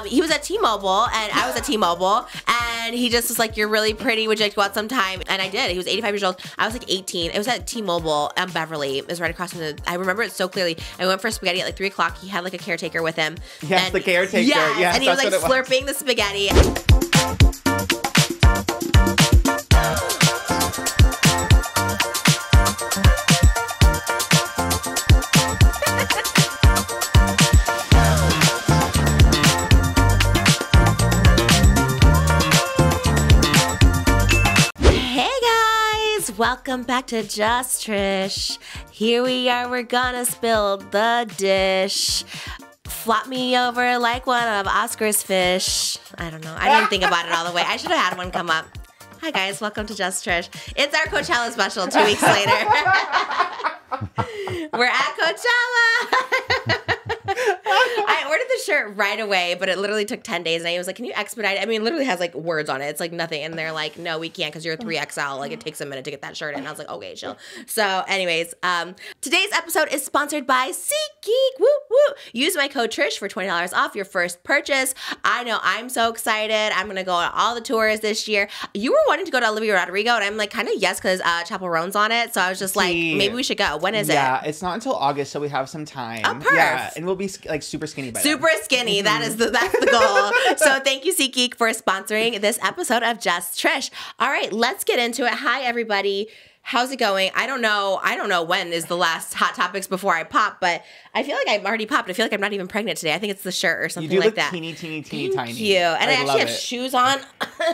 He was at T-Mobile, and I was at T-Mobile, and he just was like, "You're really pretty. Would you like to go out sometime?" And I did. He was 85 years old. I was like 18. It was at T-Mobile on Beverly. It was right across from the. I remember it so clearly. I went for spaghetti at like 3 o'clock. He had like a caretaker with him. Yes, the caretaker. Yes, and he was like slurping the spaghetti. Welcome back to Just Trish. Here we are, we're gonna spill the dish. Flop me over like one of Oscar's fish. I don't know. I didn't think about it all the way. I should have had one come up. Hi guys, welcome to Just Trish. It's our Coachella special 2 weeks later. We're at Coachella. I ordered the shirt right away, but it literally took 10 days. And I was like, can you expedite it? I mean, it literally has like words on it. It's like nothing. And they're like, no, we can't because you're a 3XL. Like it takes a minute to get that shirt in. And I was like, okay, chill. So anyways, today's episode is sponsored by SeatGeek. Woo, woo. Use my code Trish for $20 off your first purchase. I know I'm so excited. I'm going to go on all the tours this year. You were wanting to go to Olivia Rodrigo. And I'm like, kind of yes, because Chapel Roan's on it. So I was just like, maybe we should go. When is it? Yeah, it's not until August, so we have some time. Oh, perf. Yeah, and we'll be like super skinny by then. Super skinny. That's the goal. So thank you, SeatGeek, for sponsoring this episode of Just Trish. All right, let's get into it. Hi, everybody. How's it going? I don't know when is the last Hot Topics before I pop, but I feel like I'm already popped. I feel like I'm not even pregnant today. I think it's the shirt or something like that. You do look teeny, Thank tiny. you. And I actually have it. shoes on.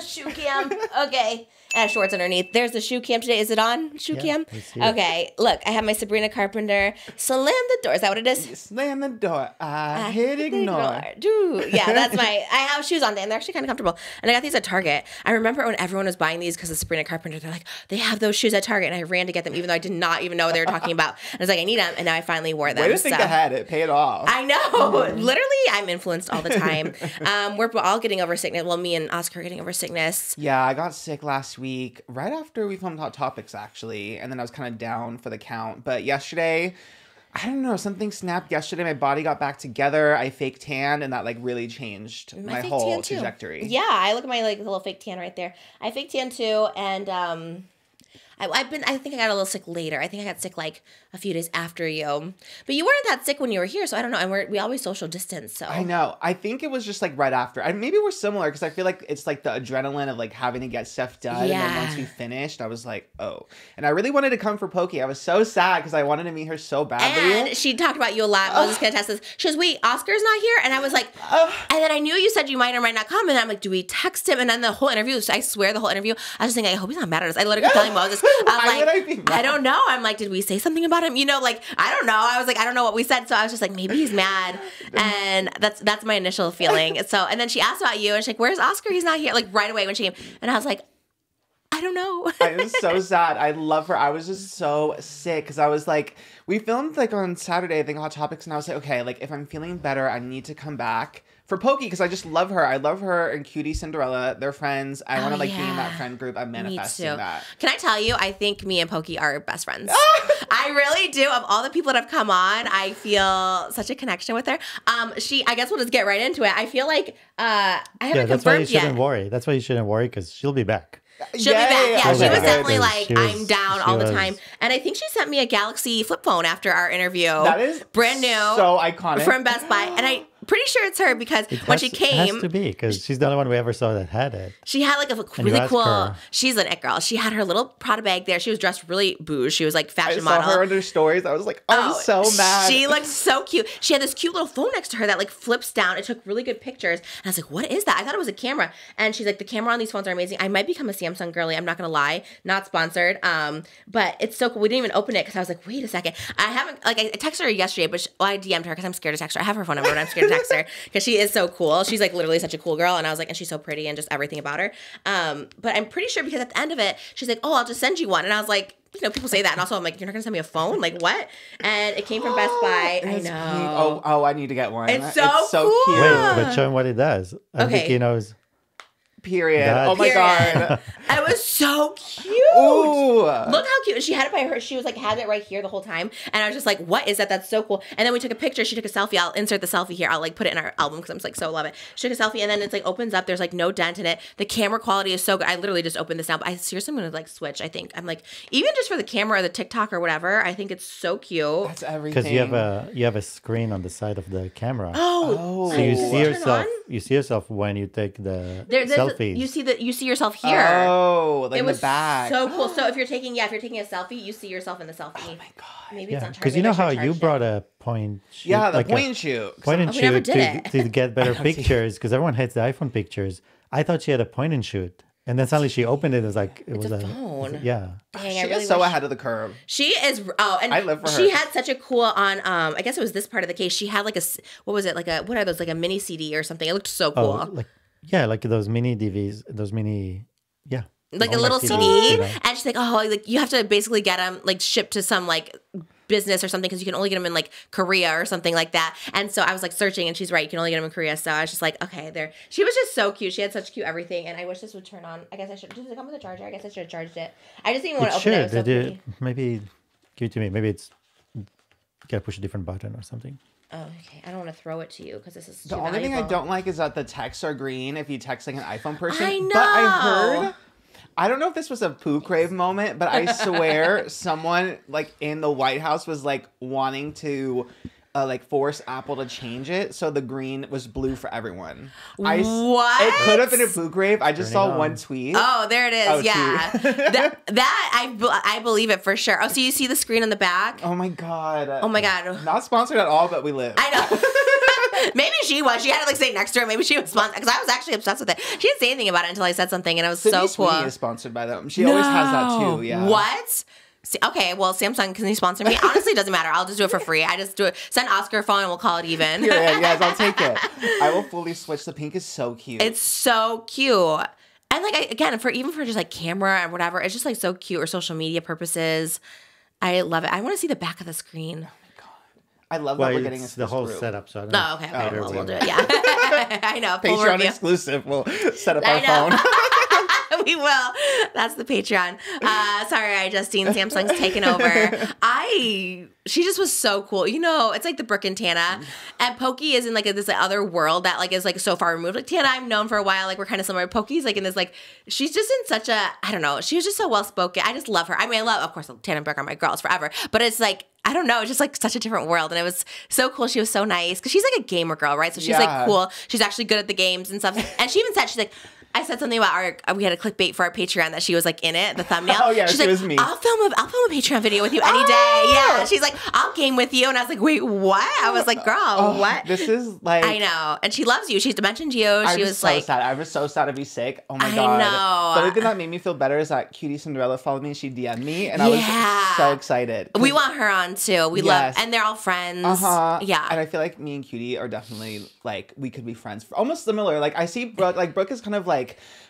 Shoe cam. Okay. And I have shorts underneath. There's the shoe cam today. Is it on? Shoe cam? Okay. Look, I have my Sabrina Carpenter. Slam the door. Is that what it is? Slam the door. I hit ignore. Yeah, that's I have shoes on today, and they're actually kind of comfortable. And I got these at Target. I remember when everyone was buying these because of Sabrina Carpenter, they're like, they have those shoes at Target. And I ran to get them, even though I did not even know what they were talking about. And I was like, I need them. And now I finally wore them. Way to think ahead. It paid off. I know. Literally, I'm influenced all the time. We're all getting over sickness. Well, me and Oscar are getting over sickness. Yeah, I got sick last week, right after we filmed Hot Topics, actually. And then I was kind of down for the count. But yesterday, I don't know, something snapped yesterday. My body got back together. I fake tanned, and that like really changed my whole trajectory. Yeah, I look at my like little fake tan right there. I fake tan too, and I think I got a little sick later. I think I got sick like a few days after you. But you weren't that sick when you were here, so I don't know. And we always social distance, so. I know. I think it was just like right after. Maybe we're similar because I feel like it's like the adrenaline of like having to get stuff done. Yeah. And then once we finished, I was like, oh. And I really wanted to come for Poki. I was so sad because I wanted to meet her so badly. And she talked about you a lot. I was just going to test this. She goes, wait, Oscar's not here? And I was like, and then I knew you said you might or might not come. And I'm like, do we text him? And then the whole interview, I swear the whole interview, I was just thinking, I hope he's not mad at us. I literally kept telling Moses, I don't know. I'm like, did we say something about him? You know, like, I don't know. I was like, I don't know what we said. So I was just like, maybe he's mad. And that's my initial feeling. So, and then she asked about you and she's like, where's Oscar? He's not here. Like right away when she came. And I was like, I don't know. I was so sad. I love her. I was just so sick because I was like, we filmed like on Saturday, I think, Hot Topics. And I was like, okay, like if I'm feeling better, I need to come back for Poki because I just love her. I love her and Cutie Cinderella. They're friends. I want to like be in that friend group. I'm manifesting that. Can I tell you, I think me and Poki are best friends. I really do. Of all the people that have come on, I feel such a connection with her. I guess we'll just get right into it. I feel like I haven't that's why you confirmed shouldn't worry. That's why you shouldn't worry because she'll be back. She'll be back. Yeah, she was definitely like, I'm down all the was time. And I think she sent me a Galaxy flip phone after our interview. That is brand new. So iconic. From Best Buy. And I'm pretty sure it's her because when she came. It has to be because she's the only one we ever saw that had it. She had like a really cool. She's an it girl. She had her little Prada bag there. She was dressed really bouge. She was like fashion model. I saw her under stories. I was like, I'm so mad. She looked so cute. She had this cute little phone next to her that like flips down. It took really good pictures. And I was like, what is that? I thought it was a camera. And she's like, the camera on these phones are amazing. I might become a Samsung girly. I'm not gonna lie. Not sponsored. But it's so cool. We didn't even open it because I was like, wait a second. I texted her yesterday, but I DM'd her because I'm scared to text her. I have her phone number, but I'm scared to text her because she is so cool. She's like literally such a cool girl. And I was like, and she's so pretty and just everything about her. But I'm pretty sure because at the end of it, she's like, oh, I'll just send you one. And I was like, you know, people say that. And also I'm like, you're not going to send me a phone? Like what? And it came from Best Buy. I know. Oh, I need to get one. It's so cool. cute. Wait, but show him what it does. I think he knows. Period. That- Oh my God. It was so cute. Ooh. Look how cute. She had it by her. She was like, had it right here the whole time. And I was just like, what is that? That's so cool. And then we took a picture. She took a selfie. I'll insert the selfie here. I'll like put it in our album because I'm just like, so love it. She took a selfie and then it's like opens up. There's like no dent in it. The camera quality is so good. I literally just opened this now, but I seriously am going to like switch. I think I'm like, even just for the camera or the TikTok or whatever, I think it's so cute. That's everything. Because you have a screen on the side of the camera. Oh, So you does see it turn yourself. on? You see yourself when you take the There's selfies. you see yourself here. Oh, like It in was the back. so cool. So if you're taking a selfie, you see yourself in the selfie. Oh my God. Maybe it's Yeah, on charge. because you Maybe know I how should've you charged brought it. a point shoot. Yeah, the like point and shoot. Point and we never shoot did it. to get better don't see it. pictures because everyone hates the iPhone pictures. I thought she had a point and shoot, and then suddenly she opened it. It was like it It's was a phone. Yeah, Dang, She I really is so wish- ahead of the curve. She is. Oh, and I live for she her. had such a cool on. I guess it was this part of the case. She had like what was it? Like what are those? Like a mini CD or something. It looked so cool. like those mini DVs, those mini, yeah, like a all little my CD, CDs, you know. and she's like, oh, like you have to basically get them like shipped to some like business or something because you can only get them in like Korea or something like that. And so I was like searching, and she's right, you can only get them in Korea. So I was just like, okay, there. She was just so cute. She had such cute everything, and I wish this would turn on. I guess I should. Does it come with a charger? I guess I should have charged it. I just didn't even want It to open it. It was should. so pretty. Maybe give it to me. Maybe it's gotta push a different button or something. Oh, okay. I don't want to throw it to you because this is The too only thing I valuable. don't like is that the texts are green if you text like an iPhone person. I But I know. heard, I don't know if this was a poo crave moment, but I swear someone like in the White House was like wanting to like force Apple to change it so the green was blue for everyone. What? It could have been a poo crave. I just Turning saw on. one tweet. Oh, there it is. Oh, yeah, I believe it for sure. Oh, so you see the screen on the back? Oh my God. Oh my God. Not sponsored at all, but we live. I know. Maybe she was. She had to like say next to her. Maybe she was sponsored because I was actually obsessed with it. She didn't say anything about it until I said something, and it was Sydney so cool. Sweeney is sponsored by them. She always has that too. Yeah. What? See, okay, well, Samsung, can you sponsor me? Honestly, it doesn't matter. I'll just do it for free. I just do it. Send Oscar a phone and we'll call it even. Yeah, yes, I'll take it. I will fully switch. The pink is so cute. It's so cute. And like, again, for just like camera and whatever, it's just like so cute or social media purposes. I love it. I want to see the back of the screen. I love Well, that we're getting it's into the whole this group. setup. So I don't Oh, okay. know. Okay, we'll do it. Yeah. I know. Full Patreon review. exclusive. We'll set up I our know. phone. We will. That's the Patreon. Sorry, Justine. Samsung's taken over. She just was so cool. You know, it's like the Brooke and Tana. And Pokey is in like this other world that like is like so far removed. Like Tana, I've known for a while. Like we're kind of similar. Pokey's like in this like, she's just in such a, I don't know. She was just so well spoken. I just love her. I mean, I love, of course, Tana and Brooke are my girls forever. But it's like, I don't know. It's just like such a different world. And it was so cool. She was so nice. Because she's like a gamer girl, right? So she's like Yeah. cool. She's actually good at the games and stuff. And she even said, she's like, I said something about we had a clickbait for our Patreon that she was like in it, the thumbnail. Oh, yeah, she's she like, was me. I'll film a Patreon video with you any day. Yeah. She's like, I'll game with you. And I was like, wait, what? I was like, girl, Oh, what? This is like. I know. And she loves you. She's mentioned you. I She was was so like, sad. I was so sad to be sick. Oh my I God. know. The only thing that made me feel better is that Cutie Cinderella followed me and she DM'd me. And I Yeah. was so excited. we want her on too. We love, Yes. and they're all friends. Uh-huh. Yeah. And I feel like me and Cutie are definitely like we could be friends. Almost similar. Like I see Brooke. Like Brooke is kind of like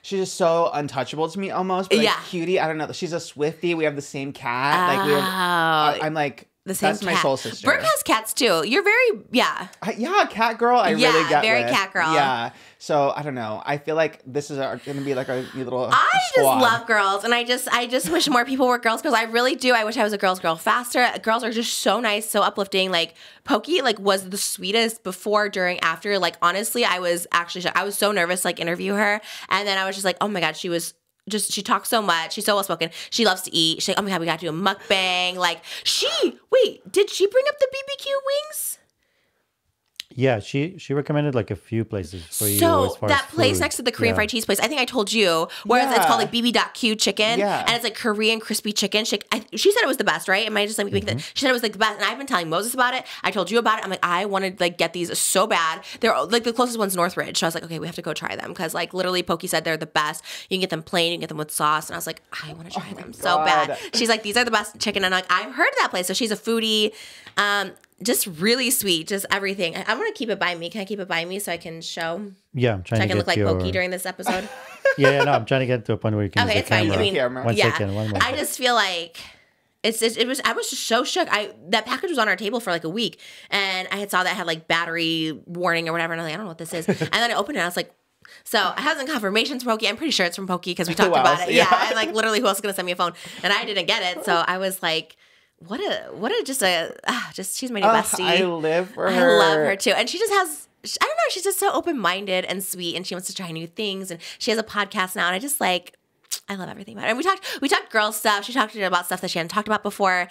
she's just so untouchable to me almost. But like, Yeah. Cutie, I don't know. She's a Swiftie. We have the same cat. Like we have. I'm like the same that's my cat. soul sister. Brooke has cats too. You're very, yeah. Yeah, cat girl. I Yeah, really get very with. cat girl. Yeah. So I don't know. I feel like this is going to be like our new little. I just squad. love girls, and I just wish more people were girls because I really do. I wish I was a girl's girl faster. Girls are just so nice, so uplifting. Like Pokey, like was the sweetest before, during, after. Like honestly, I was actually shocked. I was so nervous to like interview her, and then I was just like, oh my God, she talks so much. She's so well spoken. She loves to eat. She's like, oh my God, we got to do a mukbang. Like did she bring up the BBQ wings? Yeah, she recommended like a few places for you. So as far that as place food. next to the Korean Yeah. fried cheese place, I think I told you, where it's called like BB.Q chicken, Yeah. and it's like Korean crispy chicken. She said it was the best, right? Am I just like making She said it was like the best, and I've been telling Moses about it. I told you about it. I'm like, I want to like get these so bad. They're like the closest one's Northridge, so I was like, okay, we have to go try them because like literally Pokey said they're the best. You can get them plain, you can get them with sauce, and I was like, I want to try them so bad. God. She's like, these are the best chicken, and I'm like, I've heard of that place. So she's a foodie. Just really sweet, just everything. I'm gonna keep it by me. Can I keep it by me so I can show? Yeah, I'm trying So I to can get look like your... Pokey during this episode. Yeah, no, I'm trying to get to a point where you can Okay, use it's the fine. camera. I mean, Camera. One yeah. second, one more. I just feel like I was just so shook. That package was on our table for like a week, and I had saw that it had like battery warning or whatever, and I was like, I don't know what this is. And then I opened it, and I was like, So I have some confirmations from Poki. I'm pretty sure it's from Poki because we talked about it. Yeah. And like literally who else is going to send me a phone? And I didn't get it. So I was like, just she's my new bestie. I live for her. I love her too. And she just has, I don't know, she's just so open-minded and sweet and she wants to try new things. And she has a podcast now. And I just like, I love everything about her. And we talked girl stuff. She talked to me about stuff that she hadn't talked about before.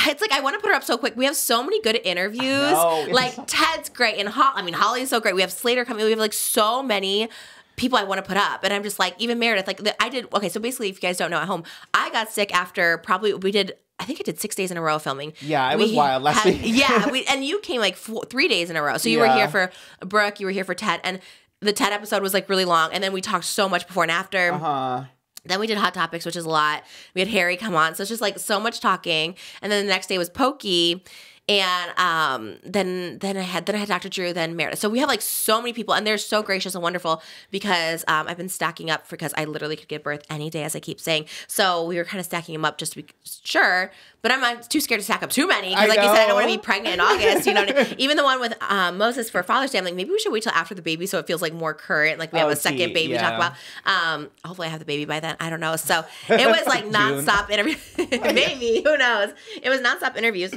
It's like I want to put her up so quick. We have so many good interviews. Like Ted's great, and Holly's so great. We have Slater coming. We have like so many people I want to put up, and I'm just like even Meredith. Like I did. Okay, so basically, if you guys don't know, at home, I got sick after I think I did 6 days in a row filming. Yeah, it was wild last week. Yeah, and you came like 3 days in a row. So you were here for Brooke, you were here for Ted, and the Ted episode was like really long, and then we talked so much before and after. Then we did Hot Topics, which is a lot. We had Harry come on. So it's just like so much talking. And then the next day was Pokey. And then I had Dr. Drew, then Meredith. So we have like so many people, and they're so gracious and wonderful because I've been stacking up because I literally could give birth any day, as I keep saying. So we were kind of stacking them up just to be sure. But I'm too scared to stack up too many because, like you said, I don't want to be pregnant in August. You know, even the one with Moses for Father's Day, I'm like, maybe we should wait till after the baby so it feels like more current. Like we have a second baby to talk about. Hopefully, I have the baby by then. I don't know. So it was like nonstop interviews. Maybe, who knows? It was nonstop interviews.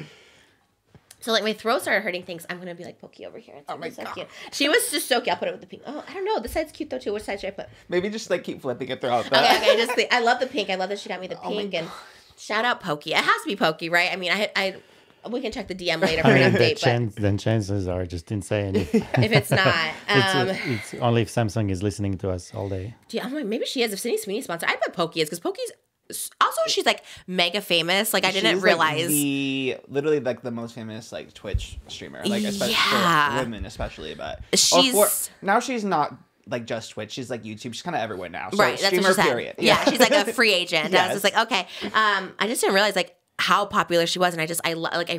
So like my throat started hurting things. I'm gonna be like Pokey over here. Oh my God. Cute. She was just so cute. I'll put it with the pink. Oh, I don't know. This side's cute though too. Which side should I put? Maybe just like keep flipping it throughout. Okay. I love the pink. I love that she got me the pink. And shout out Pokey. It has to be Pokey, right? I mean, we can check the DM later for an update. Then chances are just insane. If it's not. It's only if Samsung is listening to us all day. I'm like, maybe she is. If Sydney Sweeney sponsor, I bet Pokey is because Pokey's. Also, she's like mega famous. Like I didn't realize literally like the most famous like Twitch streamer. Like especially for women, especially. But now she's not like just Twitch. She's like YouTube. She's kind of everywhere now. So right. Streamer That's what she period. Said. Yeah. She's like a free agent. Yes. I was just like, okay. I just didn't realize like how popular she was, and I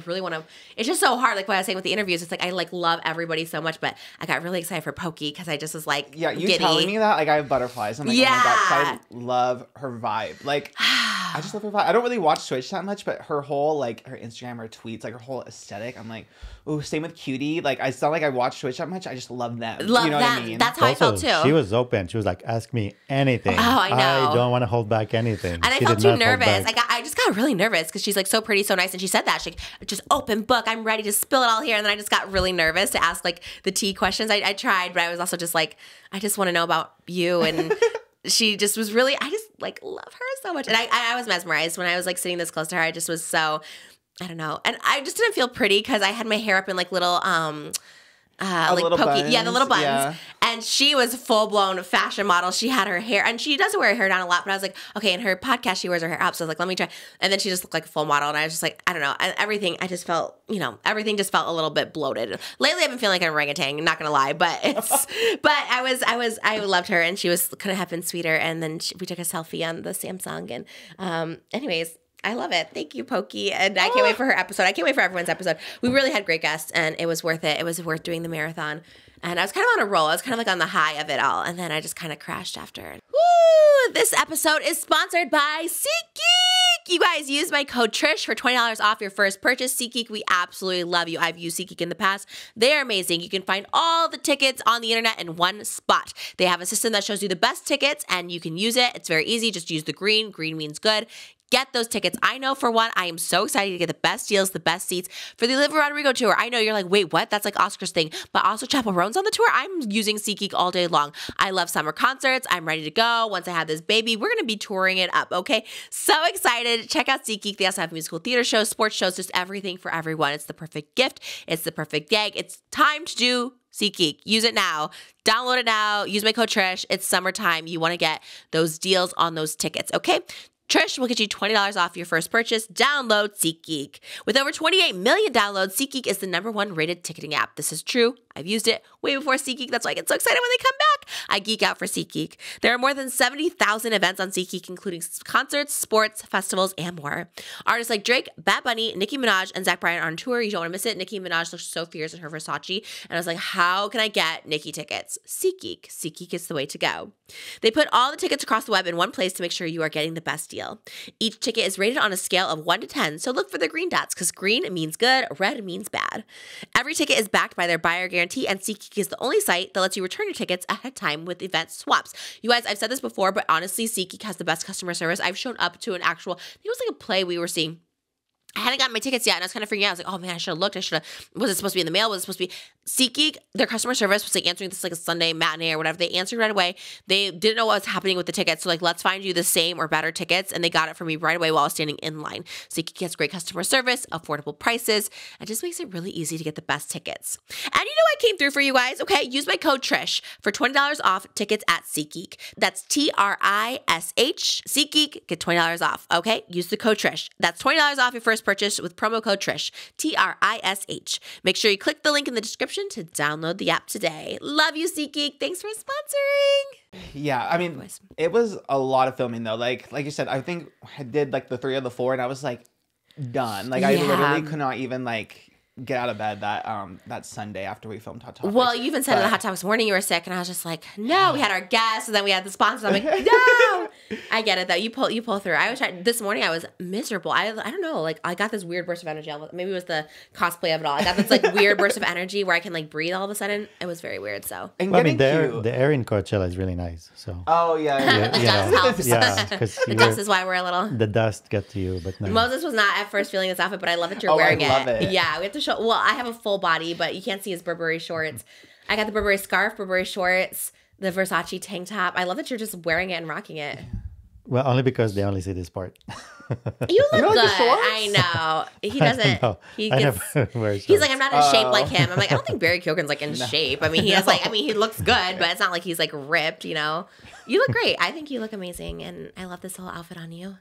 really want to. It's just so hard. Like what I was saying with the interviews, it's like I like love everybody so much, but I got really excited for Pokey because I just was like, you giddy. telling me that like I have butterflies. I'm like, oh my God, I love her vibe. Like I just love her vibe. I don't really watch Twitch that much, but her whole like her Instagram, her tweets, like her whole aesthetic. I'm like, ooh, same with Cutie. Like it's not like I watch Twitch that much. I just love them. You know what I mean? That's how I felt too. She was open. She was like, ask me anything. Oh, I know. I don't want to hold back anything. And I felt too nervous. I just got really nervous because she's like so pretty, so nice. And she said that she's like, just open book. I'm ready to spill it all here. And then I just got really nervous to ask like the tea questions. I tried, but I was also just like, I just want to know about you. And she just was really, I just like love her so much. And I was mesmerized when I was like sitting this close to her. I just was so, I don't know. And I just didn't feel pretty because I had my hair up in like little, like little Pokey, buns. the little buns, yeah. And she was full blown fashion model. She had her hair, and she doesn't wear her hair down a lot. But I was like, okay, in her podcast, she wears her hair up. So I was like, let me try. And then she just looked like a full model, and I was just like, I don't know, and everything. I just felt, everything just felt a little bit bloated. Lately, I've been feeling like an orangutan. Not gonna lie, but I loved her, and she couldn't have been sweeter. And then we took a selfie on the Samsung, and anyways. I love it. Thank you, Pokey. And I can't wait for her episode. I can't wait for everyone's episode. We really had great guests, and it was worth it. It was worth doing the marathon. And I was kind of on a roll. I was kind of like on the high of it all. And then I just kind of crashed after. Woo! This episode is sponsored by SeatGeek. You guys use my code Trish for $20 off your first purchase. SeatGeek, we absolutely love you. I've used SeatGeek in the past. They're amazing. You can find all the tickets on the internet in one spot. They have a system that shows you the best tickets, and you can use it. It's very easy. Just use the green. Green means good. Get those tickets. I know for one, I am so excited to get the best deals, the best seats for the Olivia Rodrigo tour. I know you're like, wait, what? That's like Oscar's thing. But also Chaperone's on the tour. I'm using SeatGeek all day long. I love summer concerts. I'm ready to go. Once I have this baby, we're going to be touring it up, okay? So excited. Check out SeatGeek. They also have musical theater shows, sports shows, just everything for everyone. It's the perfect gift. It's the perfect gag. It's time to do SeatGeek. Use it now. Download it now. Use my code Trish. It's summertime. You want to get those deals on those tickets, okay? Trish will get you $20 off your first purchase. Download SeatGeek. With over 28 million downloads, SeatGeek is the #1 rated ticketing app. This is true. I've used it way before SeatGeek. That's why I get so excited when they come back. I geek out for SeatGeek. There are more than 70,000 events on SeatGeek, including concerts, sports, festivals, and more. Artists like Drake, Bad Bunny, Nicki Minaj, and Zach Bryan are on tour. You don't want to miss it. Nicki Minaj looks so fierce in her Versace. And I was like, how can I get Nicki tickets? SeatGeek. SeatGeek is the way to go. They put all the tickets across the web in one place to make sure you are getting the best deal. Each ticket is rated on a scale of 1 to 10, so look for the green dots because green means good, red means bad. Every ticket is backed by their buyer guarantee, guarantee, and SeatGeek is the only site that lets you return your tickets ahead of time with event swaps. You guys, I've said this before, but honestly, SeatGeek has the best customer service. I've shown up to an actual, I think it was like a play we were seeing. I hadn't gotten my tickets yet, and I was kind of freaking out. I was like, oh man, I should have looked. Was it supposed to be in the mail? Was it supposed to be? SeatGeek, their customer service was like answering this like a Sunday matinee or whatever. They answered right away. They didn't know what was happening with the tickets. So like, let's find you the same or better tickets. And they got it for me right away while I was standing in line. SeatGeek has great customer service, affordable prices, and just makes it really easy to get the best tickets. And you know, I came through for you guys. Okay, use my code Trish for $20 off tickets at SeatGeek. That's TRISH. SeatGeek, get $20 off. Okay, use the code Trish. That's $20 off your first purchase with promo code Trish. TRISH. Make sure you click the link in the description to download the app today. Love you, SeatGeek. Thanks for sponsoring. Yeah, I mean, it was a lot of filming though. Like you said, I think I did like the 3 of the 4, and I was like done. Like I literally could not even like get out of bed that Sunday after we filmed Hot Topics. Well, you even said in the Hot Topics morning you were sick, and I was just like, no. We had our guests, and then we had the sponsors. I'm like, no. I get it though. You pull through. I was trying. This morning I was miserable. I don't know. Like I got this weird burst of energy. Maybe it was the cosplay of it all. I got this like weird burst of energy where I can like breathe all of a sudden. It was very weird. So well, I mean, the air in Coachella is really nice. So the dust helps. Yeah, because the dust is why we're a little. The dust got to you, but no. Moses was not at first feeling this outfit, but I love that you're wearing it. Love it. Yeah, we have to show. Well, I have a full body, but you can't see his Burberry shorts. I got the Burberry scarf, Burberry shorts, the Versace tank top. I love that you're just wearing it and rocking it. Well, only because they only see this part. You look good. I know. He doesn't. He gets. He's like, I'm not in shape like him. I'm like, I don't think Barry Keoghan's like in shape. I mean, he has like. I mean, he looks good, but it's not like he's like ripped. You know. You look great. I think you look amazing, and I love this whole outfit on you.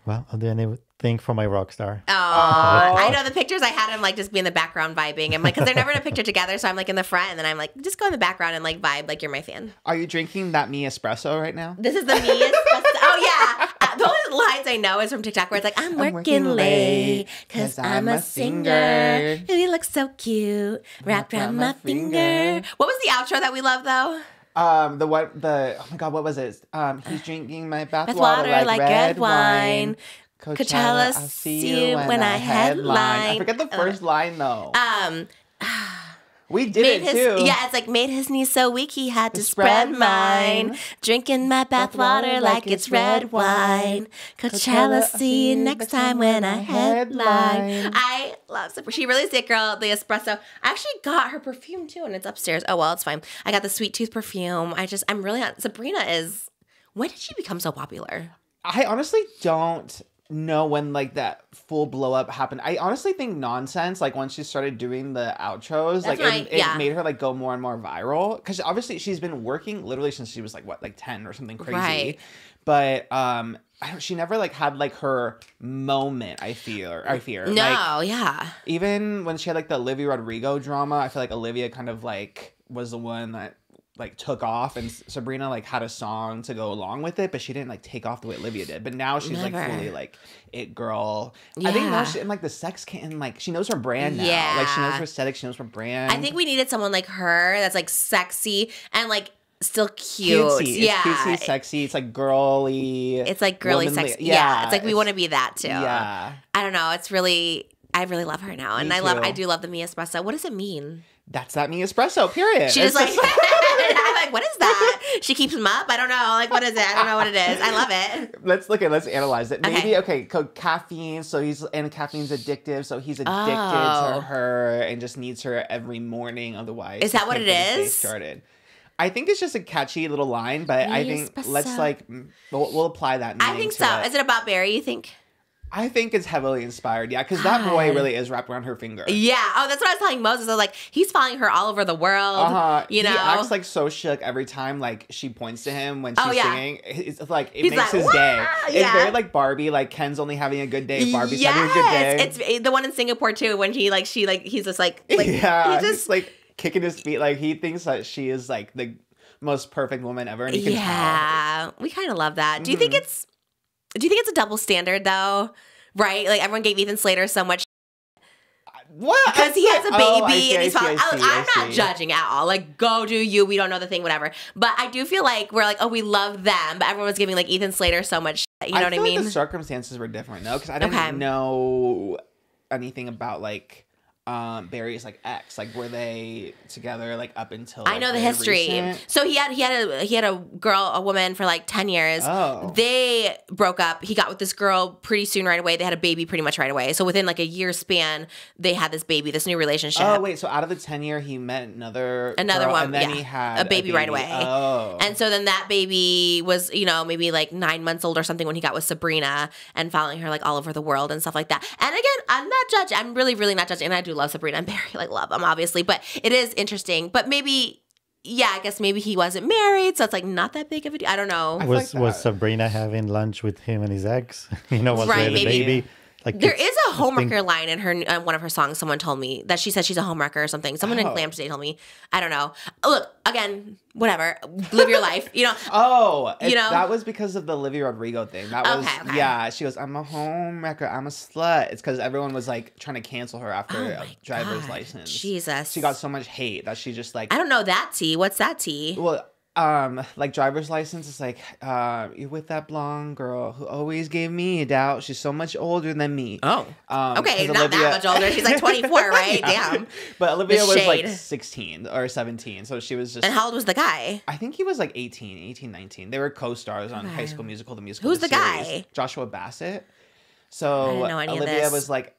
Well, I'll do anything for my rock star. Oh, I know the pictures I had him like just be in the background vibing. I'm like, because they're never in a picture together, so I'm like in the front, and then I'm like, just go in the background and like vibe like you're my fan. Are you drinking that me espresso right now? This is the me espresso. Oh yeah, the only lines I know is from TikTok where it's like, I'm working late because I'm a singer. You look so cute, wrapped around my finger. What was the outro that we love though? Oh my god, what was it? He's drinking my bathwater like red wine. Coachella, I'll see you when I headline. I forget the first line though. We did it too. Yeah, it's like made his knees so weak he had to spread mine. Drinking my bathwater like it's red wine. Coachella, see you next time when I headline. I love Sabrina. She really is it, girl. The espresso. I actually got her perfume too, and it's upstairs. Oh well, it's fine. I got the Sweet Tooth perfume. I'm really on. Sabrina is. When did she become so popular? I honestly don't know when like that full blow up happened. I honestly think Nonsense, like when she started doing the outros, like it made her like go more and more viral, because obviously she's been working literally since she was like 10 or something crazy, right? But she never like had like her moment. I fear no, like, yeah, even when she had like the Olivia Rodrigo drama, I feel like Olivia kind of like was the one that like took off, and Sabrina like had a song to go along with it, but she didn't like take off the way Olivia did. But now she's like fully like it girl. Yeah. I think now she's in like the sex can, like she knows her brand now. Yeah, like she knows her aesthetic, she knows her brand. I think we needed someone like her that's like sexy and like still cute. Cutesy. Yeah, it's cutesy, sexy. It's like girly. It's like girly sexy. Yeah, it's like we want to be that too. Yeah, I don't know. It's really. I really love her now, and I do love the Me Espresso. What does it mean? That's that Me Espresso. Period. She just like. I'm like, what is that? She keeps them up. I don't know. Like, what is it? I don't know what it is. I love it. Let's analyze it. Maybe caffeine. So caffeine's addictive. So he's addicted to her and just needs her every morning. Otherwise, is that what it is? Started. I think it's just a catchy little line, but I think let's like we'll apply that. I think so. Is it about Barry? You think? I think it's heavily inspired, yeah, because that boy really is wrapped around her finger. Yeah. Oh, that's what I was telling Moses. I was like, he's following her all over the world. You know, he acts like so shook every time like she points to him when she's singing. It's like it makes his day. It's very like Barbie. Like Ken's only having a good day. Barbie's having a good day. It's the one in Singapore too when he's just like yeah, he's like kicking his feet. Like he thinks that she is like the most perfect woman ever, and he can tell. We kind of love that. Do you think it's a double standard though? Right? Like everyone gave Ethan Slater so much what? Because he has a baby and he's following. I'm not judging at all. Like, go do you. We don't know the thing, whatever. But I do feel like we're like, oh, we love them. But everyone was giving like Ethan Slater so much shit. You know what I mean? Like the circumstances were different though, because I didn't know anything about like Barry's like ex? Like, were they together like up until? I know the history. Recent? So he had a woman for like 10 years. Oh. They broke up. He got with this girl pretty soon right away. They had a baby pretty much right away. So within like a year span, they had this baby, this new relationship. Oh wait, so out of the 10-year, he met another girl, one, and then he had a baby right away. Oh. And so then that baby was, maybe like 9 months old or something when he got with Sabrina and following her like all over the world and stuff like that. And again, I'm not judging. I'm really, really not judging. And I do love Sabrina and Barry, like love them obviously, but it is interesting. But maybe, I guess maybe he wasn't married, so it's like not that big of a deal. I don't know. Was Sabrina having lunch with him and his ex? Once Right, they had a maybe. baby. Like There is a homewrecker line in her one of her songs. Someone told me that she says she's a homewrecker or something. Someone in Glam today told me. I don't know. Look, again, whatever. Live your life. Oh, that was because of the Olivia Rodrigo thing. That was okay. She goes, I'm a homewrecker. I'm a slut. It's because everyone was like trying to cancel her after a driver's license. Jesus, she got so much hate that she just like. I don't know that tea. What's that tea? Well. Like driver's license is like, you're with that blonde girl who always gave me a doubt. She's so much older than me. Oh, okay, not that much older. She's like 24, right? Yeah. Damn. But Olivia was like 16 or 17, so she was just. And how old was the guy? I think he was like 18, 19. They were co-stars on High School Musical, the musical. Who's the guy? Joshua Bassett. So Olivia was like,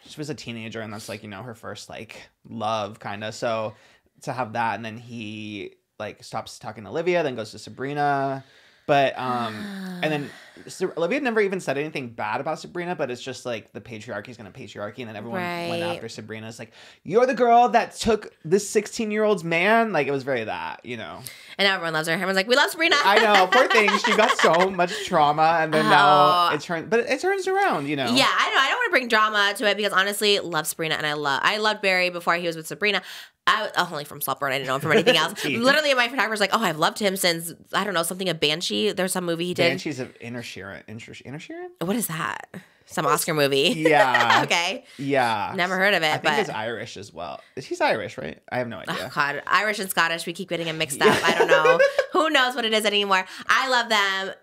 she was a teenager, and that's like her first like love kind of. So to have that, and then he like stops talking to Olivia, then goes to Sabrina. But and then Olivia never even said anything bad about Sabrina, but it's just like the patriarchy is gonna patriarchy, and then everyone went after Sabrina. It's like, you're the girl that took this 16-year-old's man. Like, it was very that, And now everyone loves her. Everyone's like, we love Sabrina. I know, poor thing. She got so much trauma, and then now it turns around, Yeah, I know. I don't want to bring drama to it because honestly, love Sabrina, and I loved Barry before he was with Sabrina. Only from Slumber, I didn't know him from anything else. Literally, my photographer's like, I've loved him since, I don't know, something of Banshee. There's some movie he did. Banshees of Inisherin. What is that? Some Oscar movie. Yeah. Okay. Yeah. Never heard of it. I think it's Irish as well. He's Irish, right? I have no idea. Oh, God. Irish and Scottish, we keep getting them mixed up. I don't know. Who knows what it is anymore? I love them.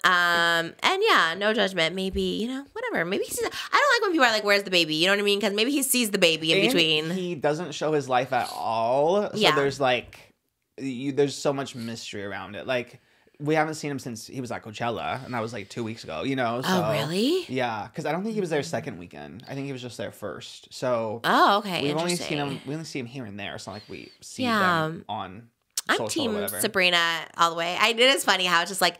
And yeah, no judgment. Maybe, whatever. Maybe I don't like when people are like, where's the baby? You know what I mean? Because maybe he sees the baby in between. He doesn't show his life at all. So there's like, there's so much mystery around it. Like, we haven't seen him since he was at Coachella, and that was like 2 weeks ago, So, oh, really? Yeah, because I don't think he was there second weekend. I think he was just there first. So, okay, we only see him here and there. It's not like we see them on social I'm team or whatever. Sabrina all the way. It is funny how it's just like,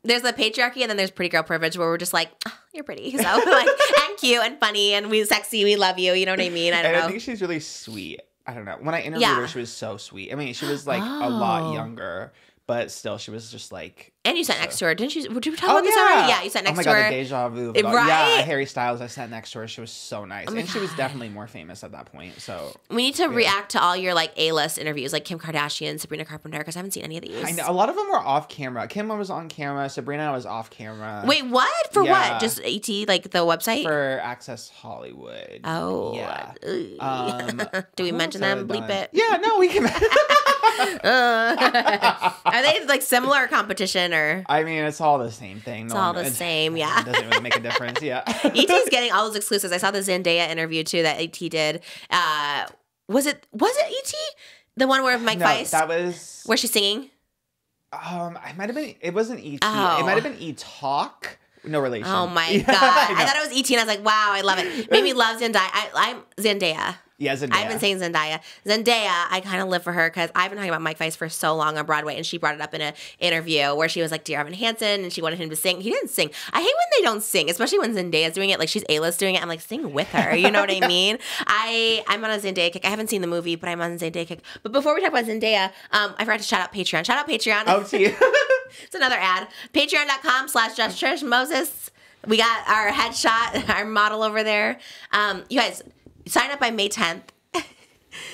there's the patriarchy and then there's pretty girl privilege where we're just like, oh, you're pretty. So like, and cute and funny and we sexy, we love you. You know what I mean? I don't know. I think she's really sweet. I don't know. When I interviewed her, she was so sweet. I mean, she was like a lot younger. But still, she was just like... And you sat next to her, didn't you? Would you talk about this already? Yeah, you sat next to her. Oh my God, the deja vu. Right? Yeah, Harry Styles, I sat next to her. She was so nice. And she was definitely more famous at that point, so... We need to react to all your, like, A-list interviews, like Kim Kardashian, Sabrina Carpenter, because I haven't seen any of these. I know. A lot of them were off camera. Kim was on camera. Sabrina was off camera. Wait, what? For what? Just AT, like, the website? For Access Hollywood. Oh. Yeah. Do we mention them? Bleep it? Yeah, no, we can... Are they like similar competition or? I mean, it's all the same thing. It's all the same, yeah. It doesn't really make a difference, yeah. ET's getting all those exclusives. I saw the Zendaya interview too that ET did. Was it ET? The one where Mike Weiss? That was where she's singing. It might have been. It wasn't ET. Oh. It might have been E-Talk. No relation. Oh my God! I thought it was ET, and I was like, wow, I love it. Made me love Zendaya. I'm Zendaya. Yeah, Zendaya. I've been saying Zendaya. Zendaya, I kind of live for her because I've been talking about Mike Weiss for so long on Broadway, and she brought it up in an interview where she was like, Dear Evan Hansen, and she wanted him to sing. He didn't sing. I hate when they don't sing, especially when Zendaya's doing it. Like, she's A-list doing it. I'm like, sing with her. You know what I mean? I'm on a Zendaya kick. I haven't seen the movie, but I'm on a Zendaya kick. But before we talk about Zendaya, I forgot to shout out Patreon. Shout out Patreon. Oh, to you. It's another ad. Patreon.com/JustTrishMoses. We got our headshot, our model over there. You guys, sign up by May 10th.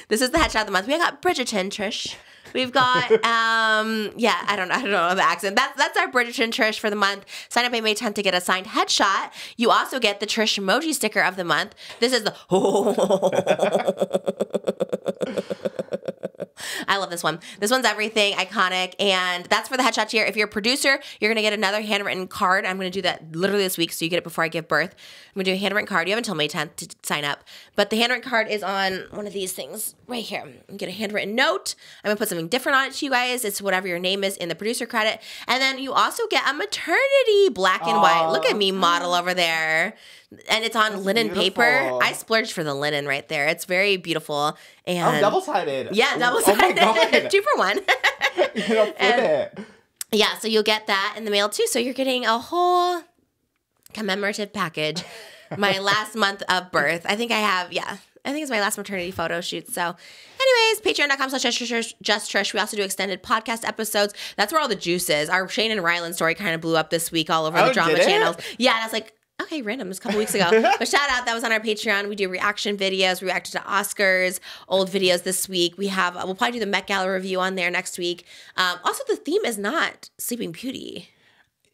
This is the headshot of the month. We got Bridgerton, Trish. We've got, I don't know the accent. That's our Bridgerton Trish for the month. Sign up by May 10th to get a signed headshot. You also get the Trish emoji sticker of the month. This is the I love this one. This one's everything, iconic, and that's for the headshot tier. If you're a producer, you're going to get another handwritten card. I'm going to do that literally this week, so you get it before I give birth. I'm going to do a handwritten card. You have until May 10th to sign up, but the handwritten card is on one of these things right here. You get a handwritten note. I'm going to put something different on it to you guys. It's whatever your name is in the producer credit, and then you also get a maternity black and white. Look at me model over there. And it's on linen paper. I splurged for the linen right there. It's very beautiful. And double-sided. Yeah, double-sided. Oh my God. 2 for 1. You don't flip it. Yeah, so you'll get that in the mail too. So you're getting a whole commemorative package. My last month of birth. I think it's my last maternity photo shoot. So anyways, patreon.com/justtrish. We also do extended podcast episodes. That's where all the juice is. Our Shane and Ryland story kind of blew up this week all over the drama channels. Yeah, and I was like, okay, random. It was a couple weeks ago. But shout out, that was on our Patreon. We do reaction videos. We reacted to Oscars, old videos this week. We'll probably do the Met Gala review on there next week. Also, the theme is not Sleeping Beauty.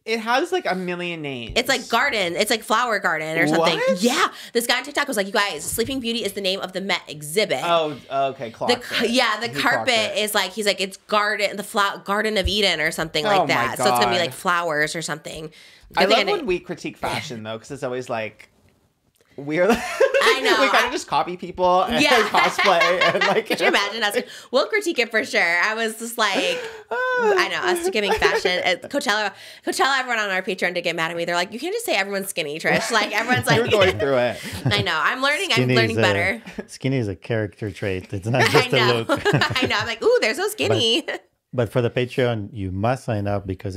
It has like a million names. It's like garden. It's like flower garden or something. What? Yeah. This guy on TikTok was like, you guys, Sleeping Beauty is the name of the Met exhibit. Oh, okay. The carpet is like, he's like, it's garden, Garden of Eden or something like that. So it's going to be like flowers or something. I love when we critique fashion though, because it's always like, we're I know. we kind of just copy people and cosplay and like. Could you imagine us? We'll critique it for sure. I was just like, I know, us giving fashion at Coachella, everyone on our Patreon did get mad at me. They're like, you can't just say everyone's skinny, Trish. Like everyone's like, you're going through it. I know. I'm learning better. Skinny is a character trait. It's not just a look. I know. I'm like, ooh, they're so skinny. But for the Patreon, you must sign up because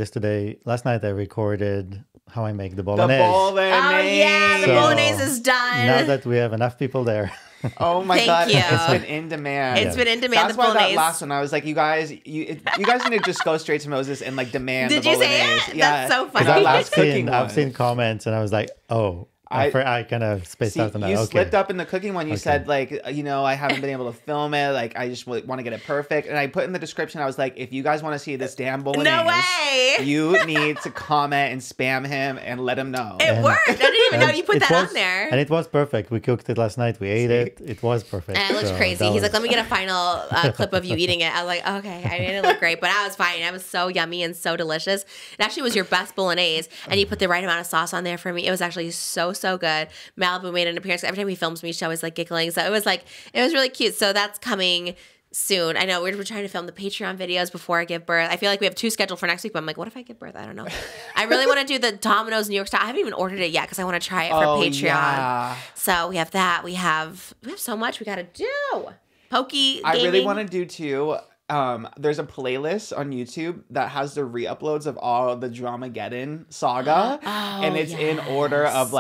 last night I recorded how I make the bolognese. Oh yeah, the bolognese is done. Now that we have enough people there. Oh my God, you. it's been in demand. It's been in demand. That's why that last one, I was like, you guys need to just go straight to Moses and like demand Did the bolognese. You say it? Yeah. That's so funny. That last cooking one. I've seen comments and I was like, oh. I kind of spaced out on that. You slipped up in the cooking one. You said, like, I haven't been able to film it. Like, I just want to get it perfect. And I put in the description, I was like, if you guys want to see this damn bolognese, no way, you need to comment and spam him and let him know. It worked. I didn't even know you put that on there. And it was perfect. We cooked it last night. We ate it. It was perfect. And it looks crazy. He's like, let me get a final clip of you eating it. I was like, okay. I didn't look great, but I was fine. It was so yummy and so delicious. It actually was your best bolognese. And you put the right amount of sauce on there for me. It was actually so, so good. Malibu made an appearance. Every time he films me, she's always like giggling. So it was really cute. So that's coming soon. I know we're trying to film the Patreon videos before I give birth. I feel like we have 2 scheduled for next week, but I'm like, what if I give birth? I don't know. I really want to do the Domino's New York style. I haven't even ordered it yet because I want to try it for Patreon. Yeah. So we have that. We have so much we got to do. Pokey gaming. I really want to do too. There's a playlist on YouTube that has the re-uploads of all the Dramageddon saga, and it's in order of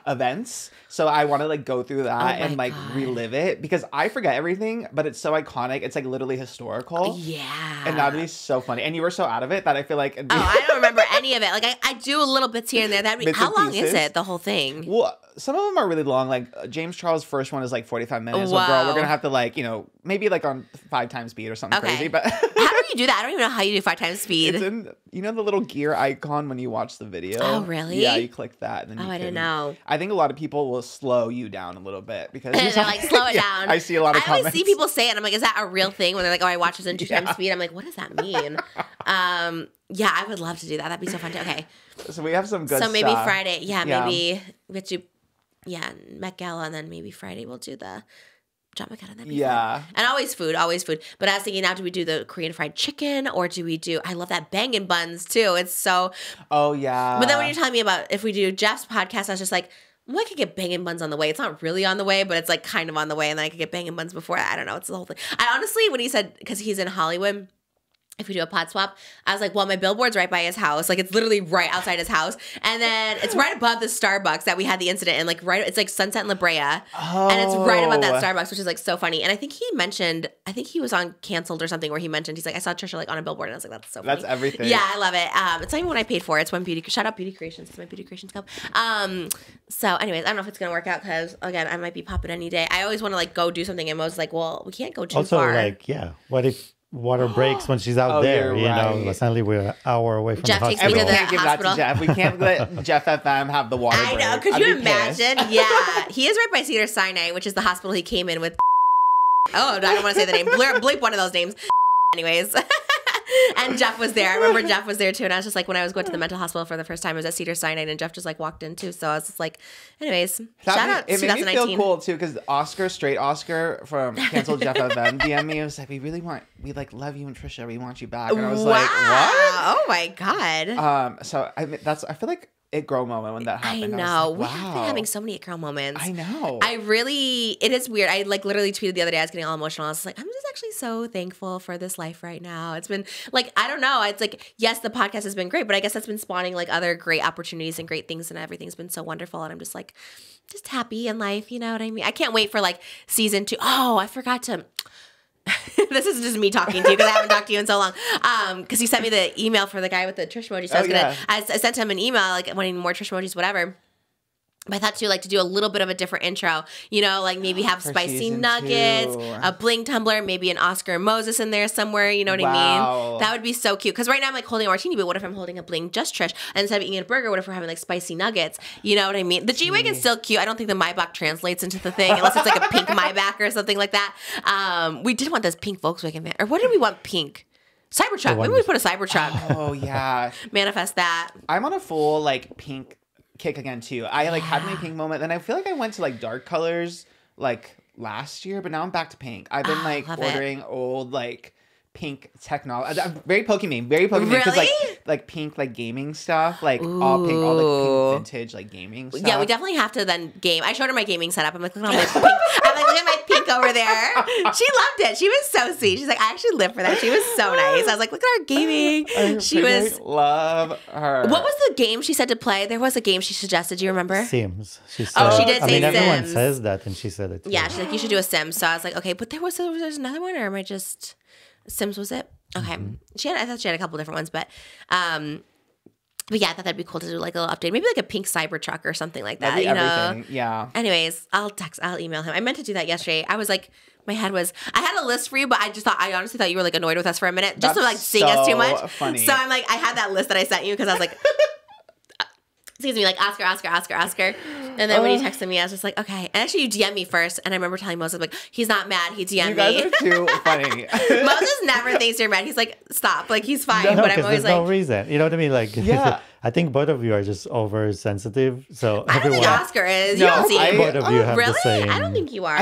events. So I want to like go through that and like relive it because I forget everything, but it's so iconic. It's like literally historical. Yeah, and that'd be so funny. And you were so out of it that I feel like I don't remember any of it. Like I do a little bits here and there. How long is it? The whole thing? Well, some of them are really long. Like James Charles' first one is like 45 minutes. Wow. So girl, we're gonna have to like maybe like on 5 times speed or something crazy. But how do you do that? I don't even know how you do 5 times speed. It's in the little gear icon when you watch the video. Oh really? Yeah, you click that. And then I didn't know. I think a lot of people will slow you down a little bit because they're like slow it down. I see a lot of comments. I always see people say it. And I'm like, is that a real thing? When they're like, oh, I watch this in 2 times speed. I'm like, what does that mean? Yeah, I would love to do that. That'd be so fun too. Okay. So we have some good stuff. So maybe Friday. Yeah, maybe we have to. Yeah, Met Gala, and then maybe Friday we'll do the Dramageddon. That'd be fun. And always food. But I was thinking now, do we do the Korean fried chicken or do we do? I love that bangin' buns too. It's so. Oh yeah. But then when you're telling me about if we do Jeff's podcast, I was just like, well, I could get bangin' buns on the way. It's not really on the way, but it's like kind of on the way, and then I could get bangin' buns before. I don't know. It's the whole thing. I honestly, when he said because he's in Hollywood. If we do a pod swap, I was like, well, my billboard's right by his house. Like, it's literally right outside his house. And then it's right above the Starbucks that we had the incident in. Like, it's like Sunset and La Brea. Oh. And it's right above that Starbucks, which is like so funny. And I think he was on Canceled or something where he mentioned, he's like, I saw Trisha like on a billboard. And I was like, that's so funny. That's everything. Yeah, I love it. It's not even what I paid for. It's when shout out Beauty Creations. It's my Beauty Creations Club. So anyways, I don't know if it's going to work out because, again, I might be popping any day. I always want to like go do something. And Mo's like, well, we can't go too far. Also, like, what if water breaks when she's out there, suddenly we're an hour away from Jeff the hospital. Takes me to the can't give hospital. that to Jeff. We can't let Jeff FM have the water break. I know. Could you imagine? Yeah. He is right by Cedar-Sinai, which is the hospital he came in with. Oh, I don't want to say the name. Bleep one of those names. Anyways. And Jeff was there. I remember Jeff was there too. And I was just like, when I was going to the mental hospital for the first time, I was at Cedars-Sinai, and Jeff just like walked in too. So I was just like, anyways, shout out it 2019. made me feel cool too, because straight Oscar from Cancel Jeff FM DM me. It was like, we love you and Trisha. We want you back. And I was like, what? Oh my God. So I feel like it girl moment when that happened. I know. Like, wow. We have been having so many it girl moments. I know. It is weird. I like literally tweeted the other day, I was getting all emotional. I was like, I'm just actually so thankful for this life right now. It's been like, I don't know. It's like, yes, the podcast has been great, but I guess that's been spawning like other great opportunities and great things, and everything's been so wonderful. And I'm just like, just happy in life. You know what I mean? I can't wait for like season 2. Oh, I forgot to... This is just me talking to you because I haven't talked to you in so long. Because he sent me the email for the guy with the Trish emoji. So I sent him an email like wanting more Trish emojis, whatever. But I thought too, like, to do a little bit of a different intro, you know, like maybe have spicy nuggets, a bling tumbler, maybe an Oscar and Moses in there somewhere, you know what I mean? That would be so cute. Because right now I'm like holding a martini, but what if I'm holding a bling just Trish? And instead of eating a burger, what if we're having like spicy nuggets? You know what I mean? The G-Wagon's still cute. I don't think the Maybach translates into the thing unless it's like a pink Maybach or something like that. We did want this pink Volkswagen van. Or what did we want pink? Cybertruck. Maybe we put a Cybertruck. Oh, yeah. Manifest that. I'm on a full like pink kick again too. I like had my pink moment, then I feel like I went to like dark colors like last year, but now I'm back to pink. I've been like ordering old like pink technology. I'm very Pokimane because like pink like gaming stuff, like all pink, all like pink vintage like gaming stuff. Yeah, we definitely have to then game. I showed her my gaming setup. I'm like, look at all my pink. I'm like, look at my pink over there. She loved it. She was so sweet. She's like, I actually live for that. She was so nice. I was like, look at our gaming. Love her. What was the game she said to play? There was a game she suggested. Do you remember? Sims. She said, she did say Sims. Everyone says that, and she said it too. Yeah, she's like, you should do a Sims. So I was like, okay, but there's another one, or am I just Sims? Was it? Okay. I thought she had a couple different ones, but yeah, I thought that'd be cool to do like a little update. Maybe like a pink Cybertruck or something like that. You know? Yeah. Anyways, I'll email him. I meant to do that yesterday. I was like, I had a list for you, but I honestly thought you were like annoyed with us for a minute, just to like seeing us too much. Funny. So I'm like, I had that list that I sent you because I was like, excuse me, like Oscar. And then when he texted me, I was just like, okay. And actually, you DM me first, and I remember telling Moses, like, he's not mad. He DM'd me. You guys are too funny. Moses never thinks you're mad. He's like, stop. Like, he's fine. No, but I'm always there's like, no reason. You know what I mean? Like, yeah. I think both of you are just oversensitive. So I don't think Oscar is. You No, don't see him. both of you have Really? the same. I don't think you are.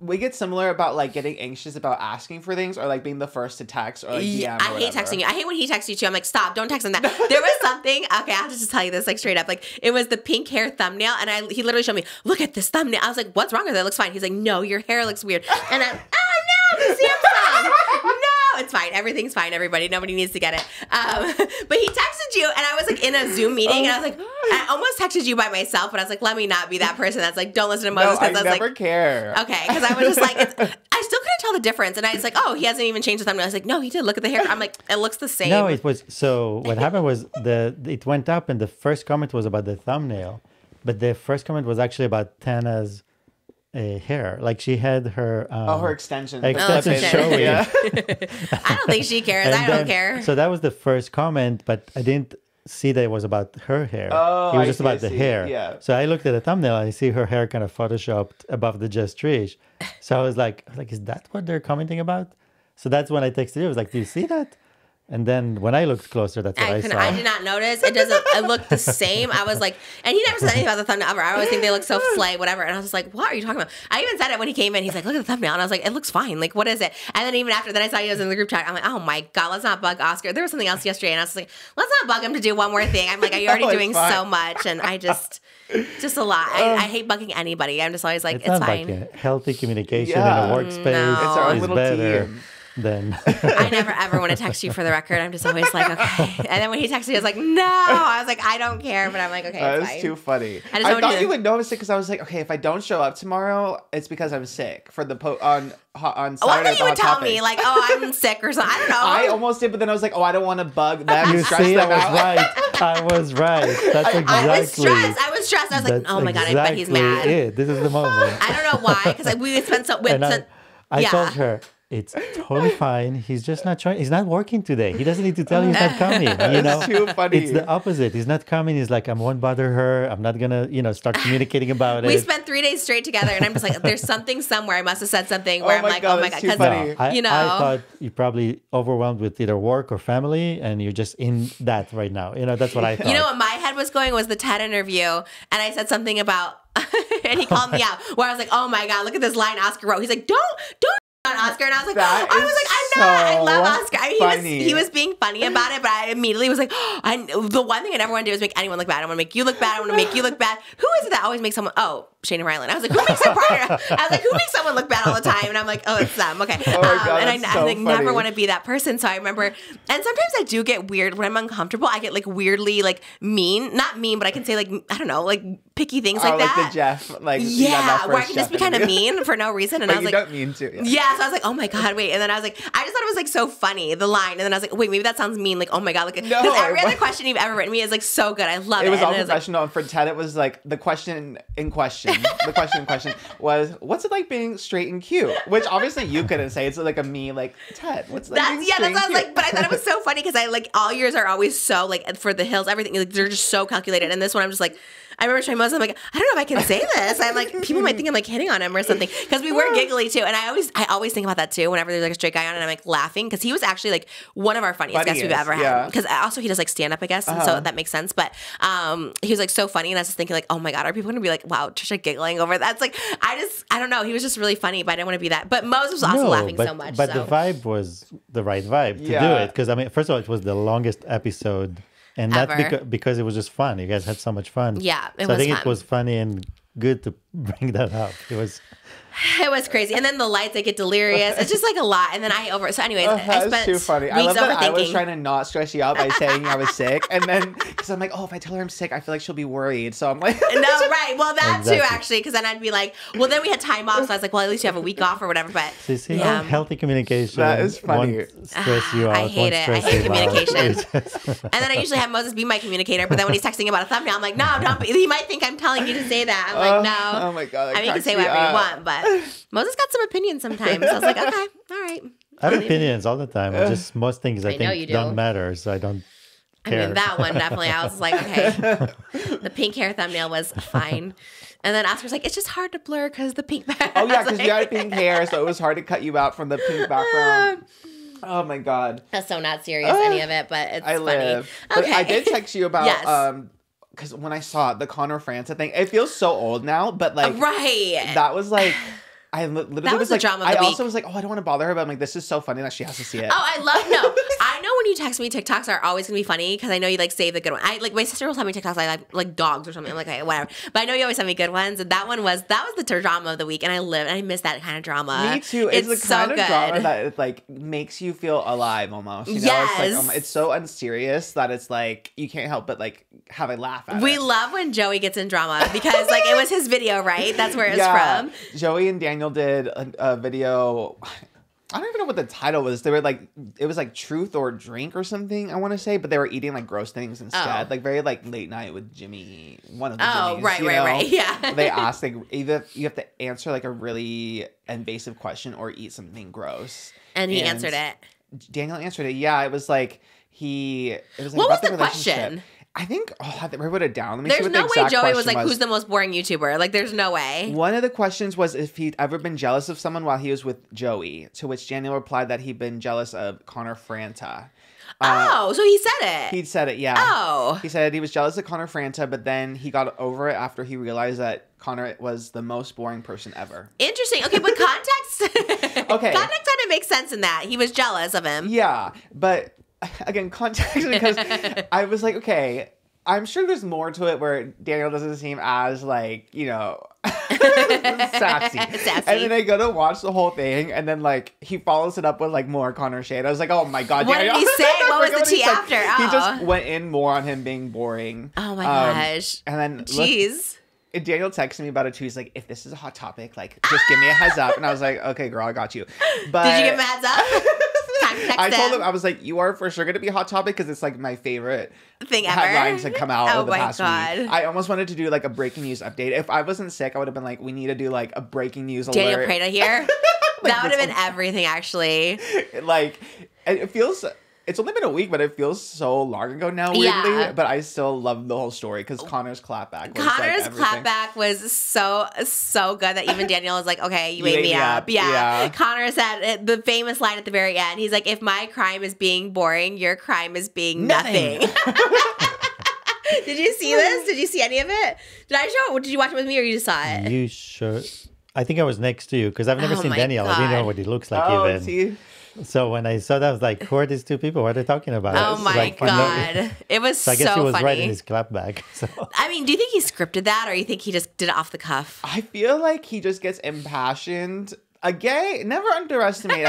We get similar about like getting anxious about asking for things or like being the first to text or like DM. I hate texting you. I hate when he texts you too. I'm like, stop, don't text him that. There was something. Okay, I have to just tell you this like straight up. Like it was the pink hair thumbnail, and he literally showed me, look at this thumbnail. I was like, what's wrong with it? It looks fine. He's like, no, your hair looks weird. And I'm, oh no, the Samsung. No, it's fine. Everything's fine. Everybody, nobody needs to get it. But he texted you, and I was like in a Zoom meeting, and I was like, I almost texted you by myself, but I was like, let me not be that person that's like, don't listen to Moses. No, I was never like, care. Okay, because I was just like, I still couldn't tell the difference, and I was like, oh, he hasn't even changed the thumbnail. I was like, no, he did. Look at the hair. I'm like, it looks the same. No, it was. So what happened was it went up, and the first comment was about the thumbnail, but the first comment was actually about Tana's hair. Like she had her her extensions showing. Yeah. I don't think she cares. I don't care. So that was the first comment, but I didn't see that it was about her hair. Oh, it was just about the hair. Yeah. So I looked at the thumbnail and I see her hair kind of photoshopped above the Just Trish. So I was like, is that what they're commenting about? So that's when I texted you. I was like, do you see that? And then when I looked closer, that's what I saw. I did not notice. It looked the same. I was like, and he never said anything about the thumbnail ever. I always think they look so flay, whatever. And I was just like, what are you talking about? I even said it when he came in. He's like, look at the thumbnail. And I was like, it looks fine. Like, what is it? And then even after that, I saw he was in the group chat. I'm like, oh my God, let's not bug Oscar. There was something else yesterday. And I was like, let's not bug him to do one more thing. I'm like, are you already doing so much? And I just a lot. I hate bugging anybody. I'm just always like, it's fine. Bugging. Healthy communication in a workspace It's our little better. team. Then I never ever want to text you for the record. I'm just always like, okay. And then when he texted me, I was like, no. I was like, I don't care. But I'm like, okay, it's fine. That's too funny. I thought you would notice it because I was like, okay, if I don't show up tomorrow, it's because I'm sick for the on Saturday. I thought you would tell me like, oh, I'm sick or something. I don't know. I almost did, but then I was like, oh, I don't want to bug them. You see, I was right. That's exactly. I was stressed. I was like, oh my God, I bet he's mad. This is the moment. I don't know why, because we spent so. I told her, It's totally fine. He's just not trying. He's not working today. He doesn't need to tell you he's not coming. You know, It's too funny. It's the opposite. He's not coming. He's like, I won't bother her. I'm not gonna, start communicating about it. We spent 3 days straight together, and I'm just like, there's something somewhere. I must have said something where I'm like, God, oh my it's god, too because funny. I thought you're probably overwhelmed with either work or family, and you're just in that right now. That's what I thought. You know what my head was going was the TED interview, and I said something about, and he called me out, where I was like, oh my god, look at this line Oscar wrote. He's like, don't on Oscar, and I was like, I'm not. I love Oscar. He was being funny about it, but I immediately was like, the one thing I never want to do is make anyone look bad. I want to make you look bad. I want to make you look bad. Who is it that always makes someone? Oh, Shane and Ryland. I was like, who makes who makes someone look bad all the time? And I'm like, oh, it's them. Okay. Oh my God, and I like never want to be that person. So I remember, and sometimes I do get weird when I'm uncomfortable. I get like weirdly like mean, not mean, but I can say like I don't know, like picky things like that. Like the Jeff, like where I can just be kind of mean for no reason. And but I was like, you don't mean to. Yeah. So I was like, oh my god, wait. And then I was like, I just thought it was like so funny, the line. And then I was like, wait, maybe that sounds mean. Like, oh my god, like because every other question you've ever written me is like so good. I love it. It was all and professional. And for Ted, it was like the question in question was, what's it like being straight and cute? Which obviously you couldn't say. It's like a me, like Ted. What's like being straight that's what I was cute? like. But I thought it was so funny because I like all yours are always so like for the hills, everything like they're just so calculated. And this one, I'm just like. I remember trying most. I'm like, I don't know if I can say this. I'm like, people might think I'm like hitting on him or something because we were giggly too. And I always think about that too. Whenever there's like a straight guy on, and I'm like laughing because he was actually like one of our funniest guests we've ever had. Because also he does like stand up, I guess, and so that makes sense. But he was like so funny, and I was just thinking like, oh my god, are people gonna be like, wow, Trisha giggling over that? It's like I don't know. He was just really funny, but I didn't want to be that. But Mose was also laughing so much. But the vibe was the right vibe to do it because I mean, first of all, it was the longest episode. And that's because it was just fun. You guys had so much fun. Yeah, it was I think fun. it was funny and good to bring that up. It was crazy. And then the lights, I get delirious. It's just like a lot. And then so anyways, I spent too funny. weeks I love that overthinking. I was trying to not stress you out by saying I was sick. And then, because I'm like, oh, if I tell her I'm sick, I feel like she'll be worried. So I'm like. No, right. Well, that too, actually. Because then I'd be like, well, then we had time off. So I was like, well, at least you have a week off or whatever. But so you see, healthy communication. That is funny. Won't stress you out. I hate it. I hate communication. Out. And then I usually have Moses be my communicator. But then when he's texting about a thumbnail, I'm like, no, don't. He might think I'm telling you to say that. I'm like, no. Oh my God. I mean, you can say whatever you want, but Moses got some opinions sometimes. So I was like, okay, all right. I have opinions all the time. Just most things I know think you do. don't matter, so I don't care. I mean, that one definitely. I was like, okay. The pink hair thumbnail was fine. And then Oscar's like, it's just hard to blur because the pink back. Oh, yeah, because you had pink hair, so it was hard to cut you out from the pink background. Oh, my God. That's so not serious, any of it, but it's funny. Live. Okay. But I did text you about... Yes. Because when I saw the Connor Franta thing, it feels so old now, but like... Right. That was like... I literally That was the like, drama of the I week. also was like, oh, I don't want to bother her, but I'm like, this is so funny that she has to see it. Oh, I know when you text me, TikToks are always gonna be funny because I know you like save the good one. I like my sister will tell me TikToks like dogs or something. I'm like, okay, whatever. But I know you always send me good ones, and that was the drama of the week, and I miss that kind of drama. Me too. It's the kind so of good. drama that like makes you feel alive almost. You know? Yes. It's like it's so unserious that it's like you can't help but like have a laugh at it. We love when Joey gets in drama because like it was his video, right? That's where it's from. Joey and Daniel did a video. I don't even know what the title was. They were like, it was like Truth or Drink or something, I want to say, but they were eating like gross things instead. Like very like late night with Jimmy, one of the Jimmys. Right. Yeah. They asked like either you have to answer like a really invasive question or eat something gross. And he answered it. Daniel answered it. Yeah, it was like it was like what was about the question? I think, I wrote it down. Let me There's see what no the exact way Joey was question like, who's the most boring YouTuber? Like, there's no way. One of the questions was if he'd ever been jealous of someone while he was with Joey, to which Daniel replied that he'd been jealous of Connor Franta. So he said it. He'd said it, yeah. Oh. He said he was jealous of Connor Franta, but then he got over it after he realized that Connor was the most boring person ever. Interesting. Okay, but context... Okay. Context kind of makes sense in that. He was jealous of him. Yeah, but again, context, because I was like, okay... I'm sure there's more to it where Daniel doesn't seem as like, sassy. And then I go to watch the whole thing and then like he follows it up with like more Connor shade. I was like, oh my God, what Daniel. Did he say? What was the tea after? He just went in more on him being boring. Oh my gosh. And then jeez. Daniel texted me about it too. He's like, if this is a hot topic, like just give me a heads up. And I was like, okay, girl, I got you. But did you give him a heads up? I told him, I was like, you are for sure going to be Hot Topic because it's like my favorite thing ever. headline to come out of the past God. week. I almost wanted to do like a breaking news update. If I wasn't sick, I would have been like, we need to do like a breaking news Daniel alert. Preda here. That would have been everything, actually. Like, it feels... It's only been a week, but it feels so long ago now, weirdly. Yeah. But I still love the whole story because Connor's clapback was Connor's everything. clapback was so good that even Daniel was like, okay, you ate me up. Yeah. Connor said the famous line at the very end. He's like, if my crime is being boring, your crime is being nothing. Did you see this? Did you see any of it? Did you watch it with me or you just saw it? You sure? I think I was next to you because I've never seen Daniel. God. I didn't know what he looks like even. See? So when I saw that, I was like, who are these two people? What are they talking about? Oh my God. It was so I guess he was funny. right in his clapback. So. I mean, do you think he scripted that or you think he just did it off the cuff? I feel like he just gets impassioned. Never underestimate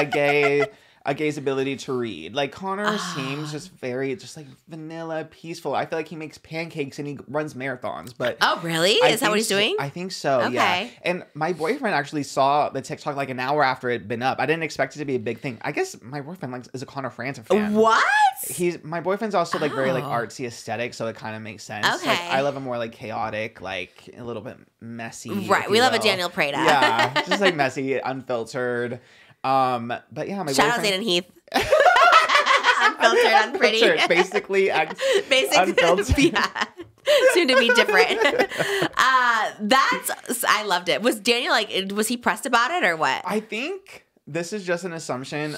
a gay's ability to read. Like, Connor seems just very, just like vanilla, peaceful. I feel like he makes pancakes and he runs marathons. But oh, really? Is that what he's doing? I think so, Okay. yeah. And my boyfriend actually saw the TikTok like an hour after it had been up. I didn't expect it to be a big thing. I guess my boyfriend is a Connor Franta fan. What? My boyfriend's also like very like artsy aesthetic, so it kind of makes sense. Okay. Like, I love a more like chaotic, like a little bit messy. Right. We love a Daniel Preda. Yeah. Just like messy, unfiltered. But yeah, my Shout out boyfriend... Zane and Heath. Unfiltered, unpretty. Unfiltered, basically unfiltered. Yeah. Soon to be different. I loved it. Was Daniel was he pressed about it or what? I think this is just an assumption.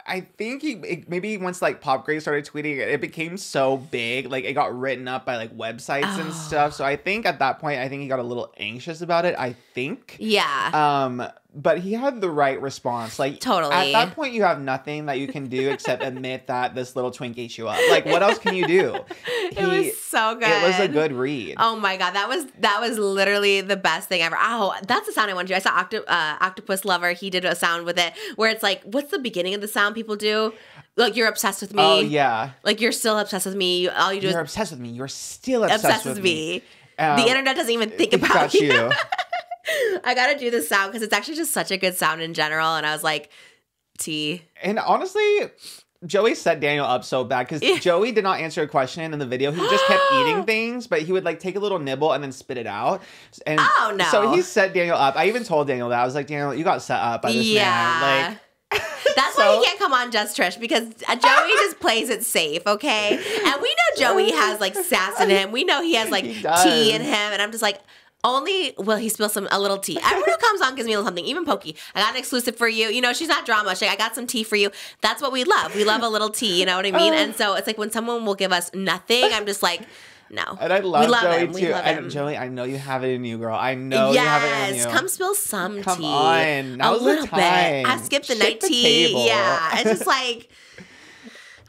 I think maybe once like Pop Grade started tweeting it, it became so big, like it got written up by like websites and stuff. So I think at that point, I think he got a little anxious about it. I think. Yeah. But he had the right response. Like, totally. At that point, you have nothing that you can do except admit that this little twink ate you up. Like, what else can you do? It was so good. It was a good read. Oh my God, that was literally the best thing ever. Oh, that's the sound I want to do. I saw Octopus Lover. He did a sound with it where it's like, what's the beginning of the sound people do? Like, you're obsessed with me. Oh yeah. Like, you're still obsessed with me. All you do You're is obsessed with me. You're still obsessed with me. The internet doesn't even think about you. I gotta do this sound because it's actually just such a good sound in general. And I was like, T. And honestly, Joey set Daniel up so bad because Joey did not answer a question in the video. He just kept eating things, but he would like take a little nibble and then spit it out. And oh no! So he set Daniel up. I even told Daniel that. I was like, Daniel, you got set up by this man. Like. That's why he can't come on Just Trish because Joey just plays it safe, okay? And we know Joey has like sass in him. We know he has like tea in him, and I'm just like. Only will he spill a little tea. Everyone who comes on gives me a little something. Even Pokey, I got an exclusive for you. You know, she's not drama. She's like, I got some tea for you. That's what we love. We love a little tea. You know what I mean? And so it's like when someone will give us nothing, I'm just like, no. And I love Joey him. too. And Joey, I know you have it in you, girl. I know you have it in you. Yes, come spill some tea. Come on, now's a little the time. bit. I skipped the Shake night tea. table. Yeah, it's just like.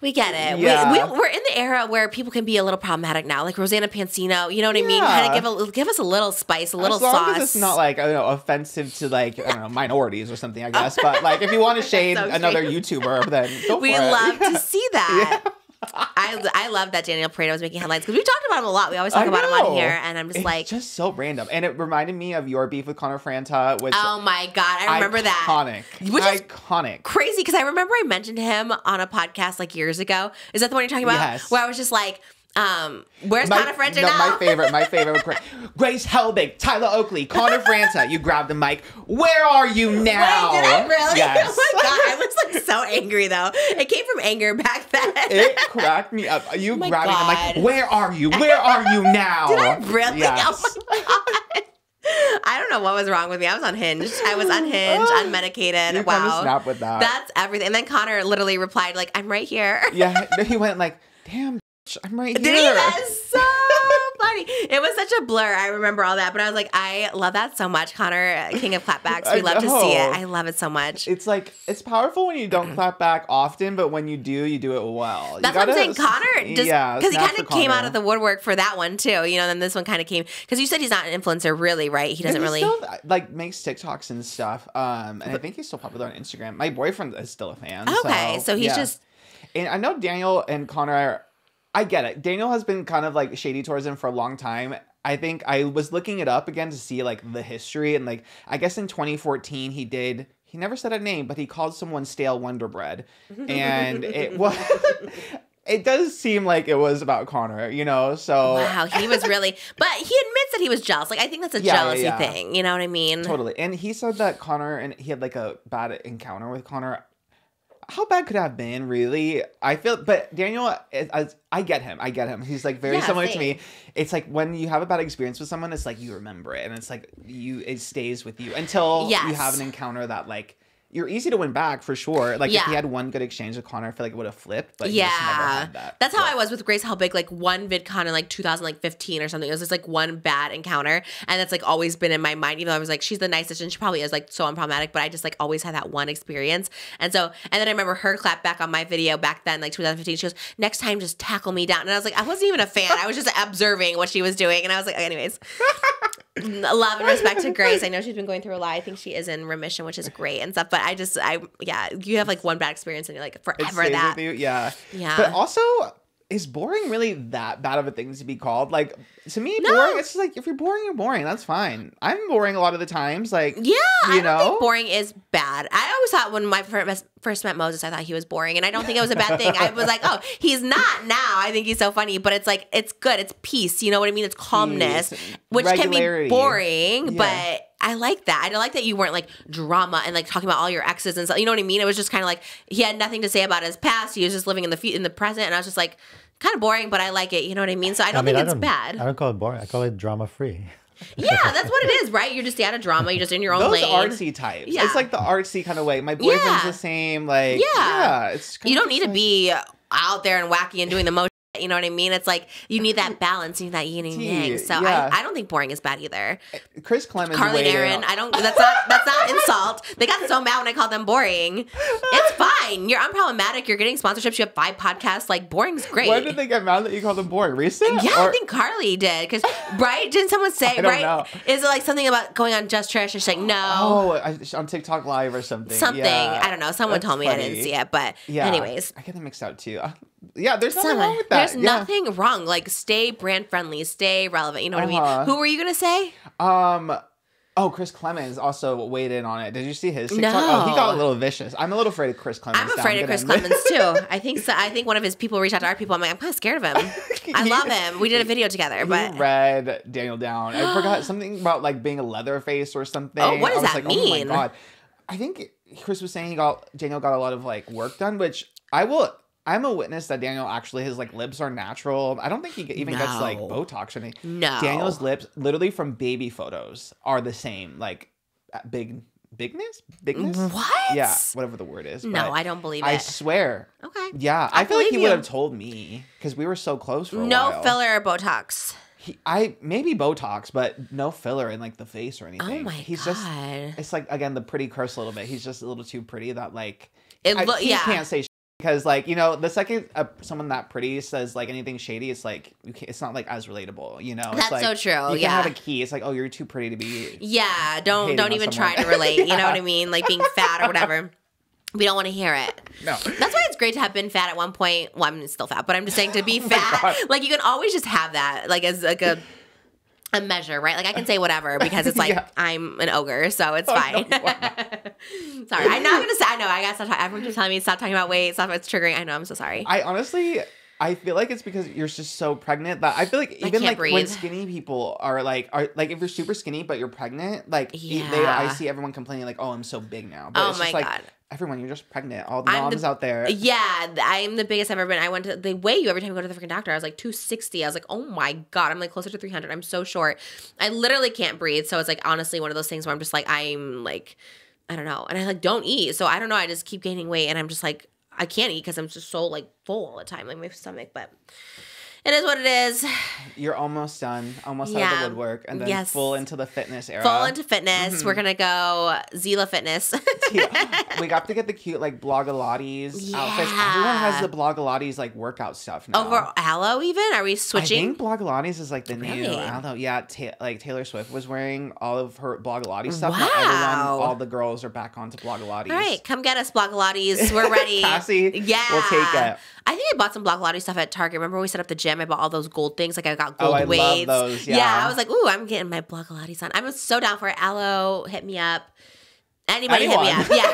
We get it. Yeah. We're in the era where people can be a little problematic now, like Rosanna Pansino. You know what I mean? Kind of give us a little spice, a little sauce. As long as it's not like, I don't know, offensive to like, I don't know, minorities or something, I guess. But like, if you want to shade another YouTuber, then go for it. We love to see that. Yeah. I love that Daniel Preda was making headlines because we've talked about him a lot. We always talk about him on here, and I'm just like, just so random. And it reminded me of your beef with Connor Franta, which oh my God, I remember that. Which is iconic, crazy because I remember I mentioned him on a podcast like years ago. Is that the one you're talking about? Yes. Where I was just like. Where's Connor Franta now? My favorite. Grace Helbig, Tyler Oakley, Connor Franta. You grabbed the mic. Where are you now? Wait, did I really? Yes. Oh my God, I was like so angry though. It came from anger back then. It cracked me up. You grabbing the mic. Where are you? Where are you now? Did I really? Yes. Oh my God. I don't know what was wrong with me. I was unhinged. I was unhinged, unmedicated. You wow. kind of snapped with that. That's everything. And then Connor literally replied like, I'm right here. Yeah. He went like, damn. I'm right here. Did he? That's so funny. It was such a blur. I remember all that, but I was like, I love that so much. Connor, king of clapbacks. We love to see it. I love it so much. It's like, it's powerful when you don't clap back often, but when you do it well. That's what I'm saying. Connor, because he kind of came out of the woodwork for that one too. You know, then this one kind of came because you said he's not an influencer, really, right? He doesn't really still, like makes TikToks and stuff. And I think he's still popular on Instagram. My boyfriend is still a fan. Okay, so he's just. And I know Daniel and Connor are. I get it. Daniel has been kind of like shady towards him for a long time. I think I was looking it up again to see like the history and like I guess in 2014 he never said a name, but he called someone stale Wonder Bread. And it was it does seem like it was about Connor, you know. So wow, he was really, but he admits that he was jealous. Like I think that's a jealousy thing. You know what I mean? Totally. And he said that Connor and he had like a bad encounter with Connor. How bad could it have been, really? I feel, but Daniel, I get him. I get him. He's like very similar to me. It's like when you have a bad experience with someone, it's like you remember it, and it's like it stays with you until you have an encounter that like. You're easy to win back for sure. Like if he had one good exchange with Connor, I feel like it would have flipped. But he just never had that. That's how I was with Grace Helbig. Like one VidCon in like 2015 or something. It was just like one bad encounter, and that's like always been in my mind. Even though I was like, she's the nicest, and she probably is like so unproblematic. But I just like always had that one experience. And so, and then I remember her clap back on my video back then, like 2015. She goes, "Next time, just tackle me down." And I was like, I wasn't even a fan. I was just observing what she was doing, and I was like, anyways. Love and respect to Grace. I know she's been going through a lot. I think she is in remission, which is great and stuff. But you have like one bad experience and you're like forever that. With you. Yeah. But also, is boring really that bad of a thing to be called? Like to me, boring. It's just like if you're boring, you're boring. That's fine. I'm boring a lot of the times. Like I don't think boring is bad. I always thought when my first met Moses, I thought he was boring, and I don't think it was a bad thing. I was like, oh, he's not now. I think he's so funny, but it's like it's good. It's peace. You know what I mean? It's calmness, which can be boring, but. I like that. I like that you weren't like drama and like talking about all your exes and stuff. You know what I mean? It was just kind of like he had nothing to say about his past. He was just living in the present, and I was just like kind of boring, but I like it. You know what I mean? So I don't think it's bad. I don't call it boring. I call it drama free. Yeah, that's what it is, right? You're just out of drama. You're just in your own lane. Those artsy types. Yeah. It's like the artsy kind of way. My boyfriend's the same. Like it's you don't need to be out there and wacky and doing the most. You know what I mean? It's like you need that balance, you need that yin and yang. So I don't think boring is bad either. Chris Clemens, Carly and Aaron, I don't. That's not insult. They got so mad when I called them boring. It's fine. You're unproblematic. You're getting sponsorships. You have 5 podcasts. Like boring's great. When did they get mad that you called them boring? Recent? Yeah, I think Carly did. Because right? Didn't someone say know. Is it like something about going on Just Trish? And she's like, no. Oh, on TikTok Live or something. Something. I don't know. Someone told me funny. I didn't see it, but anyways, I get them mixed out too. Yeah, there's nothing wrong with that. There's nothing wrong. Like, stay brand friendly, stay relevant. You know what I mean? Who were you gonna say? Chris Clemens also weighed in on it. Did you see his TikTok? No. Oh, he got a little vicious. I'm a little afraid of Chris Clemens. I'm afraid of Chris Clemens too. I think so. I think one of his people reached out to our people. I'm like, I'm kind of scared of him. I love him. We did a video together, but he read Daniel down. I forgot something about like being a Leatherface or something. Oh, what does that mean? Oh my god! I think Chris was saying Daniel got a lot of like work done, which I'm a witness that Daniel actually, his like lips are natural. I don't think he even gets like Botox or anything. No. Daniel's lips, literally from baby photos, are the same. Like bigness? What? Yeah, whatever the word is. No, I don't believe it. I swear. Okay. Yeah, I feel like he would have told me because we were so close for a while. No filler or Botox. Maybe Botox, but no filler in like the face or anything. Oh my god. It's like again the pretty curse a little bit. He's just a little too pretty that like he can't say. Because, like, you know, the second someone that pretty says, like, anything shady, it's, like, it's not, like, as relatable, you know? That's like, so true, you can have a key. It's like, oh, you're too pretty to be don't even try to relate, you know what I mean? Like, being fat or whatever. We don't want to hear it. No. That's why it's great to have been fat at one point. Well, I'm still fat, but I'm just saying to be fat. Like, you can always just have that, like, as, like, a measure, right? Like I can say whatever because it's like I'm an ogre, so it's fine. No, sorry, I'm not gonna say. I know I gotta stop. Everyone's just telling me stop talking about weight. Stop. It's triggering. I know. I'm so sorry. I feel like it's because you're just so pregnant that I feel like even like when skinny people are like if you're super skinny but you're pregnant, like I see everyone complaining like, oh, I'm so big now. But oh my god. Everyone, you're just pregnant. All the moms out there. Yeah, I'm the biggest I've ever been. I went to, they weigh you every time you go to the freaking doctor. I was like 260. I was like, oh my God. I'm like closer to 300. I'm so short. I literally can't breathe. So it's like honestly one of those things where I'm just like, I'm like, I don't know. And I like don't eat. So I don't know. I just keep gaining weight and I'm just like, I can't eat because I'm just so like full all the time, like my stomach. But it is what it is. You're almost done. Almost out of the woodwork. And then full into the fitness era. Full into fitness. Mm-hmm. We're going to go Zila Fitness. We got to get the cute like Blogilates outfits. Everyone has the Blogilates like workout stuff now. Over Aloe even? Are we switching? I think Blogilates is like the new Aloe. Yeah, like Taylor Swift was wearing all of her Blogilates stuff. Wow. Now all the girls are back onto Blogilates. All right, come get us Blogilates. We're ready. Cassie, we'll take it. I think I bought some Blogilates stuff at Target. Remember when we set up the gym? I bought all those gold things. Like I got gold weights. I love those. Yeah, I was like, ooh, I'm getting my Blogilates on. I'm so down for it. Aloe, hit me up. Anybody hit me up. Yeah.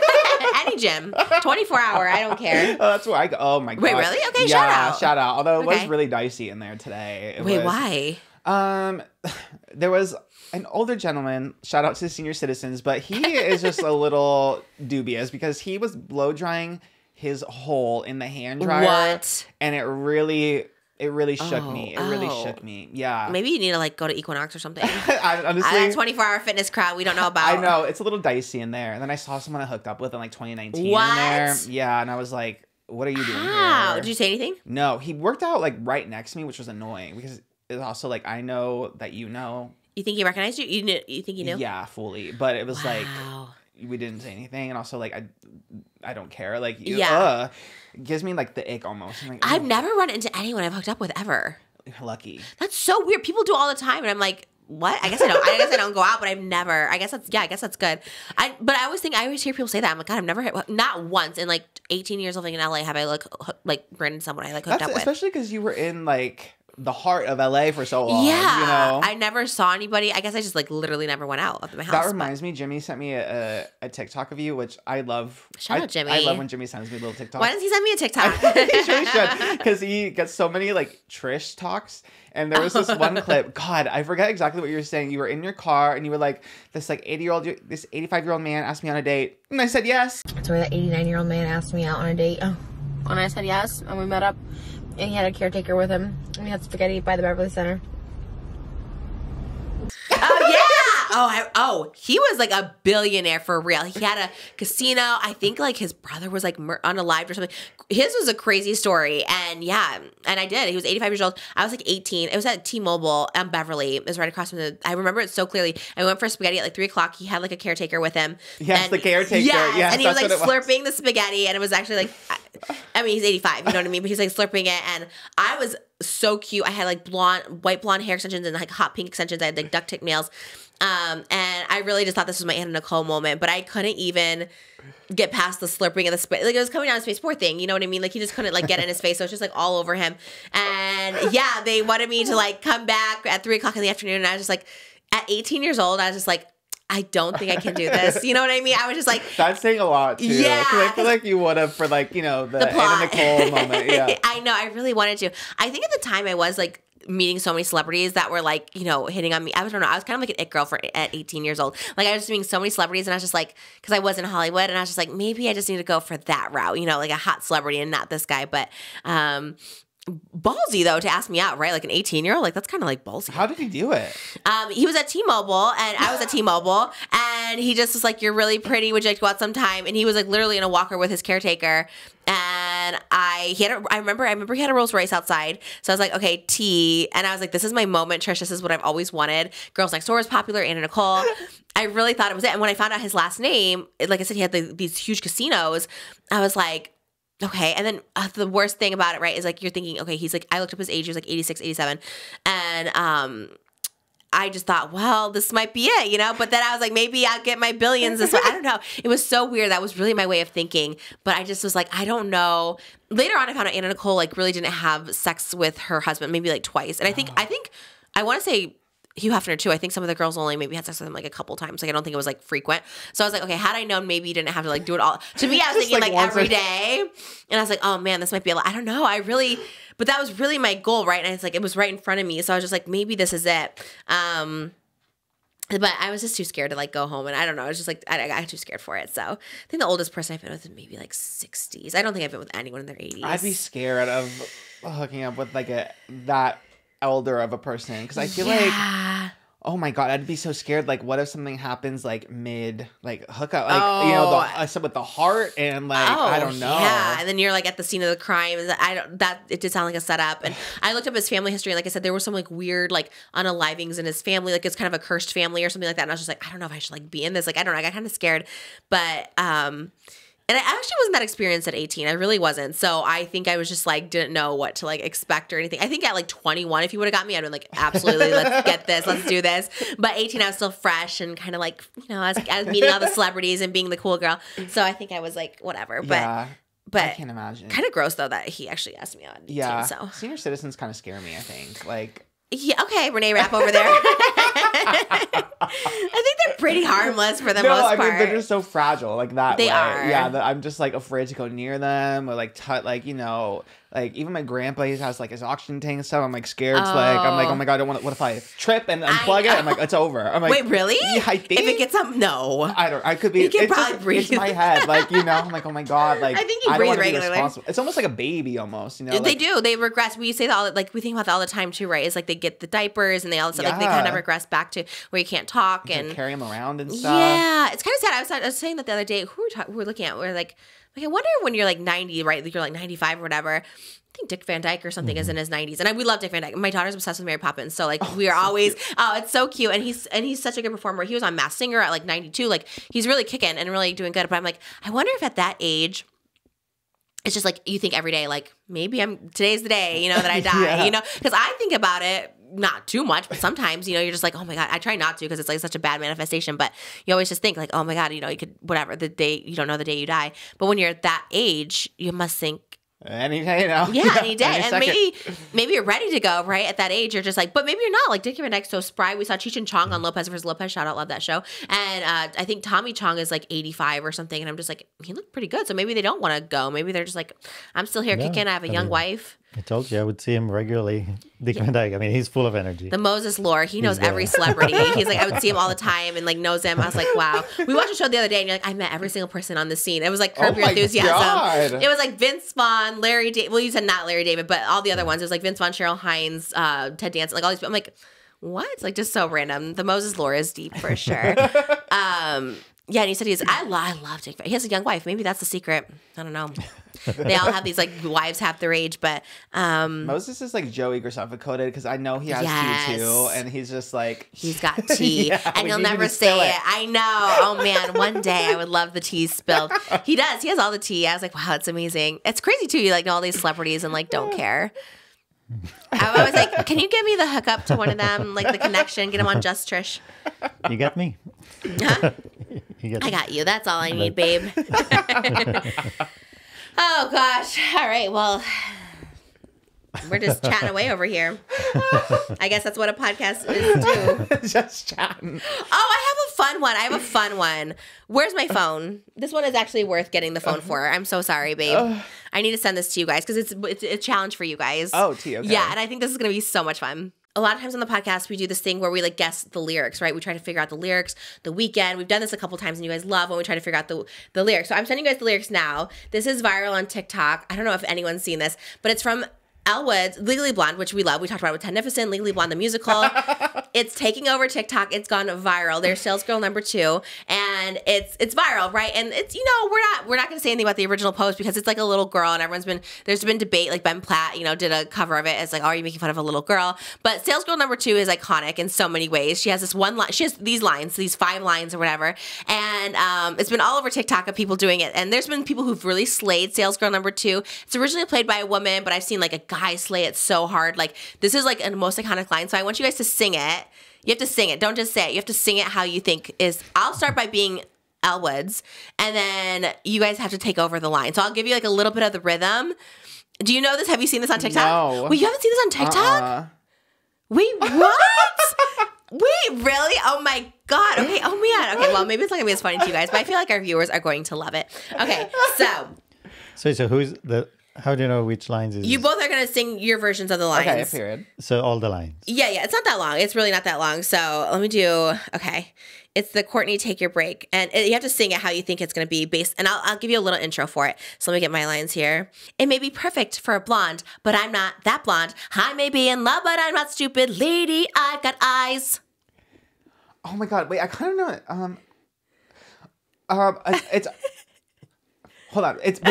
any gym, 24-hour. I don't care. Oh, that's where I go. Oh my god. Wait, really? Okay, yeah, shout out. Although it was Okay. really dicey in there today. Wait, why? There was an older gentleman, shout out to the senior citizens, but he is just a little dubious because he was blow drying his hole in the hand dryer. What? And it really shook me. It really shook me. Yeah. Maybe you need to like go to Equinox or something. Honestly, 24-hour fitness crowd we don't know about. I know it's a little dicey in there. And then I saw someone I hooked up with in like 2019 What? in there. Yeah, and I was like, "What are you doing How? here?" Did you say anything? No, he worked out like right next to me, which was annoying because it's also like I know that you know. You think he recognized you? You think he knew? Yeah, fully. But it was like Wow. we didn't say anything, and also like I don't care. Like Yeah. it gives me like the ick almost. I'm like, I've never run into anyone I've hooked up with ever. lucky. That's so weird. People do all the time, and I'm like, what? I guess I don't. I guess I don't go out, but I've never. I guess that's good. But I always hear people say that. I'm like, God, I've never hit, not once in like 18 years of living in LA have I like ran into someone I like hooked up with. Especially because you were in like the heart of LA for so long. Yeah, you know? I never saw anybody. I guess I just like literally never went out of my house. That reminds me, Jimmy sent me a TikTok of you, which I love. Shout out, Jimmy. I love when Jimmy sends me little TikToks. Why doesn't he send me a TikTok? He sure should, because he gets so many like Trish talks. And there was this one clip. God, I forget exactly what you were saying. You were in your car and you were like, this 85-year-old man asked me on a date, and I said yes. So that 89-year-old man asked me out on a date, and I said yes, and we met up, and he had a caretaker with him, and we had spaghetti by the Beverly Center. Oh yeah. He was like a billionaire for real. He had a casino. I think like his brother was like unalived or something. His was a crazy story. And yeah, and I did. He was 85 years old. I was like 18. It was at T-Mobile Beverly. It was right across from I remember it so clearly. I went for spaghetti at like 3:00. He had like a caretaker with him. Yes, and, the caretaker. Yes, and he was like that's what it was. slurping the spaghetti, and it was actually like, I mean, he's 85. You know what I mean? But he's like slurping it, and I was so cute. I had like white blonde hair extensions and like hot pink extensions. I had like duct tape nails. And I really just thought this was my Anna Nicole moment, but I couldn't even get past the slurping of the spit. Like it was coming down his face, poor thing. You know what I mean? Like he just couldn't like get in his face. So it's just like all over him. And yeah, they wanted me to like come back at 3:00 in the afternoon. And I was just like, at 18 years old, I was just like, I don't think I can do this. You know what I mean? I was just like, that's saying a lot too. Yeah. Because I feel like you would have for like, you know, the plot. Anna Nicole moment. Yeah. I know. I really wanted to. I think at the time I was like meeting so many celebrities that were like, you know, hitting on me. I don't know. I was kind of like an it girl at 18 years old. Like I was just meeting so many celebrities, and I was just like, because I was in Hollywood, and I was just like, maybe I just need to go for that route, you know, like a hot celebrity and not this guy. But ballsy though to ask me out, right? Like an 18-year-old, like that's kind of like ballsy. How did he do it? He was at T-Mobile, and I was at T-Mobile, and he just was like, "You're really pretty. Would you like to go out sometime?" And he was like literally in a walker with his caretaker. And I remember he had a Rolls Royce outside. So I was like, okay, T. And I was like, this is my moment, Trish. This is what I've always wanted. Girls Next Door was popular, Anna Nicole. I really thought it was it. And when I found out his last name, like I said, he had these huge casinos. I was like, okay. And then the worst thing about it, right, is like you're thinking, okay, he's like, I looked up his age. He was like 86, 87. And I just thought, well, this might be it, you know? But then I was like, maybe I'll get my billions this way. I don't know. It was so weird. That was really my way of thinking. But I just was like, I don't know. Later on, I found out Anna Nicole like really didn't have sex with her husband, maybe like twice. And I think I want to say Hugh Hefner too. I think some of the girls only maybe had sex with him like a couple times. Like I don't think it was like frequent. So I was like, okay, had I known, maybe you didn't have to like do it all. To me, I was thinking like every day, and I was like, oh man, this might be a lot. I don't know. But that was really my goal, right? And it's like it was right in front of me. So I was just like, maybe this is it. But I was just too scared to like go home, and I don't know. I was just like, I got too scared for it. So I think the oldest person I've been with is maybe like 60s. I don't think I've been with anyone in their 80s. I'd be scared of hooking up with like that elder of a person, because I feel like, oh my god, I'd be so scared. Like, what if something happens like mid like hookup, like you know, with the heart and like I don't know. Yeah, and then you're like at the scene of the crime. It did sound like a setup. And I looked up his family history, and like I said, there were some like weird like unalivings in his family. Like it's kind of a cursed family or something like that. And I was just like, I don't know if I should like be in this. Like I don't know. I got kind of scared, but and I actually wasn't that experienced at 18. I really wasn't. So I think I was just like, didn't know what to like expect or anything. I think at like 21, if you would have got me, I'd been like, absolutely, let's get this, let's do this. But 18, I was still fresh and kind of like, you know, I was meeting all the celebrities and being the cool girl. So I think I was like, whatever. But I can't imagine. Kind of gross though that he actually asked me on 18. Yeah. So senior citizens kind of scare me, I think. Like, yeah, okay, Renee Rapp over there. I think they're pretty harmless for the most part. I mean, they're just so fragile, like that. They way. are. Yeah, that I'm just like afraid to go near them or like like, you know, like even my grandpa, he has like his oxygen tank and stuff. I'm like scared. To, like, I'm like, oh my God, I don't want. What if I trip and unplug it? I'm like, it's over. I'm like, wait, really? Yeah, I think if it gets up, no. I don't. I could be. You can it's probably just, breathe. It's my head. Like, you know, I'm like, oh my God. Like, I think you don't breathe wanna be regularly. responsible. It's almost like a baby, almost. You know, They like, do. They regress. We say that all. Like we think about that all the time too, right? It's like they get the diapers and they all like they kind of regress back to where you can't talk and carry them around and stuff. Yeah, it's kind of sad. I was saying that the other day. Who we were looking at? We're like, I wonder when you're like 90, right? Like you're like 95 or whatever. I think Dick Van Dyke or something is in his 90s, and we love Dick Van Dyke. My daughter's obsessed with Mary Poppins, so like we are always. It's so cute, and he's such a good performer. He was on Masked Singer at like 92. Like he's really kicking and really doing good. But I'm like, I wonder if at that age. It's just like you think every day, like maybe today's the day, you know, that I die, you know, because I think about it not too much, but sometimes, you know, you're just like, oh my God, I try not to because it's like such a bad manifestation, but you always just think like, oh my God, you know, you could, whatever, the day, you don't know the day you die. But when you're at that age, you must think, any day, you know. Yeah, any day. Any And maybe you're ready to go, right? At that age, you're just like, but maybe you're not. Like, Dickie Van Dyke's so spry. We saw Cheech and Chong on Lopez vs. Lopez. Shout out, love that show. And I think Tommy Chong is like 85 or something. And I'm just like, he looked pretty good. So maybe they don't want to go. Maybe they're just like, I'm still here kicking. I have a young wife. I told you I would see him regularly. Dick Van Dyke. I mean, he's full of energy. The Moses lore. He knows every celebrity. He's like, I would see him all the time and like knows him. I was like, wow. We watched a show the other day and you're like, I met every single person on the scene. It was like Curb Your Enthusiasm. God. It was like Vince Vaughn, Larry David. Well, you said not Larry David, but all the other ones. It was like Vince Vaughn, Cheryl Hines, Ted Danson, like all these people. I'm like, what? It's like just so random. The Moses lore is deep for sure. Yeah, and he said I love Dick. He has a young wife. Maybe that's the secret. I don't know. They all have these like wives half their age, but Moses is like Joey Graceffa coded because I know he has tea too, and he's just like he's got tea, and he'll never say it. I know. Oh man, one day I would love the tea spilled. He does. He has all the tea. I was like, wow, it's amazing. It's crazy too. You like know all these celebrities and like don't care. I was like, can you give me the hookup to one of them, like the connection, get him on Just Trish? You got me. Huh? I got you. That's all I need, babe. Oh, gosh. All right. Well, we're just chatting away over here. I guess that's what a podcast is too. just chatting. Oh, I have a fun one. Where's my phone? This one is actually worth getting the phone for. I'm so sorry, babe. I need to send this to you guys because it's a challenge for you guys. Oh, T, okay. Yeah, and I think this is going to be so much fun. A lot of times on the podcast, we do this thing where we like guess the lyrics, right? We try to figure out the lyrics, the weekend. We've done this a couple times and you guys love when we try to figure out the lyrics. So I'm sending you guys the lyrics now. This is viral on TikTok. I don't know if anyone's seen this, but it's from Elle Woods, Legally Blonde, which we love. We talked about it with Tennificent, Legally Blonde, the musical. It's taking over TikTok. It's gone viral. They're sales girl number 2, and it's viral, right? And it's, you know, we're not going to say anything about the original post because it's like a little girl, and there's been debate. Like Ben Platt, you know, did a cover of it. It's like, oh, are you making fun of a little girl? But sales girl number 2 is iconic in so many ways. She has this one line. She has these lines, these 5 lines or whatever, and it's been all over TikTok of people doing it. And there's been people who've really slayed sales girl number 2. It's originally played by a woman, but I've seen like a guy slay it so hard. Like this is like a most iconic line. So I want you guys to sing it. You have to sing it. Don't just say it. You have to sing it how you think is. I'll start by being Elle Woods, and then you guys have to take over the line. So I'll give you like a little bit of the rrhythm. Do you know this? Have you seen this on TikTok? No. Wait, you haven't seen this on TikTok? Wait, what? Wait, really? Oh my God. Okay. Oh man. Okay. Well, maybe it's not gonna be as funny to you guys, but I feel like our viewers are going to love it. Okay. So who's the? How do you know which lines is? You both are going to sing your versions of the lines. Okay, period. So all the lines. Yeah. It's not that long. It's really not that long. So let me do, okay. It's the Courtney Take Your Break. And you have to sing it how you think it's going to be based. And I'll give you a little intro for it. So let me get my lines here. It may be perfect for a blonde, but I'm not that blonde. I may be in love, but I'm not stupid. Lady, I've got eyes. Oh my God. Wait, I kind of know it. It's... Hold on. It's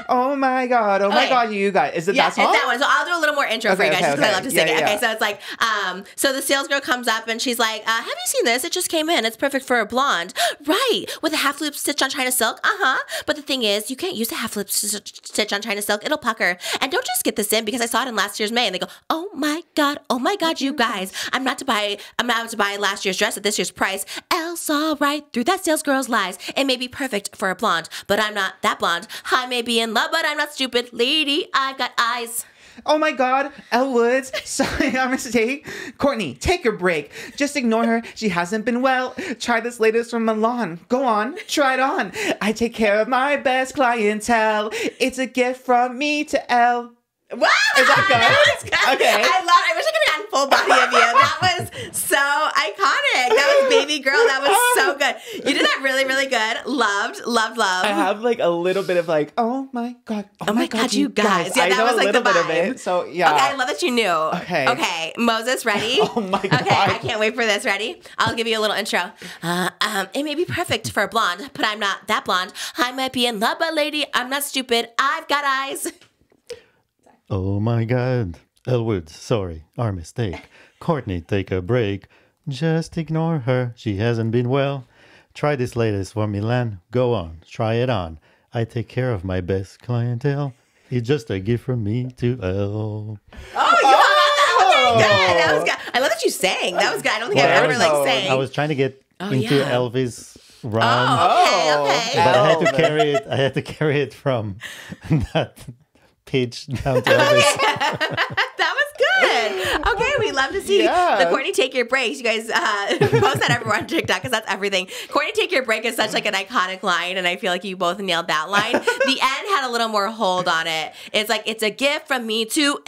oh my God, you guys. Is it that song? It's that one. So I'll do a little more intro for you guys because I love to sing it. Yeah. Okay, so it's like, so the sales girl comes up and she's like, have you seen this? It just came in. It's perfect for a blonde. Right. With a half loop stitch on China silk. But the thing is, you can't use a half loop stitch on China silk. It'll pucker. And don't just get this in because I saw it in last year's May. And they go, oh my God, you guys. I'm about to buy last year's dress at this year's price. Elle saw right through that sales girl's lies. It may be perfect for a blonde, but I'm not that blonde. I may be in love, but I'm not stupid. Lady, I've got eyes. Oh my God, Elle Woods. Sorry, our mistake. Courtney, take a break. Just ignore her. She hasn't been well. Try this latest from Milan. Go on, try it on. I take care of my best clientele. It's a gift from me to Elle. Wow! Is that good? That was good. Okay. I wish I could have gotten full body of you. That was so iconic. That was baby girl. That was so good. You did that really, really good. Loved. I have like a little bit of like, oh my God. Oh my God, you guys. Yeah, I that know was a like little the bit of vibe. it. So yeah. Okay, I love that you knew. Okay. Okay, Moses, ready? Oh my God. Okay, I can't wait for this. Ready? I'll give you a little intro. It may be perfect for a blonde, but I'm not that blonde. I might be in love, but lady, I'm not stupid. I've got eyes. Oh my God. Elwood, sorry, our mistake. Courtney, take a break. Just ignore her. She hasn't been well. Try this latest for Milan. Go on, try it on. I take care of my best clientele. It's just a gift from me to Elle. Oh, okay, good. That was good. I love that you sang. That was good. I don't think I've ever like sang. I was trying to get into yeah. Elvis run. Oh, okay. But I had to carry it. I had to carry it from that page down to Elvis. That was good. Okay, we love to see the Courtney Take Your Breaks. You guys post that everywhere on TikTok because that's everything. Courtney Take Your Break is such like an iconic line, and I feel like you both nailed that line. The end had a little more hold on it. It's like, it's a gift from me to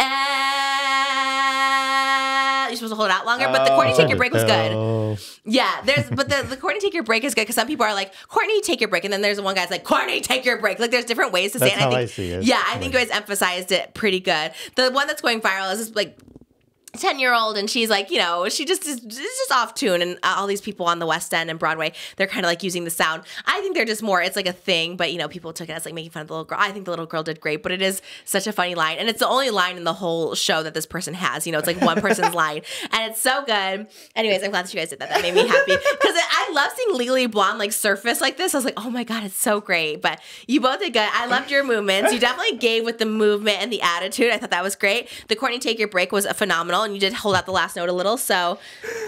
you're supposed to hold it out longer, but the Courtney Take Your Break was good. Yeah, but the Courtney Take Your Break is good because some people are like, Courtney Take Your Break, and then there's one guy's like, Courtney Take Your Break. Like there's different ways to say it. That's how I see it. Yeah, I think you guys emphasized it pretty good. The one that's going viral is this like 10-year-old, and she's like, you know, she just is just off tune, and all these people on the West End and Broadway, they're kind of like using the sound. I think they're just more, it's like a thing, but you know, people took it as like making fun of the little girl. I think the little girl did great, but it is such a funny line, and it's the only line in the whole show that this person has. You know, it's like one person's line, and it's so good. Anyways, I'm glad that you guys did that. That made me happy because I love seeing Legally Blonde like surface like this. I was like, oh my God, it's so great. But you both did good. I loved your movements. You definitely gave with the movement and the attitude. I thought that was great. The Courtney Take Your Break was phenomenal, and you did hold out the last note a little, so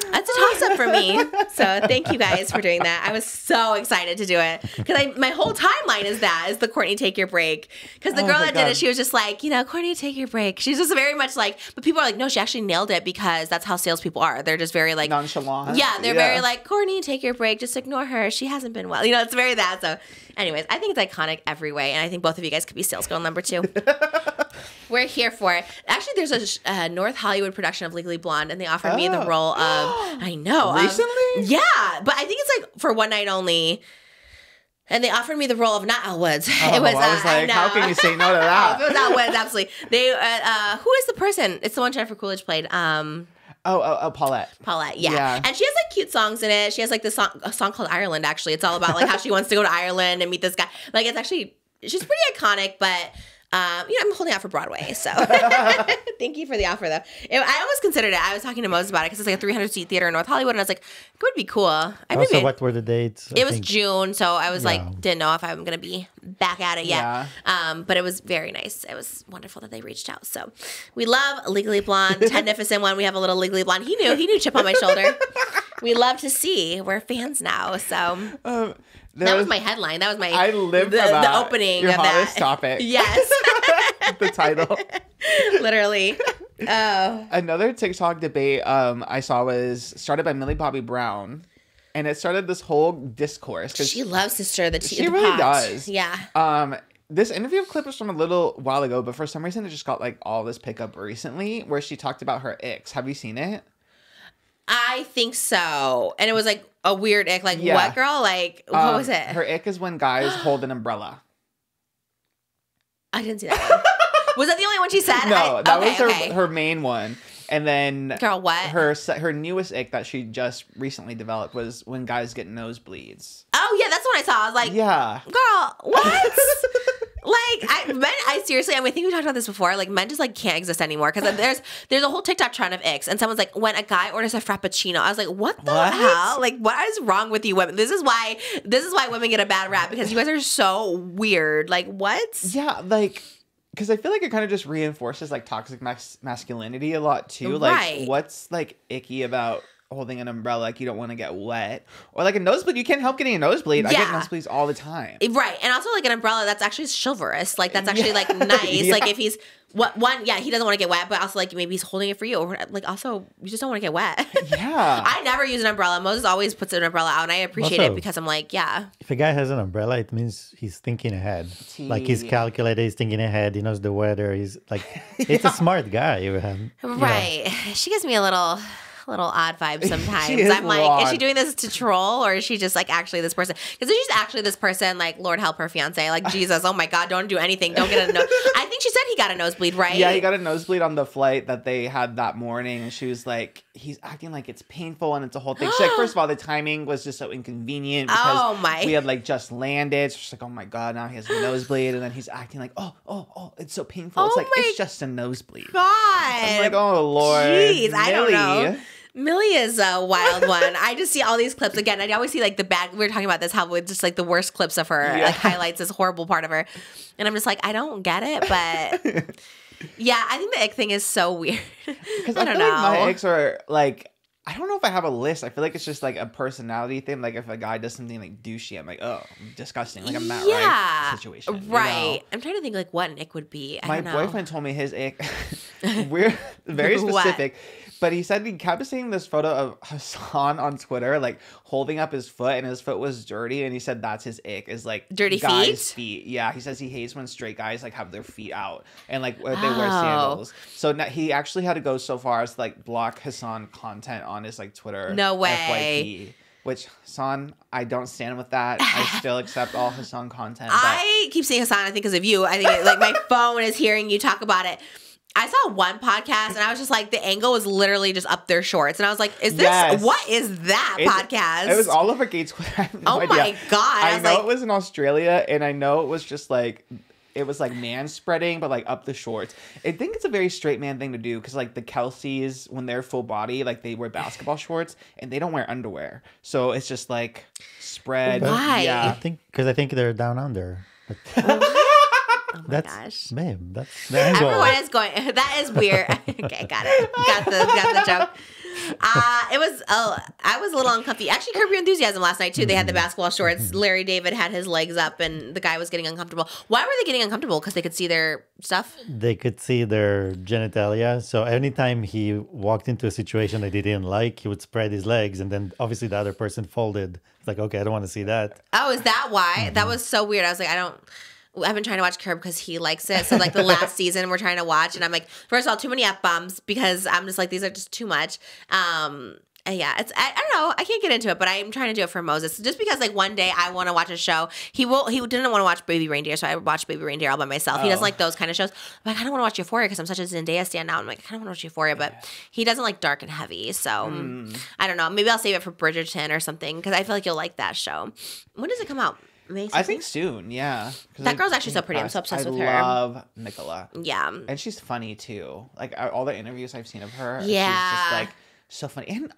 that's a toss-up for me. So thank you guys for doing that. I was so excited to do it because my whole timeline is the Courtney Take Your Break, because the girl that did it, she was just like, you know, Courtney Take Your Break. She's just very much like, but people are like, no, she actually nailed it, because that's how salespeople are. They're just very like nonchalant. Yeah, they're very like, Courtney Take Your Break, just ignore her, she hasn't been well. You know, it's very that. So anyways, I think it's iconic every way, and I think both of you guys could be sales girl number 2. We're here for it. Actually, there's a North Hollywood production of Legally Blonde, and they offered me the role of, I know. Recently? Yeah, but I think it's like for one night only. And they offered me the role of not Elle Woods. Oh, It was, I was like, how can you say no to that? It was Elle Woods, absolutely. They, who is the person? It's the one Jennifer Coolidge played. Paulette. Paulette, yeah. And she has like cute songs in it. She has like a song called Ireland, actually. It's all about like how she wants to go to Ireland and meet this guy. Like, it's actually, she's pretty iconic, but you know, I'm holding out for Broadway, so thank you for the offer, though. I almost considered it. I was talking to Moses about it because it's like a 300-seat theater in North Hollywood, and I was like, it would be cool. Also, what were the dates? It was June, so I was like, didn't know if I'm going to be back at it yet. Yeah. But it was very nice. It was wonderful that they reached out. So we love Legally Blonde, Tennificent one. We have a little Legally Blonde. He knew chip on my shoulder. We love to see. We're fans now, so. That was my headline. That was my the opening your of hottest that topic. Yes. The title. Literally. Oh. Another TikTok debate I saw was started by Millie Bobby Brown, and it started this whole discourse because she loves to stir the tea. She really does. Yeah. This interview clip was from a little while ago, but for some reason it just got like all this pickup recently, where she talked about her icks. Have you seen it? I think so. And it was like a weird ick. Like, what, girl? Like, what was it? Her ick is when guys hold an umbrella. I didn't see that one. Was that the only one she said? No, that was her main one. And then, girl, what? Her newest ick that she just recently developed was when guys get nosebleeds. Oh, yeah, that's what I saw. I was like, yeah. Girl, what? I seriously, I mean, I think we talked about this before. Like, men just like can't exist anymore because there's a whole TikTok trend of icks, and someone's like, when a guy orders a frappuccino, I was like, what the hell? Like, what is wrong with you women? This is why women get a bad rap, because you guys are so weird. Like, what? Yeah, like, because I feel like it kind of just reinforces like toxic masculinity a lot too. Right. Like, what's like icky about holding an umbrella, like you don't want to get wet, or like a nosebleed, you can't help getting a nosebleed. I get nosebleeds all the time. Right. And also like an umbrella that's actually chivalrous, like that's actually like nice. Like if he's Yeah, he doesn't want to get wet, but also like maybe he's holding it for you. Or like also you just don't want to get wet. Yeah. I never use an umbrella. Moses always puts an umbrella out, and I appreciate it because I'm like, yeah. If a guy has an umbrella, it means he's thinking ahead. Like he's calculated, he's thinking ahead, he knows the weather. He's like, it's a smart guy. Right. She gives me a little odd vibe sometimes. I'm like, odd. Is she doing this to troll, or is she just like actually this person? Because if she's actually this person, like Lord help her fiance, like Jesus, oh my God, don't do anything, don't get a nose. I think she said he got a nosebleed, right? Yeah, he got a nosebleed on the flight that they had that morning, and she was like, he's acting like it's painful and it's a whole thing. She's like, first of all, the timing was just so inconvenient because we had like just landed. So she's like, oh my God, now he has a nosebleed, and then he's acting like, oh, it's so painful. It's like it's just a nosebleed. God, I'm like, oh Lord, jeez, I don't know. Millie. Millie is a wild one. I just see all these clips again. I always see like the bad. We were talking about this, how it's just like the worst clips of her, like highlights this horrible part of her, and I'm just like, I don't get it, but yeah, I think the ick thing is so weird. Because I don't know. Like my icks are like, I don't know if I have a list. I feel like it's just like a personality thing. Like if a guy does something like douchey, I'm like, oh, disgusting. Like I'm not right situation. Right. You know? I'm trying to think like what an ick would be. My boyfriend told me his ick. We're very specific. But he said he kept seeing this photo of Hassan on Twitter, like holding up his foot, and his foot was dirty. And he said that's his ick, is like dirty guys' feet. Yeah, he says he hates when straight guys like have their feet out and like they wear sandals. So now he actually had to go so far as to like block Hassan content on his like Twitter. No way. FYP, which Hassan, I don't stand with that. I still accept all Hassan content. I keep saying Hassan, I think because of you. I think like my phone is hearing you talk about it. I saw one podcast and I was just like, the angle was literally just up their shorts. And I was like, what is that podcast? It was Oliver Gates' Twitter. My God. I know it was in Australia, and I know it was just like, it was like man spreading, but like up the shorts. I think it's a very straight man thing to do because like the Kelseys, when they're full body, like they wear basketball shorts and they don't wear underwear. So it's just like spread. Why? Yeah. I think they're down under. Oh my gosh. Babe, that's the angle. Everyone is going, that is weird. Okay, got it. Got the joke. I was a little uncomfy. Actually, Curb Your Enthusiasm last night too. They had the basketball shorts. Larry David had his legs up and the guy was getting uncomfortable. Why were they getting uncomfortable? Because they could see their stuff? They could see their genitalia. So anytime he walked into a situation that he didn't like, he would spread his legs, and then obviously the other person folded. It's like, okay, I don't want to see that. Oh, is that why? That was so weird. I was like, I've been trying to watch Curb because he likes it. So like the last season we're trying to watch, and I'm like, first of all, too many F-bombs because I'm just like, these are just too much. Yeah, I don't know. I can't get into it, but I'm trying to do it for Moses. Just because like one day I want to watch a show. He didn't want to watch Baby Reindeer, so I watched Baby Reindeer all by myself. He doesn't like those kind of shows. But I kind of want to watch Euphoria because I'm such a Zendaya stand now. I'm like, I kind of want to watch Euphoria, but he doesn't like dark and heavy. So I don't know. Maybe I'll save it for Bridgerton or something because I feel like you'll like that show. When does it come out? I think soon, yeah. That girl's actually so pretty. I'm so obsessed with her. I love Nicola. Yeah. And she's funny, too. Like, all the interviews I've seen of her, yeah. she's just, like, so funny. And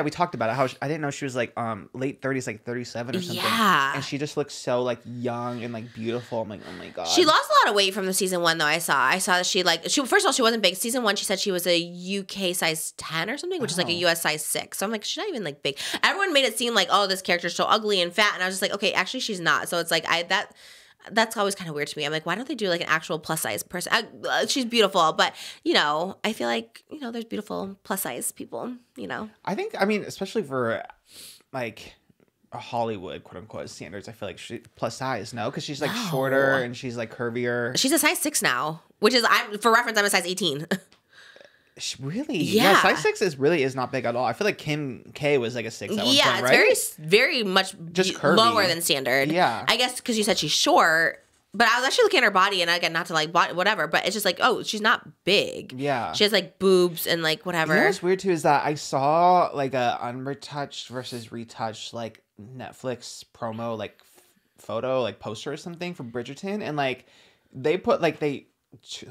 we talked about it. How I didn't know she was, like, late 30s, like 37 or something. Yeah. And she just looks so, like, young and, like, beautiful. I'm like, oh, my God. She lost a lot of weight from the season 1, though, I saw that first of all, she wasn't big. Season 1, she said she was a UK size 10 or something, which is like a US size 6. So I'm like, she's not even, like, big. Everyone made it seem like, oh, this character's so ugly and fat. And I was just like, okay, actually, she's not. So it's like, that's always kind of weird to me. I'm like, why don't they do like an actual plus size person? She's beautiful, but I feel like, there's beautiful plus size people, I think, especially for like a Hollywood quote unquote standards, I feel like she plus size, no? Because she's like shorter and she's like curvier. She's a size 6 now, which is, for reference, I'm a size 18. Really? Yeah. Size 6 is not big at all. I feel like Kim K was like a 6 at one point, right? Yeah, it's very much just curvy. Lower than standard. Yeah. I guess because you said she's short, but I was actually looking at her body, and again, not to like whatever, but it's just like, oh, she's not big. Yeah. She has like boobs and like whatever. You know what's weird too is that I saw like a unretouched versus retouched like Netflix promo like photo like poster or something for Bridgerton, and like they put like they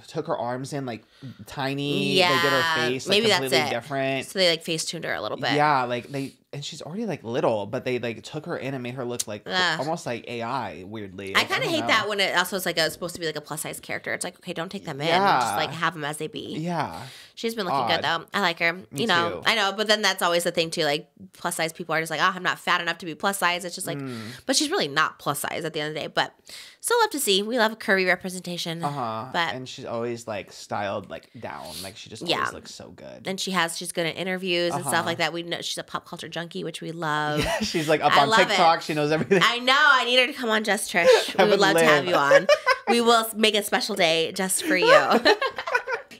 took her arms in like tiny. Yeah, they did her face like, maybe completely that's it. Different. So they like face tuned her a little bit. Yeah, like they and she's already like little, but they like took her in and made her look like almost like AI. Weirdly, I kind of hate know. that when it also is like supposed to be like a plus size character. It's like, okay, don't take them in, just like have them as they be. Yeah, she's been looking good though. I like her. Me you know, too. I know, but then that's always the thing too. Like plus size people are just like, oh, I'm not fat enough to be plus size. It's just like, but she's really not plus size at the end of the day. But still love to see. We love curvy representation. But and she's always like styled like down. Like she just always looks so good. And she's good at interviews and stuff like that. We know she's a pop culture junkie, which we love. Yeah, she's like up on TikTok. She knows everything. I know. I need her to come on Just Trish. We would love to have you on. We will make a special day just for you.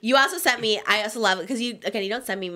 You also sent me, I also love it, because you don't send me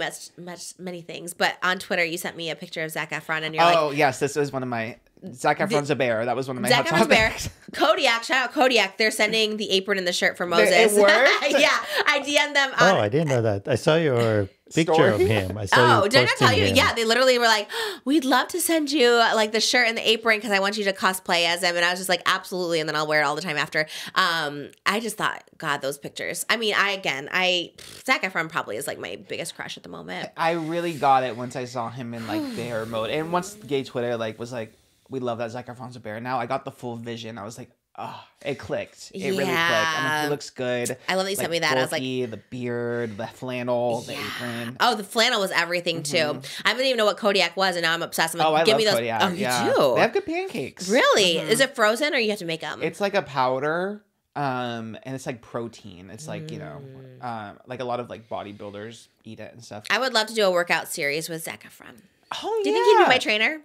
many things, but on Twitter you sent me a picture of Zac Efron and you're like... Oh, yes, this is one of my... Zac Efron's a bear. That was one of my Zac hot Efron's bear. topics. Kodiak, shout out Kodiak. They're sending the apron and the shirt for Moses. It worked? Yeah, I DM'd them. Oh, I didn't know that. I saw your picture Story? of him. I saw you did I not tell you? posting him. Yeah, they literally were like, we'd love to send you like the shirt and the apron because I want you to cosplay as him. And I was just like, absolutely. And then I'll wear it all the time after. I just thought, God, those pictures. I mean, Zac Efron probably is like my biggest crush at the moment. I really got it once I saw him in like bear mode. And once gay Twitter like was like, we love that Zac Efron's a bear. Now I got the full vision. I was like, oh, it clicked. It really clicked. And he looks good. I love that you sent me that. I was like, the beard, the flannel, the apron. Oh, the flannel was everything too. I didn't even know what Kodiak was, and now I'm obsessed. I'm like, I give love me those. Kodiak. Oh, you yeah. do? They have good pancakes. Really? Is it frozen or you have to make them? It's like a powder. And it's like protein. It's like, like a lot of like bodybuilders eat it and stuff. I would love to do a workout series with Zac Efron. Oh, Do you think he'd be my trainer?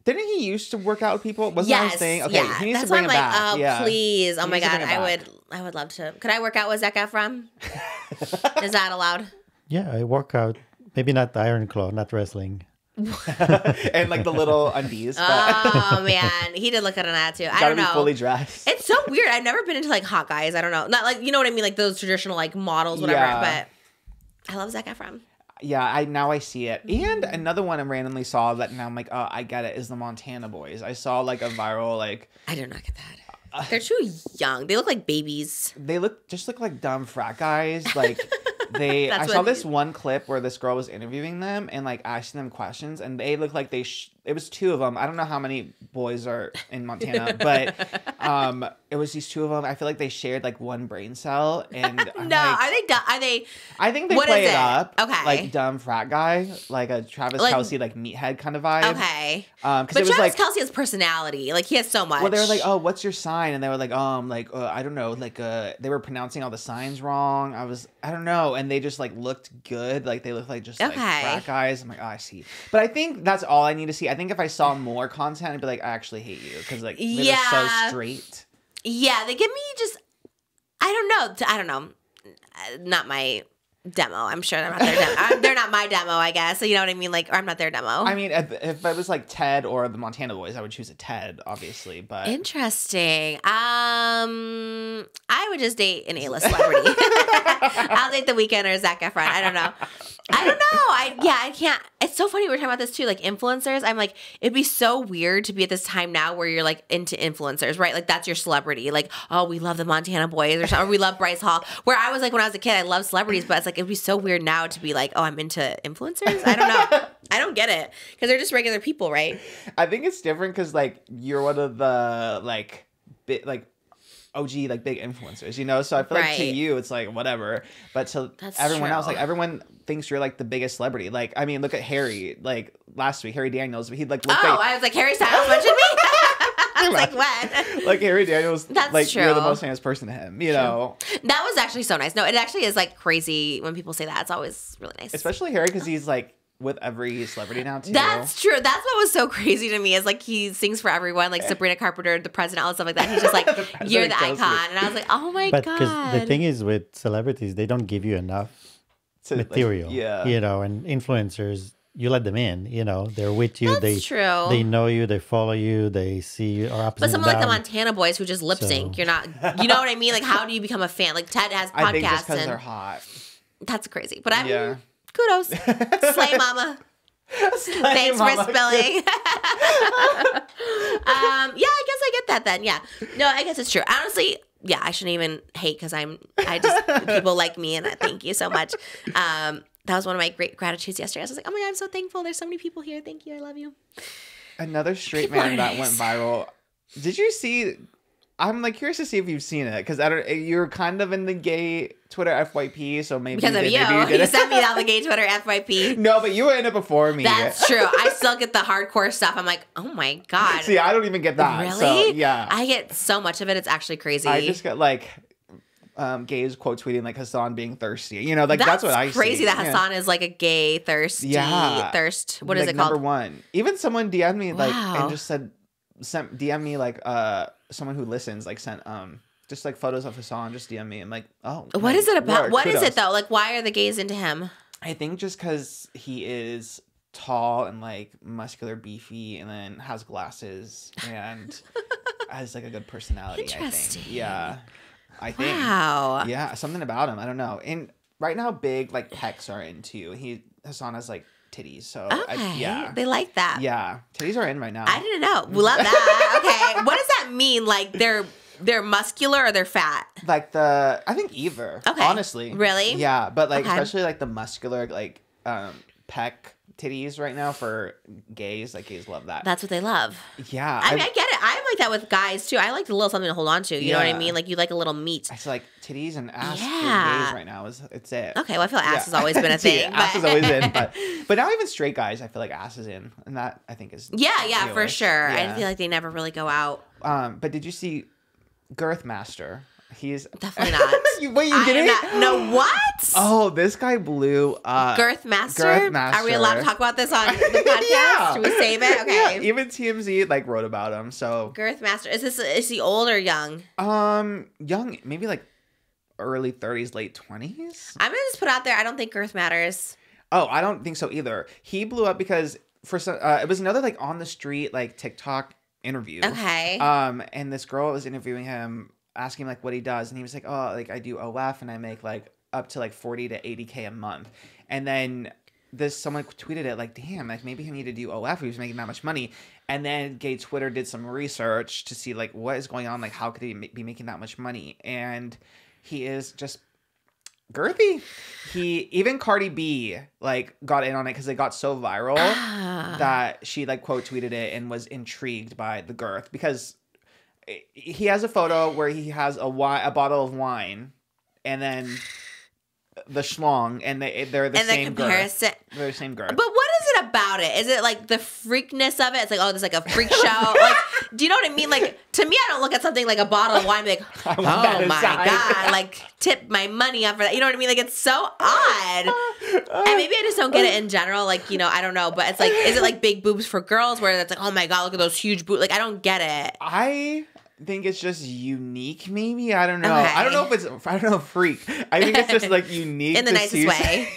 Didn't he used to work out with people? Wasn't that his thing? Okay, he needs to bring it back. Oh, please. Oh my God. I I would love to. Could I work out with Zac Efron? Is that allowed? Yeah, I work out. Maybe not Iron Claw, not wrestling. And like the little undies. Oh man, he did look good on that too. I don't know. Be fully dressed. It's so weird. I've never been into like hot guys. I don't know. Not like, you know what I mean? Like those traditional like models, whatever. Yeah. But I love Zac Efron. Yeah, now I see it. And another one I randomly saw that now I'm like, oh, I get it, is the Montana Boys. I saw like a viral like... I did not get that. They're too young. They look like babies. They look like dumb frat guys. Like I saw this one clip where this girl was interviewing them and like asking them questions, and they look like it was two of them. I don't know how many boys are in Montana, but it was these two of them. I feel like they shared like one brain cell, and are they dumb? Are they? I think they play it up. Okay, like dumb frat guy, like a Travis Kelce, like meathead kind of vibe. Okay, but it was Travis Kelce has personality. Like he has so much. Well, they were like, "Oh, what's your sign?" And they were like, I don't know, like they were pronouncing all the signs wrong. I don't know, and they just like looked good. Like they looked like just like frat guys. I'm like, oh, I see. But I think that's all I need to see. I think if I saw more content, I'd be like, I actually hate you because like they're so straight. Yeah, they give me just I don't know. Not my demo. I'm sure they're not their demo. They're not my demo, I guess. So you know what I mean? Like, or I'm not their demo. I mean, if it was like Ted or the Montana Boys, I would choose a Ted, obviously. But interesting. I would just date an A-list celebrity. I'll date The Weeknd or Zac Efron. I don't know. I can't. It's so funny we're talking about this too, like influencers. I'm like, it'd be so weird to be at this time now where you're like into influencers, right? Like that's your celebrity. Like, oh, we love the Montana Boys or something, or we love Bryce Hall. Where I was like, when I was a kid, I loved celebrities, but it's like, it'd be so weird now to be like, oh, I'm into influencers. I don't know. I don't get it because they're just regular people, right? I think it's different because like you're one of the like OG like big influencers, you know. So I feel like to you it's like whatever, but to everyone else, like everyone thinks you're like the biggest celebrity. Like I mean, look at Harry. Like last week, Harry Daniels. He'd like look I was like, Harry Styles mentioned me. I was like, what? Like Harry Daniels. That's like true. You're the most famous person to him. You know. That was actually so nice. No, it actually is like crazy when people say that. It's always really nice, especially Harry because he's like with every celebrity now too. That's true. That's what was so crazy to me is like he sings for everyone, like Sabrina Carpenter, the president, all stuff like that. He's just like, you're the icon. And I was like, oh my God. But because the thing is with celebrities, they don't give you enough material. Like, you know, and influencers, you let them in, you know, they're with you. That's true. They know you, they follow you, they see you. But someone like the Montana Boys who just lip sync, you're not, you know what I mean? Like, how do you become a fan? Like Ted has podcasts. I think just because they're hot. That's crazy. But I mean, kudos. Slay mama. Thanks mama. for spilling. Yeah, I guess I get that then. Yeah. No, I guess it's true. Honestly, yeah, I shouldn't even hate because I just people like me and I thank you so much. that was one of my great gratitudes yesterday. I was like, oh my God, I'm so thankful. There's so many people here. Thank you. I love you. Another straight People man are that nice. went viral. Did you see? I'm like curious to see if you've seen it because you're kind of in the gay Twitter FYP, so maybe Because of maybe you. did You it. sent me on the gay Twitter FYP. No, but you were in it before me. That's true. I still get the hardcore stuff. I'm like, oh my God. See, I don't even get that. Really? So, yeah. I get so much of it. It's actually crazy. I just get like gays quote tweeting like Hassan being thirsty. You know, like that's what I see. Crazy that Hassan is like a gay thirsty thirst. What is like, it called? Number one. Even someone DM'd me like Wow. and just sent DM me like someone who listens like sent just like photos of Hassan, just DM me. I'm like, oh. What is it about? Lord, What is kudos. it though? Like, why are the gays into him? I think just because he is tall and like muscular, beefy, and then has glasses and has like a good personality. Interesting. I think. Yeah, I think. Wow. Yeah, something about him. I don't know. And right now, big like pecs are into. Hassan has like titties, so Okay. yeah, They like that. yeah, titties are in right now. I didn't know. We love that. Okay. What does that mean? Like they're muscular or they're fat? Like I think either. Okay. Honestly. Really? Yeah, but like Okay. especially like the muscular like pec titties right now for gays. Like gays love that. That's what they love. Yeah. I mean, I get it. I'm like that with guys too. I like a little something to hold on to. You know what I Yeah. mean? Like you like a little meat. I feel like titties and ass for Yeah. gays right now it's it. Okay, well, I feel like ass Yeah. has always been a thing. Yeah, ass but... is always in, but now even straight guys, I feel like ass is in, and that I think is yeah, for newish. sure. I Yeah. feel like they never really go out. But did you see Girthmasterr? He's Definitely not. Wait, you didn't? No, what? Oh, this guy blew up. Girthmasterr? Are we allowed to talk about this on the podcast? Yeah. Should we save it? Yeah, Okay. even TMZ like wrote about him. So Girthmasterr. Is he old or young? young, maybe like early 30s, late 20s. I'm gonna just put out there. I don't think girth matters. Oh, I don't think so either. He blew up because for some, it was another like on the street like TikTok interview. Okay. And this girl was interviewing him, asking him like what he does, and he was like, "Oh, like I do OF, and I make like up to like 40 to 80K a month." And then someone tweeted it like, "Damn, like maybe he need to do OF. He was making that much money." And then gay Twitter did some research to see like what is going on, like how could he be making that much money? And he is just girthy. Even Cardi B like got in on it because it got so viral that she like quote tweeted it and was intrigued by the girth because he has a photo where he has a bottle of wine and then the schlong and they're the same girth. They're the same girth. But what is it about it? Is it like the freakness of it? It's like, oh, there's like a freak show. Like, do you know what I mean? Like, to me, I don't look at something like a bottle of wine and be like, I want that oh my inside. God, like tip my money up for that. You know what I mean? Like, it's so odd. And maybe I just don't get it in general. Like, you know, I don't know. But it's like, is it like big boobs for girls where it's like, oh my God, look at those huge boobs. Like, I don't get it. I think it's just unique, maybe. I don't know. Okay. I don't know freak. I think it's just like unique In the to nicest see- way.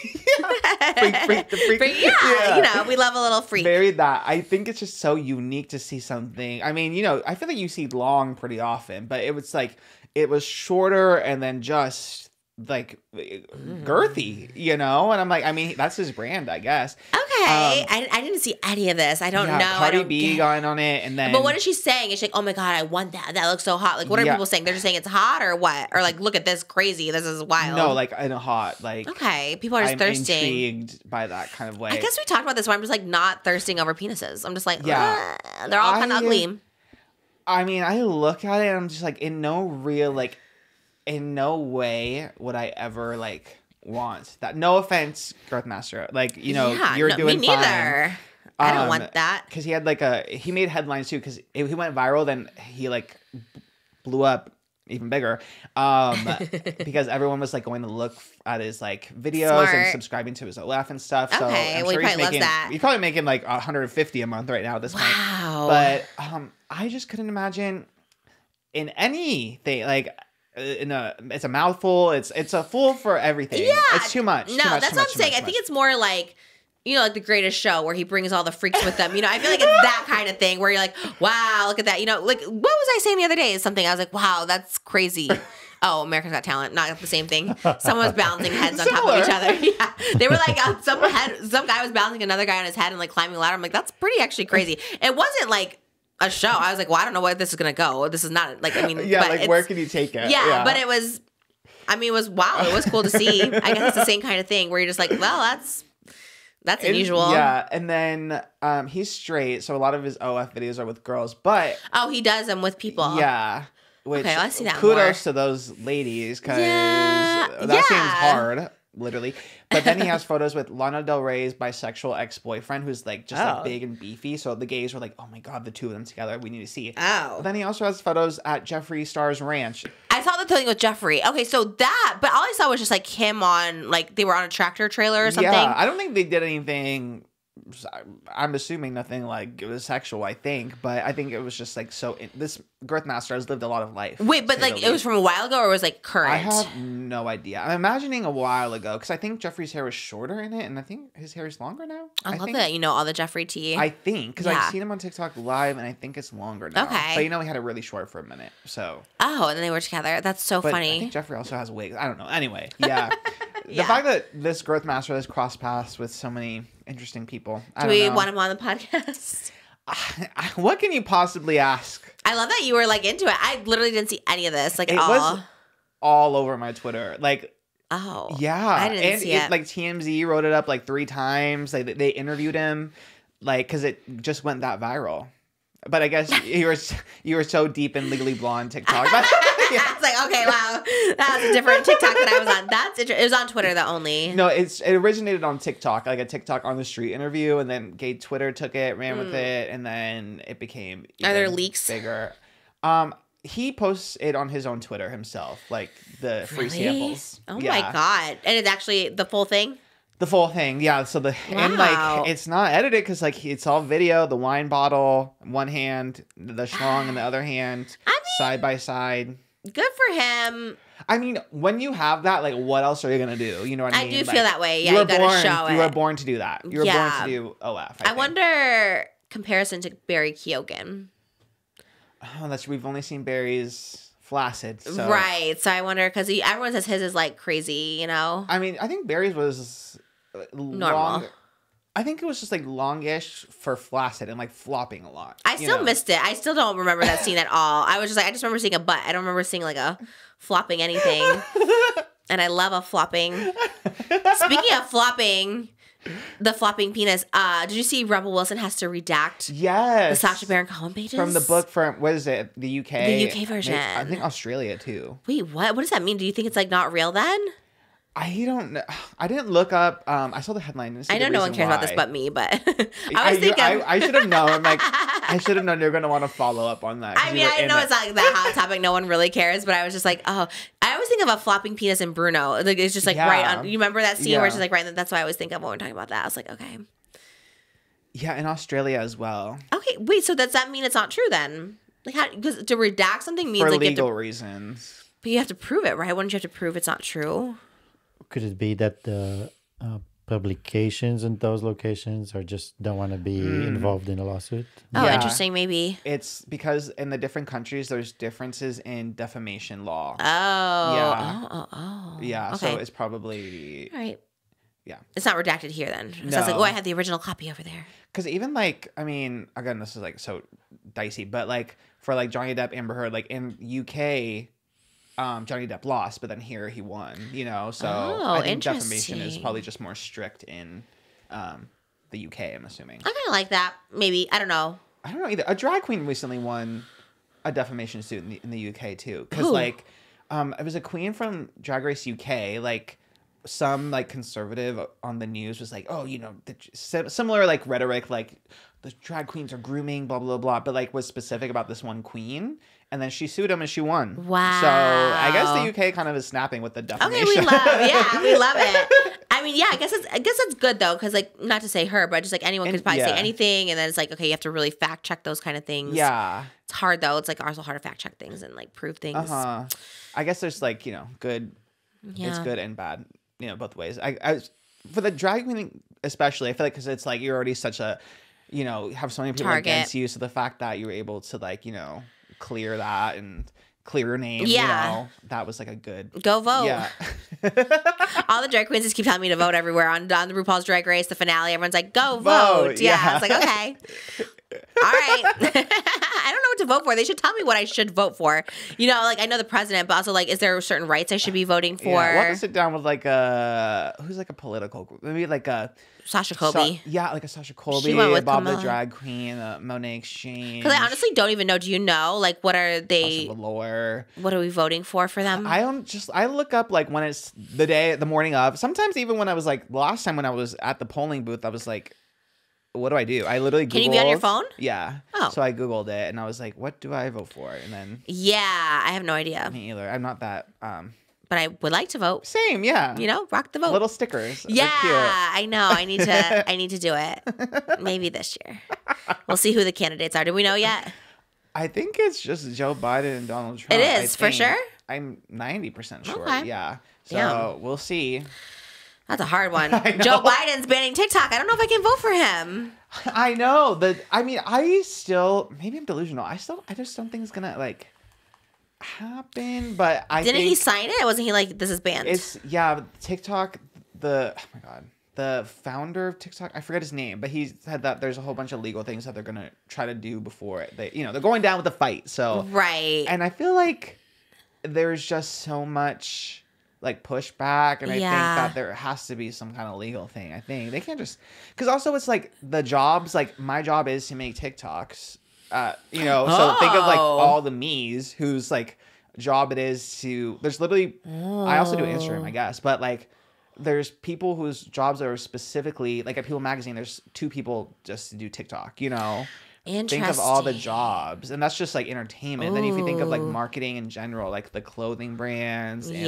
freak, the freak. Yeah, you know, we love a little freak. Very that. I think it's just so unique to see something. I mean, you know, I feel like you see long pretty often, but it was like it was shorter and then just like girthy, you know? And I'm like, I mean, that's his brand, I guess. Okay. I didn't see any of this. I don't know. I Cardi don't B get- got in on it, and then But what is she saying? Is she like, oh my God, I want that. That looks so hot. Like, what are Yeah. people saying? They're just saying it's hot or what? Or like, look at this crazy. This is wild. no, like in a hot, like Okay. People are just I'm thirsting. intrigued by that kind of way. I guess we talked about this where I'm just like not thirsting over penises. I'm just like, Yeah. they're all kind of ugly. I mean, I look at it and I'm just like, in no way would I ever like want that. No offense, Girthmasterr. Like, you know, Yeah, you're no, doing me fine. neither. I don't want that. Because he had like he made headlines too. Because if he went viral, then he like blew up even bigger. Because everyone was like going to look at his like videos and Smart. subscribing to his OF and stuff. So Okay, I'm well, he sure he's probably loves making, that. he's probably making like 150 a month right now at this point. Wow. But I just couldn't imagine in anything like it's a mouthful. It's a fool for everything. Yeah. It's too much. No, too much, that's too what much, I'm too saying. much, I think too it's more like, you know, like The Greatest Show where he brings all the freaks with them. You know, I feel like it's that kind of thing where you're like, wow, look at that. You know, like, what was I saying the other day? Something I was like, wow, that's crazy. Oh, America's Got Talent, not the same thing. Someone was balancing heads on top of each other. Yeah, they were like, some guy was balancing another guy on his head and like climbing a ladder. I'm like, that's pretty actually crazy. It wasn't like a show. I was like, well, I don't know where this is gonna go. This is not like, I mean, Yeah, but like where can you take it? Yeah, but it was. I mean, it was cool to see. I guess it's the same kind of thing where you're just like, well, that's unusual. Yeah, and then he's straight, so a lot of his OF videos are with girls, but he does them with people. Yeah. Which, okay, I see that kudos to those ladies, because that seems hard, literally. But then he has photos with Lana Del Rey's bisexual ex-boyfriend, who's like just like big and beefy. So the gays were like, "Oh my god, the two of them together, we need to see." But then he also has photos at Jeffree Star's ranch. I saw the thing with Jeffree. Okay, so but all I saw was just like him on like they were on a tractor trailer or something. Yeah, I don't think they did anything. I'm assuming nothing like it was sexual, I think, but I think it was just like this Girthmasterr has lived a lot of life. Wait, but like it was from a while ago or was like current? I have no idea. I'm imagining a while ago because I think Jeffree's hair was shorter in it, and I think his hair is longer now. I love that all the Jeffree tea. I think because I've seen him on TikTok live, and I think it's longer now. Okay, but he had it really short for a minute. So and then they were together. That's so funny. I think Jeffree also has wigs. I don't know. Anyway, yeah. The fact that this Girthmasterr has crossed paths with so many interesting people. Do we want him on the podcast? What can you possibly ask? I love that you were like into it. I literally didn't see any of this. Like it was all over my Twitter. Like, yeah, I didn't see it. Like TMZ wrote it up like 3 times. Like they interviewed him, like because it just went that viral. But I guess you were so deep in Legally Blonde TikTok. It's like, okay, wow, that was a different TikTok that I was on. That's interesting. It was on Twitter though only. No, it originated on TikTok, like a TikTok on the street interview, and then gay Twitter took it, ran with it, and then it became Are there leaks? Bigger. He posts it on his own Twitter himself, like the free samples. Oh my god! And it's actually the full thing. The full thing, yeah. So and like it's not edited because like it's all video. The wine bottle, one hand, the schlong in the other hand, side by side. Good for him. I mean, when you have that, like, what else are you gonna do? You know what I mean? I do feel that way. Yeah, you gotta show it. You were born to do that. You were born to do OF. I wonder comparison to Barry Keoghan. Oh, we've only seen Barry's flaccid. So. Right. So I wonder because everyone says his is like crazy. You know. I mean, I think Barry's was normal. I think it was just like longish for flaccid and like flopping a lot. I still missed it. I still don't remember that scene at all. I was just like, I just remember seeing a butt. I don't remember seeing like a flopping anything. And I love a flopping. Speaking of flopping, the flopping penis. Did you see Rebel Wilson has to redact? The Sacha Baron Cohen pages from the book from what is it? The UK. The UK version. I think Australia too. Wait, what? What does that mean? Do you think it's like not real then? I don't know. I didn't look up. I saw the headline. I know no one cares about this but me, but I should have known. Like, I should have known you're going to want to follow up on that. I mean, I know it's not like that hot topic. No one really cares, but I was just like, I always think of a flopping penis in Bruno. Like, it's just like right on. You remember that scene where it's just like right? That's what I always think of when we're talking about that. I was like, okay. Yeah, in Australia as well. Okay, wait. So does that mean it's not true then? Like, how? Because to redact something means for like legal reasons. But you have to prove it, right? Wouldn't you have to prove it's not true? Could it be that the publications in those locations don't want to be involved in a lawsuit? Oh, interesting. Maybe it's because in the different countries there's differences in defamation law. Yeah. Okay. So it's probably right. Yeah, it's not redacted here then. So I was like, I have the original copy over there. Because even like, I mean, again, this is like so dicey, but like for like Johnny Depp, Amber Heard, like in UK. Johnny Depp lost, but then here he won, so I think defamation is probably just more strict in the UK, I'm assuming. I kind of like that. Maybe. I don't know. I don't know either. A drag queen recently won a defamation suit in the UK too. Because like, it was a queen from Drag Race UK, like some like conservative on the news was like, oh, similar like rhetoric, like the drag queens are grooming, blah, blah, blah, but like was specific about this one queen. And then she sued him and she won. Wow. So I guess the UK kind of is snapping with the defamation. Okay, we love it. I mean, I guess it's good though, because like not to say her, but just like anyone could probably say anything, and then it's like, okay, you have to really fact check those kind of things. Yeah. It's hard though. It's like also hard to fact check things and like prove things. I guess there's like, good. Yeah. It's good and bad, both ways. I for the drag queen especially, I feel like because it's like you're already such a, have so many people against you, so the fact that you were able to like, clear that and clear your name, that was like a good go vote. Yeah. All the drag queens just keep telling me to vote everywhere on the RuPaul's Drag Race, the finale. Everyone's like, go vote. Yeah. It's like, okay. All right. I don't know what to vote for. They should tell me what I should vote for. You know, like I know the president, but also like, is there certain rights I should be voting for? Yeah, we'll have to sit down with like who's like a political, maybe like a Sasha Colby. like a Sasha Colby, She went with Bob the Kamala. Drag Queen, Monet Exchange. Because I honestly don't even know. Do you know? Like, what are they? Sasha Velour. What are we voting for them? I look up like when it's the morning of. Sometimes even when I was like, the last time when I was at the polling booth, I was like, what do? I literally Googled. Can you be on your phone? Yeah. Oh. So I Googled it and I was like, what do I vote for? And then. Yeah, I have no idea. Me either. I'm not that. But I would like to vote. Same, yeah. You know, rock the vote. Little stickers. They're Yeah, cute. I know. I need to do it. Maybe this year. We'll see who the candidates are. Do we know yet? I think it's just Joe Biden and Donald Trump. It is, for sure? I'm 90% sure. Okay. Yeah. So Damn. we'll see. That's a hard one. Joe Biden's banning TikTok. I don't know if I can vote for him. I know that. I mean, maybe I'm delusional. I just don't think it's gonna like happen. But Didn't he sign it? Wasn't he like, this is banned? TikTok. Oh my god, the founder of TikTok. I forget his name, but he said that there's a whole bunch of legal things that they're gonna try to do before they're going down with the fight. So right. And I feel like there's just so much like pushback, and I think that there has to be some kind of legal thing. I think they can't just, because also it's like the jobs, like my job is to make TikToks, so think of like all the me's whose like job it is to, there's literally, I also do Instagram, I guess, but like there's people whose jobs are specifically, like at People Magazine, there's 2 people just to do TikTok, Think of all the jobs, and that's just like entertainment. And then if you think of like marketing in general, like the clothing brands, and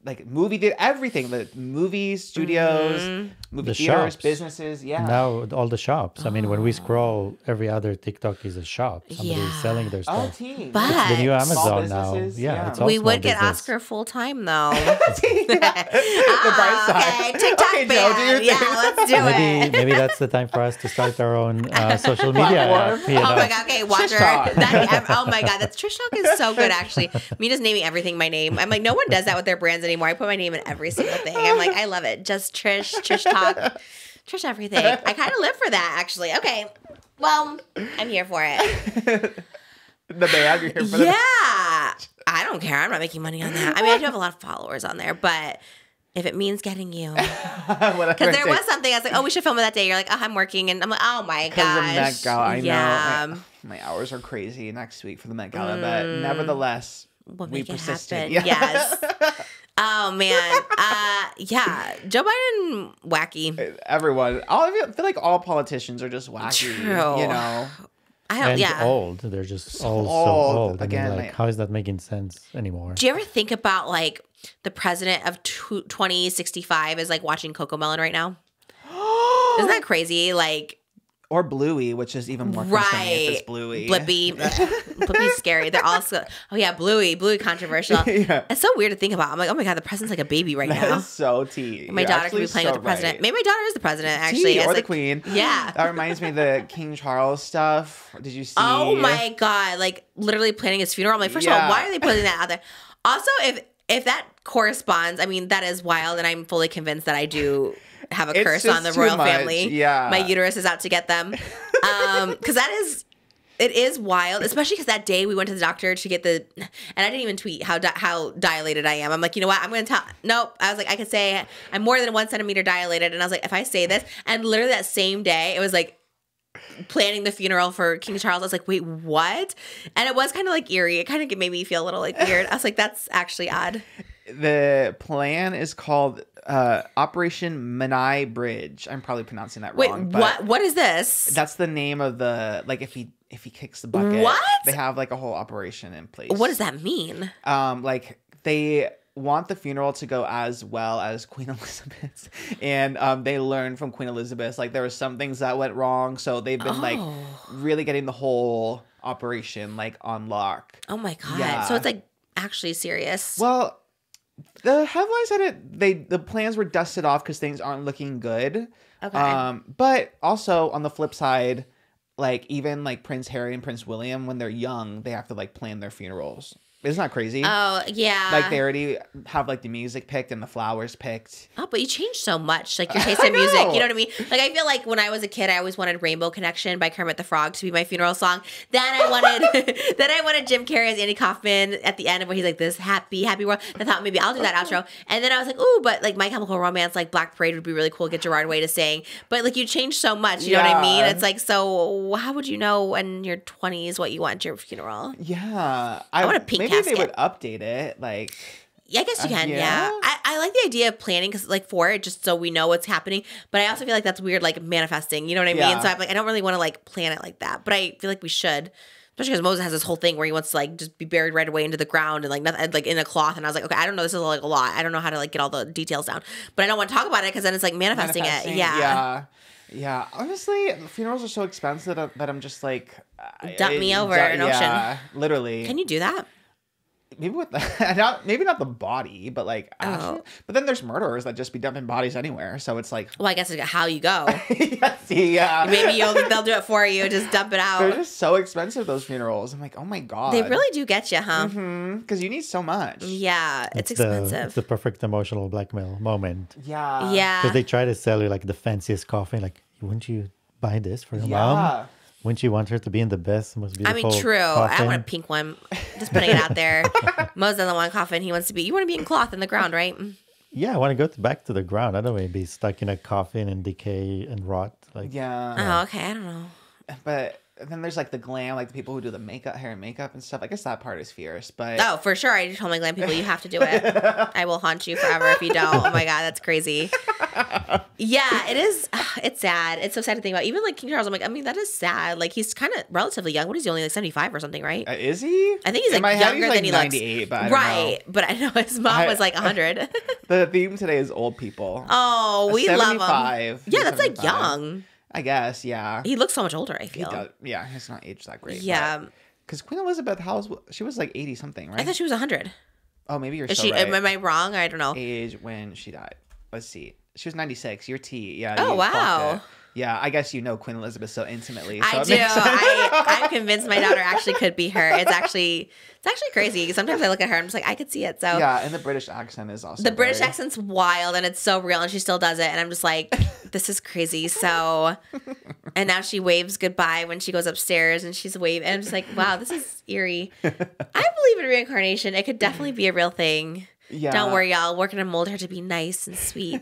like movie, everything, the movies, studios, movie theaters, shops. businesses, Now all the shops. I mean, when we scroll, every other TikTok is a shop. Somebody's selling their stuff. But It's the new Small Amazon now. businesses, Yeah, it's all we small would get business. Oscar full time though. The bright side. Okay, TikTok Okay, Joe, do your ban. Yeah, thing. let's do it. Maybe that's the time for us to start our own social media app. Oh my god, okay, watch her. Talk. Oh my god, that's Trish Talk is so good actually. Me just naming everything my name. I'm like, no one does that with their brands anymore. I put my name in every single thing. I'm like, I love it. Just Trish Talk, Trish everything. I kind of live for that actually. Okay, well, I'm here for it. The band, you're here for Yeah, I don't care. I'm not making money on that. I mean, I do have a lot of followers on there, but if it means getting you, because there was something I was like, oh, we should film it that day. You're like, oh, I'm working, and I'm like, oh my Because gosh, the Met Gala, I yeah. know. My hours are crazy next week for the Met Gala, but nevertheless, We'll we make it persisted. happen. Yeah. Yes. Oh man. Yeah. Joe Biden wacky. Everyone, I feel like all politicians are just wacky. True. I don't. And Yeah. old. They're just all so old. old. Again, I mean, like, how is that making sense anymore? Do you ever think about like the president of 2065 is like watching Cocomelon right now? Isn't that crazy? Like. Or Bluey, which is even more concerning if it's Bluey. Blippy. Blippy's scary. They're also, Bluey controversial. Yeah. It's so weird to think about. I'm like, oh my God, the president's like a baby right now. That is so tea. My daughter could be playing with the president. Right. Maybe my daughter is the president, actually. Tea, or It's the like, queen. Yeah. That reminds me of the King Charles stuff. Did you see? Oh my God. Like literally planning his funeral. I'm like, first of all, why are they putting that out there? Also, if that corresponds, I mean, that is wild. And I'm fully convinced that I do have a It's curse just on the too royal much. family. Yeah. My uterus is out to get them. Because it is wild, especially because that day we went to the doctor to get and I didn't even tweet how dilated I am. I'm like, you know what? I'm going to tell. Nope. I was like, I could say I'm more than 1 centimeter dilated. And I was like, if I say this, and literally that same day, it was like planning the funeral for King Charles. I was like, wait, what? And it was kind of like eerie. It kind of made me feel a little like weird. I was like, that's actually odd. The plan is called Operation Menai Bridge. I'm probably pronouncing that wrong. Wait, what is this? That's the name of the, like, if he kicks the bucket. What? They have like a whole operation in place. What does that mean? Like they want the funeral to go as well as Queen Elizabeth's, and they learned from Queen Elizabeth. Like there were some things that went wrong, so they've been like really getting the whole operation like on lock. Oh my God. Yeah. So it's like actually serious. Well, the headline said the plans were dusted off because things aren't looking good. Okay. But also on the flip side, like even like Prince Harry and Prince William, when they're young, they have to like plan their funerals. Isn't that crazy? Oh, yeah. Like, they already have, like, the music picked and the flowers picked. Oh, but you changed so much, like your taste in music. You know what I mean? Like, I feel like when I was a kid, I always wanted "Rainbow Connection" by Kermit the Frog to be my funeral song. Then I wanted Jim Carrey as Andy Kaufman at the end, where he's like, "This happy, happy world." And I thought maybe I'll do that outro. And then I was like, "Ooh, but like My Chemical Romance, like Black Parade would be really cool. Get Gerard Way to sing." But like, you changed so much. You know what I mean? It's like, so how would you know in your 20s what you want at your funeral? Yeah, I want a pink maybe casket. They would update it, like. Yeah, I guess you can. Yeah. I like the idea of planning because, like, for it, just so we know what's happening. But I also feel like that's weird, like manifesting. You know what I mean? So I'm like, I don't really want to like plan it like that. But I feel like we should, especially because Moses has this whole thing where he wants to like just be buried right away into the ground and like nothing, like in a cloth. And I was like, okay, I don't know. This is like a lot. I don't know how to like get all the details down. But I don't want to talk about it because then it's like manifesting it. Yeah. Yeah. Honestly, funerals are so expensive that I'm just like, dump me over an ocean. Yeah, literally. Can you do that? Maybe with maybe not the body, but like ashes. But then there's murderers that just be dumping bodies anywhere. So it's like, well, I guess it's how you go. yeah. Maybe they'll do it for you. Just dump it out. They're just so expensive, those funerals. I'm like, oh my god. They really do get you, huh? Because you need so much. Yeah, it's expensive. It's the perfect emotional blackmail moment. Yeah. Yeah. Because they try to sell you like the fanciest coffin. Like, wouldn't you buy this for your mom? Wouldn't you want her to be in the best, most beautiful true. coffin? I want a pink one. Just putting it out there. Mose doesn't want a coffin. He wants to be. You want to be in cloth in the ground, right? Yeah, I want to go back to the ground. I don't want to be stuck in a coffin and decay and rot. Like, Oh, okay. I don't know. But then there's like the glam, like the people who do the makeup, hair and makeup and stuff. I guess that part is fierce, but Oh, for sure. I told my glam people, you have to do it. I will haunt you forever if you don't. Oh my god, that's crazy. Yeah, it is. It's sad. It's so sad to think about. Even like King Charles, I'm like, I mean, that is sad. Like, he's kind of relatively young. What is he, only like 75 or something, right? Is he? I think he's In my like head, younger he's, like, than he 98, looks. but I don't right. know. But I know his mom was like 100. The theme today is old people. Oh, we love him. 75. Yeah, that's like 75. young. I guess, yeah. He looks so much older, I He feel. does, yeah, he's not aged that great. Yeah. Because Queen Elizabeth, she was like 80 something, right? I thought she was 100. Oh, maybe you're Is so she? right. Am I wrong? I don't know. Age when she died. Let's see. She was 96. You're T. Yeah. Oh, you wow. clocked it. Yeah, I guess you know Queen Elizabeth so intimately. So I it do. makes sense. I'm convinced my daughter actually could be her. It's actually crazy. Sometimes I look at her and I'm just like, I could see it. So Yeah, and the British accent is also the British accent's wild and it's so real and she still does it. And I'm just like, this is crazy. So, and now she waves goodbye when she goes upstairs and she's waving. And I'm just like, wow, this is eerie. I believe in reincarnation. It could definitely be a real thing. Yeah. Don't worry, y'all. We're going to mold her to be nice and sweet.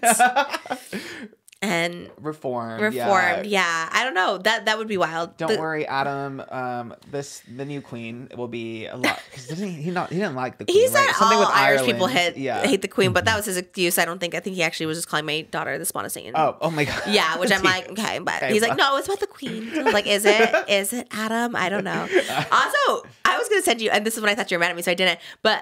And Reformed. Yeah. I don't know. That would be wild. Don't worry, Adam. The new queen will be a lot because he didn't like the queen. He said right? Something all with Irish Ireland. people hate the queen, but that was his excuse. I think he actually was just calling my daughter the Spawn Satan. Oh my god. Yeah, which I'm like, okay, but he's like, no, it's about the queen. I was like, is it Adam? I don't know. Also, I was gonna send you, and this is when I thought you were mad at me, so I didn't. But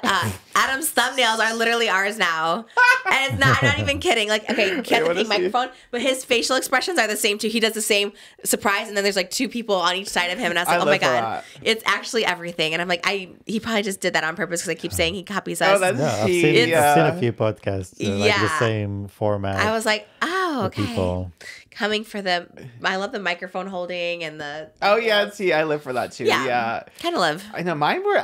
Adam's thumbnails are literally ours now, and it's not. I'm not even kidding. Like, okay, you can't the microphone, but his facial expressions are the same too. He does the same surprise, and then there's like two people on each side of him, and I was like, oh my god, it's actually everything. And I'm like, he probably just did that on purpose because I keep saying he copies us. Oh, that's I've seen a few podcasts, like the same format. I was like, oh, okay. People. Coming for I love the microphone holding and the. Oh yeah, see, I live for that too. Yeah. Kind of live. I know mine were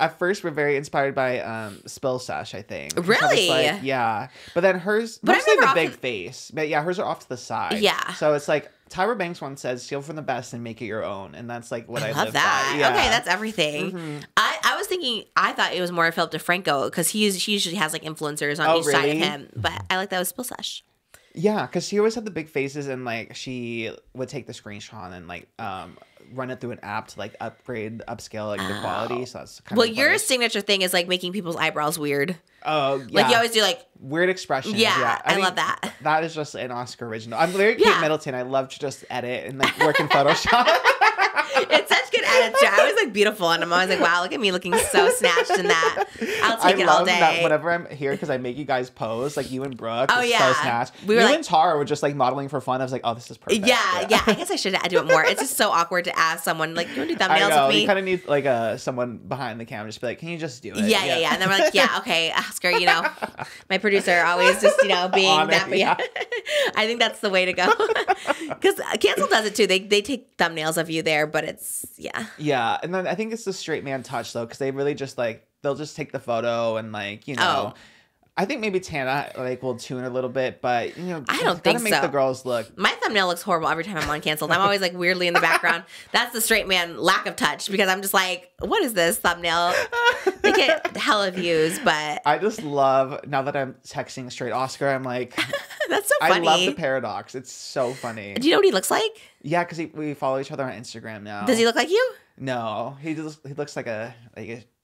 very inspired by Spill Sash, I think. Really? Like, yeah. But then hers, But mostly the often- big face. But yeah, hers are off to the side. Yeah. So it's like Tyra Banks once says, "Steal from the best and make it your own," and that's like what I love live that. by. Yeah. Okay, that's everything. I was thinking, I thought it was more Philip DeFranco because he usually has like influencers on each side of him. But I like that with Spill Sash. Yeah, because she always had the big faces, and like she would take the screenshot and like run it through an app to like upscale like the quality. So that's kind of your signature thing is like making people's eyebrows weird. Oh, yeah. Like you always do like weird expressions. Yeah, I think love that. That is just an Oscar original. I'm very Kate Middleton. I love to just edit and like work in Photoshop. It's such good edits too. I was like beautiful, and I'm always like, wow, look at me looking so snatched in that. I'll take it all day. That whenever I'm here, because I make you guys pose, like you and Brooke. Oh, it's yeah. so snatched. We were you like- and Tara were just like modeling for fun. I was like, oh, this is perfect. Yeah. I guess I should do it more. It's just so awkward to ask someone like, "You want to do I thumbnails know. with me?" You kind of need like someone behind the camera, just be like, can you just do it? Yeah. And then we're like, yeah, okay, Oscar, my producer always just, being On it, that. But yeah. I think that's the way to go. Because Cancel does it too. They take thumbnails of you there, but it's, yeah. Yeah. And then I think it's the straight man touch though, because they really just like they'll just take the photo and like, you know. I think maybe Tana like will tune a little bit, but you know, I don't think so. Gotta make the girls look. My thumbnail looks horrible every time I'm on Canceled. I'm always like weirdly in the background. That's the straight man lack of touch because I'm just like, what is this thumbnail? They get hella views, but I just love now that I'm texting straight Oscar. I'm like, that's so funny. I love the paradox. It's so funny. Do you know what he looks like? Yeah, because we follow each other on Instagram now. Does he look like you? No, he looks like a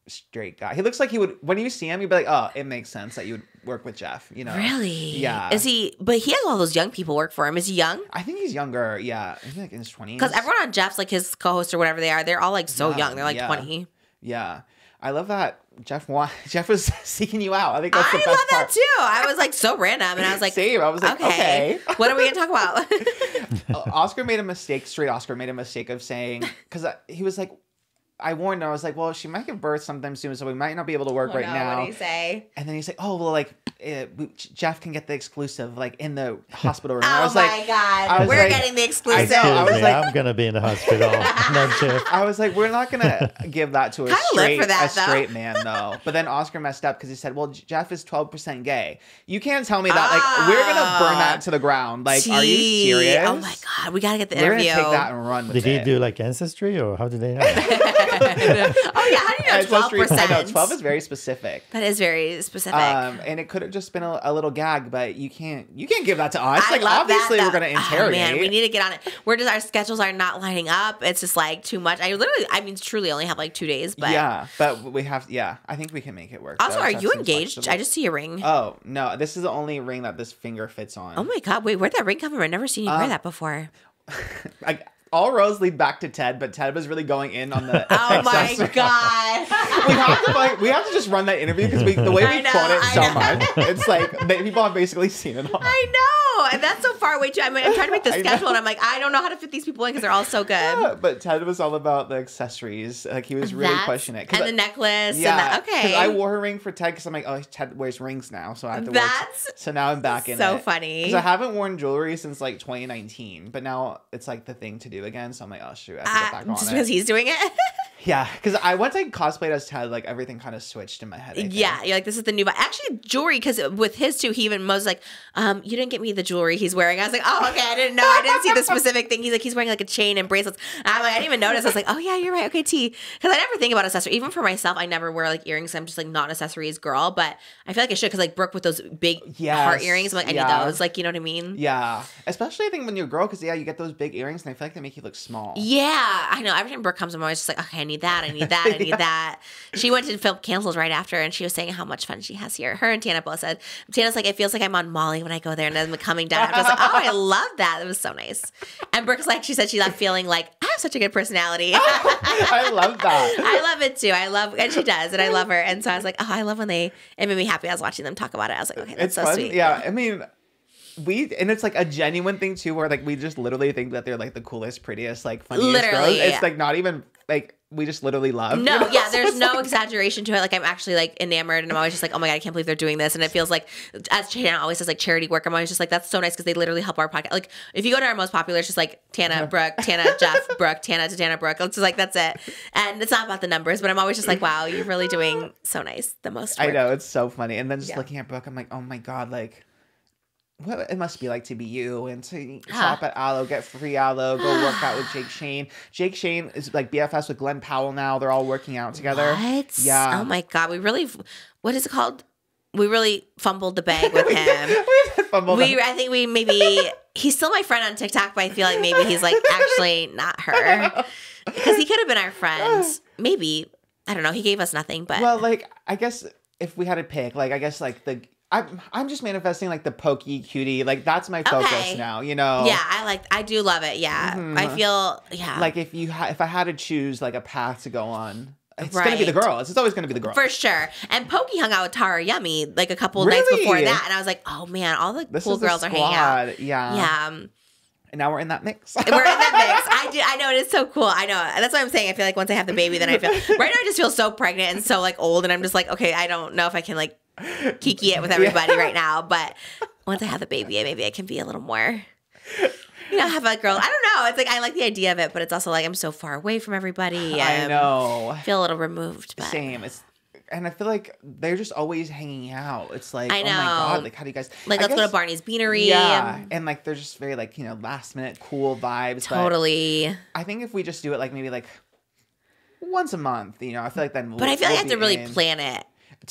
straight guy. He looks like he would, when you see him, you'd be like, oh, it makes sense that you would work with Jeff, you know? Really? Yeah. Is he, but he has all those young people work for him. Is he young? I think he's younger, yeah. I think like in his 20s. Because everyone on Jeff's, like his co-host or whatever they are, they're all like so young. They're like 20. Yeah. I love that Jeff was seeking you out. I think that's the best I love part. that too. I was like so random and I was like, same. I was like, okay. What are we going to talk about? Oscar made a mistake, straight Oscar made a mistake of saying, because he was like, I warned her. I was like, well, she might give birth sometime soon, so we might not be able to work right now. What did he say? And then he's like, oh, well, like, Jeff can get the exclusive, like, in the hospital room. Oh, I was my God. We're getting the exclusive. I was like, I'm going to be in the hospital. Not Jeff. I was like, we're not going to give that to a straight man, though. But then Oscar messed up because he said, well, Jeff is 12% gay. You can't tell me that. Like, we're going to burn that to the ground. Like, are you serious? Oh, my God. We got to get the interview. interview. We're going to take that and run with it. Did he do, like, ancestry, or how did they know? Oh, yeah. How do you know 12%? I know, 12 is very specific. That is very specific. And it could have just been a little gag, but you can't give that to us. I like, love obviously, that, we're going to interrogate. Oh, man, we need to get on it. We're just, our schedules are not lining up. It's just like too much. I mean, truly only have like 2 days, but. Yeah, but we have, I think we can make it work. Also, are you engaged? Flexible. I just see a ring. Oh, no, this is the only ring that this finger fits on. Oh my God, wait, where'd that ring come from? I've never seen you wear that before. All roads lead back to Ted, but Ted was really going in on the. Oh my God! we have to just run that interview because the way we quote it so much, it's like people have basically seen it all. I know, and that's so far away too. I'm trying to make the schedule, and I'm like, I don't know how to fit these people in because they're all so good. Yeah, but Ted was all about the accessories. Like he was really pushing it, and the necklace. Yeah, okay. Because I wore a ring for Ted because I'm like, oh, Ted wears rings now, so I have to. So now I'm back in it. So funny. Because I haven't worn jewelry since like 2019, but now it's like the thing to do again. So I'm like, oh shoot, I have to get back on just it. because he's doing it. Yeah, because once I cosplayed as Ted, like everything kind of switched in my head. Yeah, you're like, this is the new vibe. Actually, jewelry, because with his too, he even was like, you didn't get me the jewelry he's wearing. I was like, oh, okay, I didn't know. I didn't see the specific thing. He's like, he's wearing like a chain and bracelets. And I'm like, I didn't even notice. I was like, oh yeah, you're right. Okay, T. Because I never think about accessories. Even for myself, I never wear like earrings. I'm just like not an accessories girl, but I feel like I should because like Brooke with those big heart earrings. I'm like, I need those. Like, you know what I mean? Yeah. Especially I think when you're a girl, because you get those big earrings and I feel like they make you look small. Yeah, I know. Every time Brooke comes, I'm always just like, okay, I need that. I need that. I need that. She went to film Cancels right after, and she was saying how much fun she has here. Her and Tana both said, Tana's like, it feels like I'm on Molly when I go there, and then coming down. I was like, oh, I love that. It was so nice. And Brooke's like, she said she left feeling like, I have such a good personality. I love that. I love it too. And she does, and I love her. And so I was like, oh, I love when it made me happy. I was watching them talk about it. I was like, okay, that's so fun. sweet. Yeah, I mean, and it's like a genuine thing too, where like we just literally think that they're like the coolest, prettiest, like funniest girls. It's like not even like we just literally love. No, yeah, there's no exaggeration to it. Like I'm actually like enamored, and I'm always just like, oh my God, I can't believe they're doing this. And it feels like, as Tana always says, like charity work. I'm always just like, that's so nice because they literally help our podcast. Like if you go to our most popular, it's just like Tana, Brooke, Tana, Jeff, Brooke, Tana to Tana, Brooke. It's just like, that's it. And it's not about the numbers, but I'm always just like, wow, you're really doing so nice. The most work. I know, it's so funny. And then just looking at Brooke, I'm like, oh my God, like, what it must be like to be you and to shop at Aloe, get free Aloe, go work out with Jake Shane. Jake Shane is like BFFs with Glenn Powell now. They're all working out together. What? Yeah. Oh my God. We really, what is it called? We really fumbled the bag with him. I think we maybe, he's still my friend on TikTok, but I feel like maybe he's like actually not her. Because he could have been our friend. Maybe. I don't know. He gave us nothing, but. Well, like, I guess if we had to pick, like, I guess like I'm just manifesting like the pokey cutie, like that's my focus now, you know. Yeah, I do love it. Yeah, I feel like if I had to choose like a path to go on, it's gonna be the girl. It's always gonna be the girl for sure. And Pokey hung out with Tara Yummy like a couple of nights before that, and I was like, oh man, all the cool girls are hanging out. Yeah. And now we're in that mix. We're in that mix. I know, it is so cool. I know. That's what I'm saying. I feel like once I have the baby, then I feel right now I just feel so pregnant and so like old, and I'm just like, okay, I don't know if I can like kiki it with everybody right now, but once I have the baby, maybe I can be a little more, have a girl. I don't know. It's like I like the idea of it, but it's also like I'm so far away from everybody. I know. I feel a little removed. But. Same. and I feel like they're just always hanging out. It's like, I know. oh my God, like how do you guys Like, let's go to Barney's Beanery. Yeah, and like they're just very like, last minute cool vibes. Totally. But I think if we just do it like maybe like once a month, I feel like then But I feel like I have to really plan it.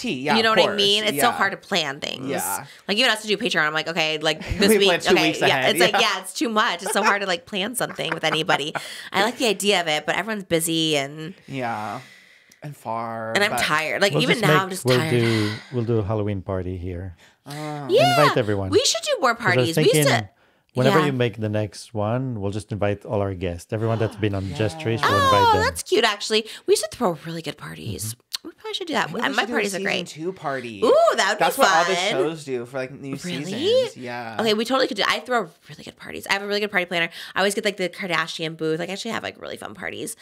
Yeah, you know of what I course. mean? It's Yeah. so hard to plan things. Yeah. Like even us to do Patreon, I'm like, okay, like this We week, plan 2 okay, weeks yeah. ahead. It's like, it's too much. It's so hard to like plan something with anybody. I like the idea of it, but everyone's busy and and far. I'm tired. Like even now, I'm just tired. We'll do a Halloween party here. Yeah, invite everyone. We should do more 'Cause I was parties. We thinking, used to. whenever you make the next one, we'll just invite all our guests. Everyone that's been on Just Trish, we'll invite Oh, them. that's cute. Actually, we should throw really good parties. We probably should do that. Maybe we My should do a parties are season great. 2 party. Ooh, that would That's be what fun. all the shows do for like new seasons. Yeah. Okay, we totally could do. I throw really good parties. I have a really good party planner. I always get like the Kardashian booth. Like I actually have like really fun parties.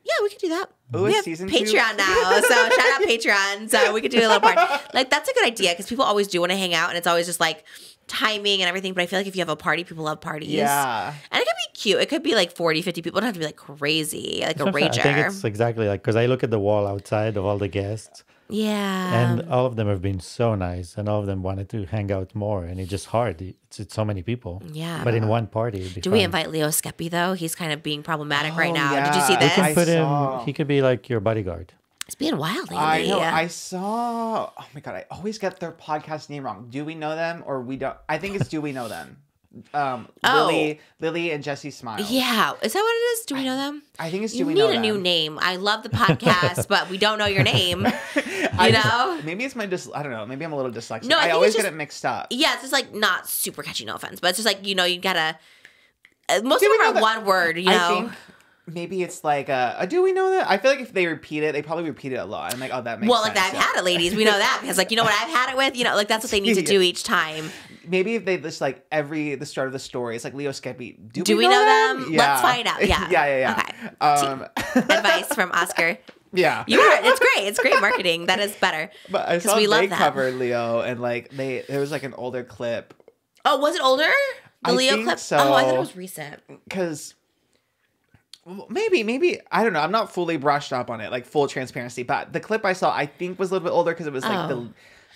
Yeah, we could do that. Ooh, We it's have season 2? Patreon now, so shout out Patreon. So we could do a little party. Like that's a good idea because people always do want to hang out, and it's always just like timing and everything. But I feel like if you have a party, people love parties. Yeah. And it could be cute. It could be like 40, 50 people. It don't have to be like crazy, like a rager. I think it's exactly like, because I look at the wall outside of all the guests, Yeah. and all of them have been so nice, and all of them wanted to hang out more, and it's just hard. It's so many people. Yeah. But in one party, it'd be Do fun. we invite Leo Skepi though? He's kind of being problematic right Oh, now. yeah. Did you see We this? You I can put saw. him. He could be like your bodyguard. It's being wild lately. I know. I saw. Oh my God! I always get their podcast name wrong. Do we know them or we don't? I think it's Do We Know Them? Lily and Jesse Smile. Yeah. Is that what it is? Do we know them? I think it's Do You We need Know a Them. new name. I love the podcast, but we don't know your name. You know? Maybe it's my I don't know. Maybe I'm a little dyslexic. No, I I think always it's get just- it mixed up. Yeah, it's just like not super catchy, no offense, but it's just like, you gotta. Most Do of we them know are that- one word, you know? I think maybe it's like Do We Know That? I feel like if they repeat it, they probably repeat it a lot. I'm like, oh, that makes Well, sense. like I've had it, ladies. We know that because, like, you know what I've had it with. Like that's what they need to do each time. Maybe if they just like the start of the story, it's like Leo Skepi. Do we know them? Yeah. Let's find out. Yeah. yeah. Okay. Advice from Oscar. Yeah. It's great. It's great marketing. That is better. But I 'Cause saw we love they that. covered Leo, and like there was like an older clip Oh, was it older? The I Leo think clip? so. Oh, I thought it was recent. because maybe I don't know. I'm not fully brushed up on it, like full transparency. But the clip I saw, I think was a little bit older because it was like Oh.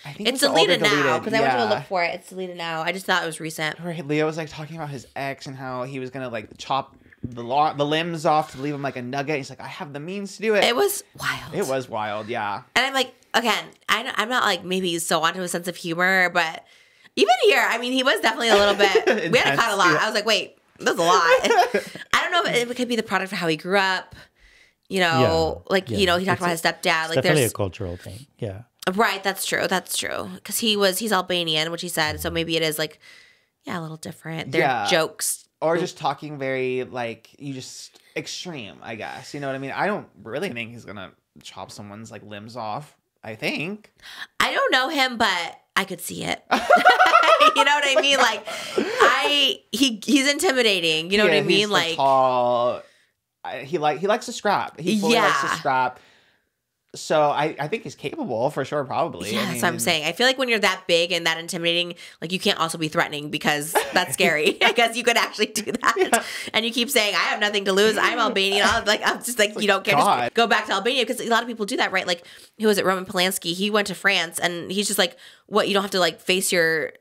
I think It's it was the older deleted now because I went to go yeah. look for it. It's deleted now. I just thought it was recent. Where Leo was like talking about his ex and how he was gonna like chop the limbs off to leave him like a nugget. He's like, I have the means to do it. It was wild. It was wild, yeah. And I'm like, again, I'm not like maybe so onto a sense of humor, but even here, I mean, he was definitely a little bit. We had to cut a lot. Yeah. I was like, wait, there's a lot. I don't know if it could be the product of how he grew up. He talked about his stepdad. It's Like, definitely there's a cultural thing. Yeah. right. That's true. Because he's Albanian, which he said. So maybe it is like, a little different. They're jokes. Or just talking very like extreme, I guess. You know what I mean? I don't really think he's gonna chop someone's like limbs off. I think. I don't know him, but I could see it. You know what I mean? Like, he's intimidating. You know what I mean? He's Like, tall. He likes to scrap. He fully likes to scrap. So I think he's capable for sure, probably. yeah, that's what I'm saying. I feel like when you're that big and that intimidating, like you can't also be threatening because that's scary. Because you could actually do that, Yeah. and you keep saying, "I have nothing to lose. I'm Albanian." I'm just like, you don't care. God. Just go back to Albania because a lot of people do that, right? Like, who was it? Roman Polanski. He went to France, and he's just like, "What? You don't have to like face your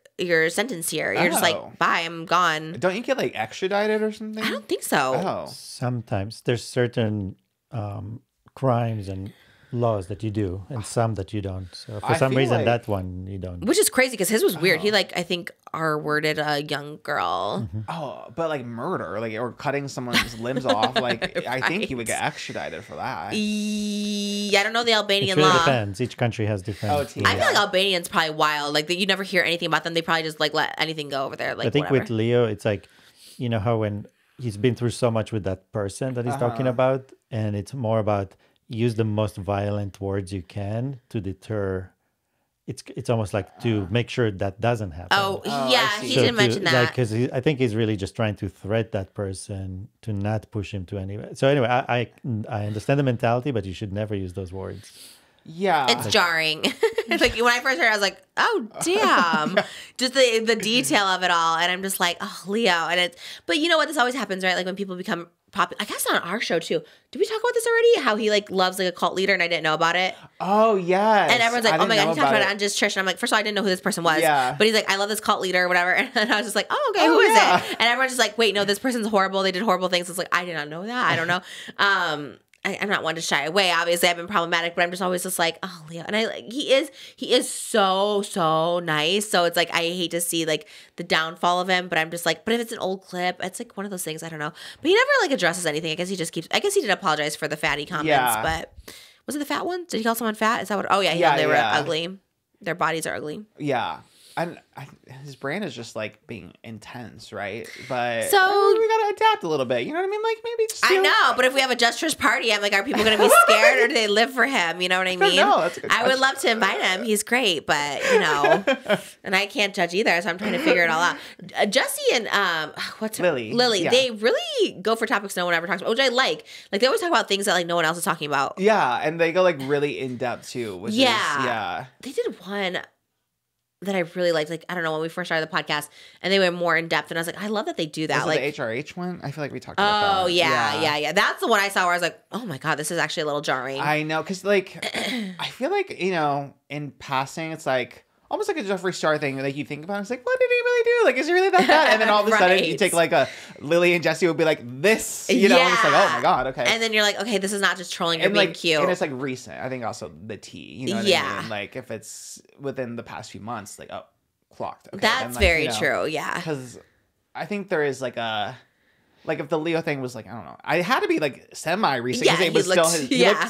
sentence here. You're just Oh. like, bye, I'm gone." Don't you get like extradited or something? I don't think so. Oh. Sometimes there's certain crimes and laws that you do and some that you don't. So for I some feel reason, like- that one you don't. Which is crazy because his was weird. Oh. He I think R-worded a young girl. Oh, but like murder, like or cutting someone's limbs off, like I think he would Right. get extradited for that. I don't know the It Albanian really law. depends. Each country has different. Oh, T. I feel like Albanians probably wild. Like you never hear anything about them. They probably just like let anything go over there. Like I think whatever. with Leo, it's like, you know how when he's been through so much with that person that he's talking about, and it's more about use the most violent words you can to deter. It's almost like to make sure that doesn't happen. Oh, Oh, yeah, I see. he So didn't mention that. Because I think he's really just trying to threat that person to not push him to anywhere. So anyway, I understand the mentality, but you should never use those words. Yeah. It's jarring. Like when I first heard it, I was like, "Oh damn!" Just the detail of it all, and I'm just like, "Oh, Leo." But you know what? This always happens, right? Like when people become I guess on our show too. Did we talk about this already? How he like loves like a cult leader and I didn't know about it. Oh yes. And everyone's like, oh my God, he talked about it on Just Trish. And I'm like, first of all, I didn't know who this person was. Yeah. But he's like, I love this cult leader or whatever. And I was just like, oh, okay, who is it? And everyone's just like, wait, no, this person's horrible. They did horrible things. It's like, I did not know that. I don't know. I'm not one to shy away. Obviously, I've been problematic, but I'm just always just like, oh, Leo. And he is so nice. So it's like, I hate to see like the downfall of him, but I'm just like, but if it's an old clip, it's like one of those things. I don't know. But he never like addresses anything. I guess he did apologize for the fatty comments, but was it the fat ones? Did he call someone fat? Is that what? Oh yeah, they were ugly. Their bodies are ugly. Yeah. And his brand is just like being intense, right? But so we gotta adapt a little bit. You know what I mean? Like maybe just I know, but if we have a Just Trish party, I'm like, are people gonna be scared or do they live for him? You know what I mean? No, that's a good I would love to invite him. He's great, but you know, and I can't judge either, so I'm trying to figure it all out. Jesse and Lily, they really go for topics no one ever talks about, which I like. Like they always talk about things that like no one else is talking about. Yeah, and they go like really in depth too. Which is, they did one that I really liked, like, I don't know, when we first started the podcast, and they were more in depth, and I was like, I love that they do that. Was like it the HRH one? I feel like we talked about that. Oh, yeah. That's the one I saw where I was like, oh my God, this is actually a little jarring. I know, because, like, I feel like, you know, in passing, it's like, almost like a Jeffree Star thing. Like, you think about it, it's like, what did he really do? Like, is he really that bad? And then all of a sudden, you take, like, a Lily and Jesse would be like, this, you know? And it's like, oh my God, okay. And then you're like, okay, this is not just trolling, you're being cute. And it's, like, recent. I think also the tea, you know what I mean? Like, if it's within the past few months, like, oh, clocked. Okay. That's like, very true, yeah. Because I think there is, like, a... Like, if the Leo thing was, like, I don't know. I had to be, like, semi-recent. Because it was still his...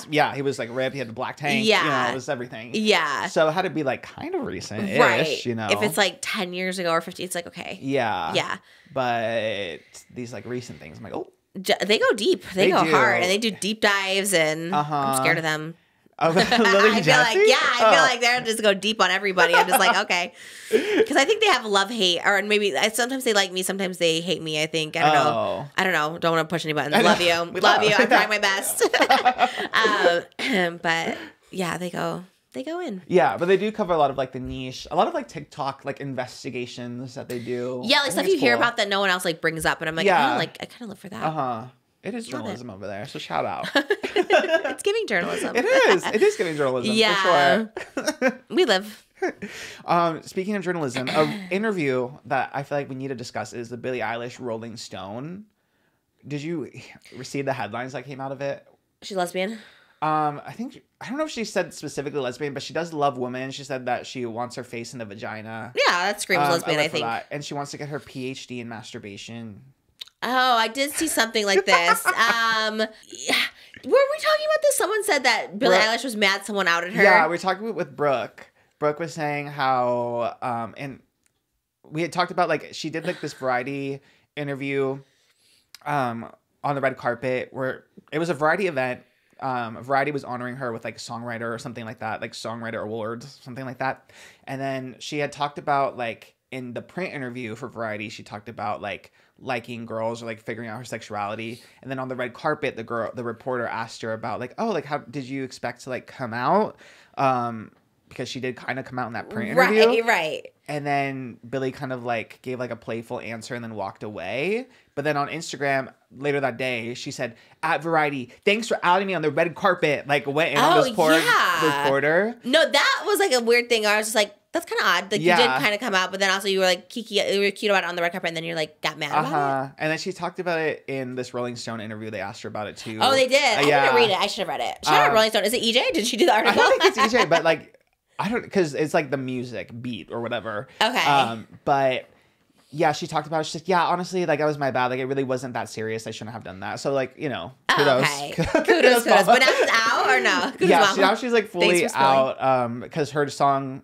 He was, like, ripped. He had the black tank. Yeah. You know, it was everything. Yeah. So it had to be, like, kind of recent-ish, right. You know? If it's, like, 10 years ago or 50, it's like, okay. Yeah. Yeah. But these, like, recent things, I'm like, oh. They go deep. They go hard. And they do deep dives, and I'm scared of them. Oh, Lily I feel like, I feel like they're just go deep on everybody. I'm just like, okay. Because I think they have love-hate, or maybe sometimes they like me, sometimes they hate me, I think. I don't know. Don't want to push any buttons. Love you. Love you. I'm trying my best. But yeah, they go in. Yeah, but they do cover a lot of like the niche, a lot of like TikTok like investigations that they do. Yeah, like stuff you hear about that no one else like brings up, and I'm like, I kind of live for that. It is journalism over there, so shout out. It's giving journalism. It is giving journalism. Yeah, for sure. We live. Speaking of journalism, an interview that I feel like we need to discuss is the Billie Eilish Rolling Stone. Did you receive the headlines that came out of it? She's lesbian. I don't know if she said specifically lesbian, but she does love women. She said that she wants her face in the vagina. Yeah, that screams lesbian, I think. And she wants to get her PhD in masturbation. Oh, I did see something like this. Were we talking about this? Someone said that Billie Eilish was mad someone outed her. Yeah, we were talking with Brooke. Brooke was saying how, and we had talked about, like, she did, like, this Variety interview on the red carpet where it was a Variety event. Variety was honoring her with, like, songwriter or something like that, like, songwriter awards, something like that. And then she had talked about, like, in the print interview for Variety, she talked about, like, liking girls or like figuring out her sexuality. And then on the red carpet, the reporter asked her about like, oh, like how did you expect to like come out? Because she did kind of come out in that print interview. Right. And then Billie kind of like gave like a playful answer and then walked away. But then on Instagram later that day, she said, at Variety, thanks for outing me on the red carpet. Like went in on this poor reporter. No, that was like a weird thing. I was just like, that's kind of odd. Like you did kind of come out, but then also you were like you were cute about it on the red carpet, and then you're like got mad about it. And then she talked about it in this Rolling Stone interview. They asked her about it too. Oh, they did. I didn't read it. I should have read it. Shout out Rolling Stone. Is it EJ? Did she do the article? I don't think it's EJ, but like I don't, because it's like the music beat or whatever. Okay. But yeah, she talked about it. She's like, yeah, honestly, like that was my bad. Like it really wasn't that serious. I shouldn't have done that. So like, you know, kudos. Okay. Kudos. But now it's out or no? Kudos, now she's like fully out. Because her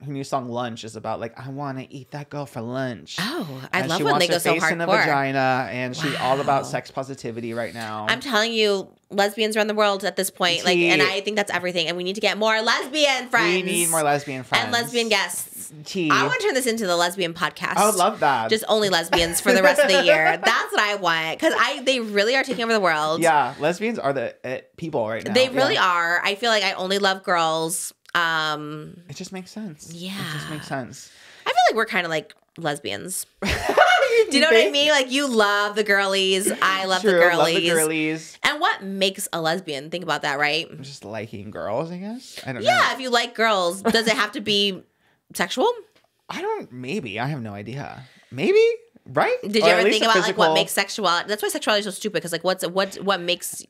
new song Lunch is about like, I want to eat that girl for lunch. Oh, I love when they go so hardcore. She wants her face in the vagina, and she's all about sex positivity right now. I'm telling you, lesbians around the world at this point, like, and I think that's everything. And we need to get more lesbian friends. We need more lesbian friends and lesbian guests. I want to turn this into the lesbian podcast. I would love that. Just only lesbians for the rest of the year. That's what I want, because they really are taking over the world. Yeah, lesbians are the people right now. They really are. I feel like I only love girls. It just makes sense. Yeah, it just makes sense. I feel like we're kind of like lesbians. Do you know what I mean? Like, you love the girlies. I love the girlies. Love the girlies. And what makes a lesbian? Think about that, right? Just liking girls, I guess. I don't know. Yeah, if you like girls, does it have to be sexual? Maybe. I have no idea. Maybe, right? Did you ever think about like what makes sexuality? That's why sexuality is so stupid, because like what makes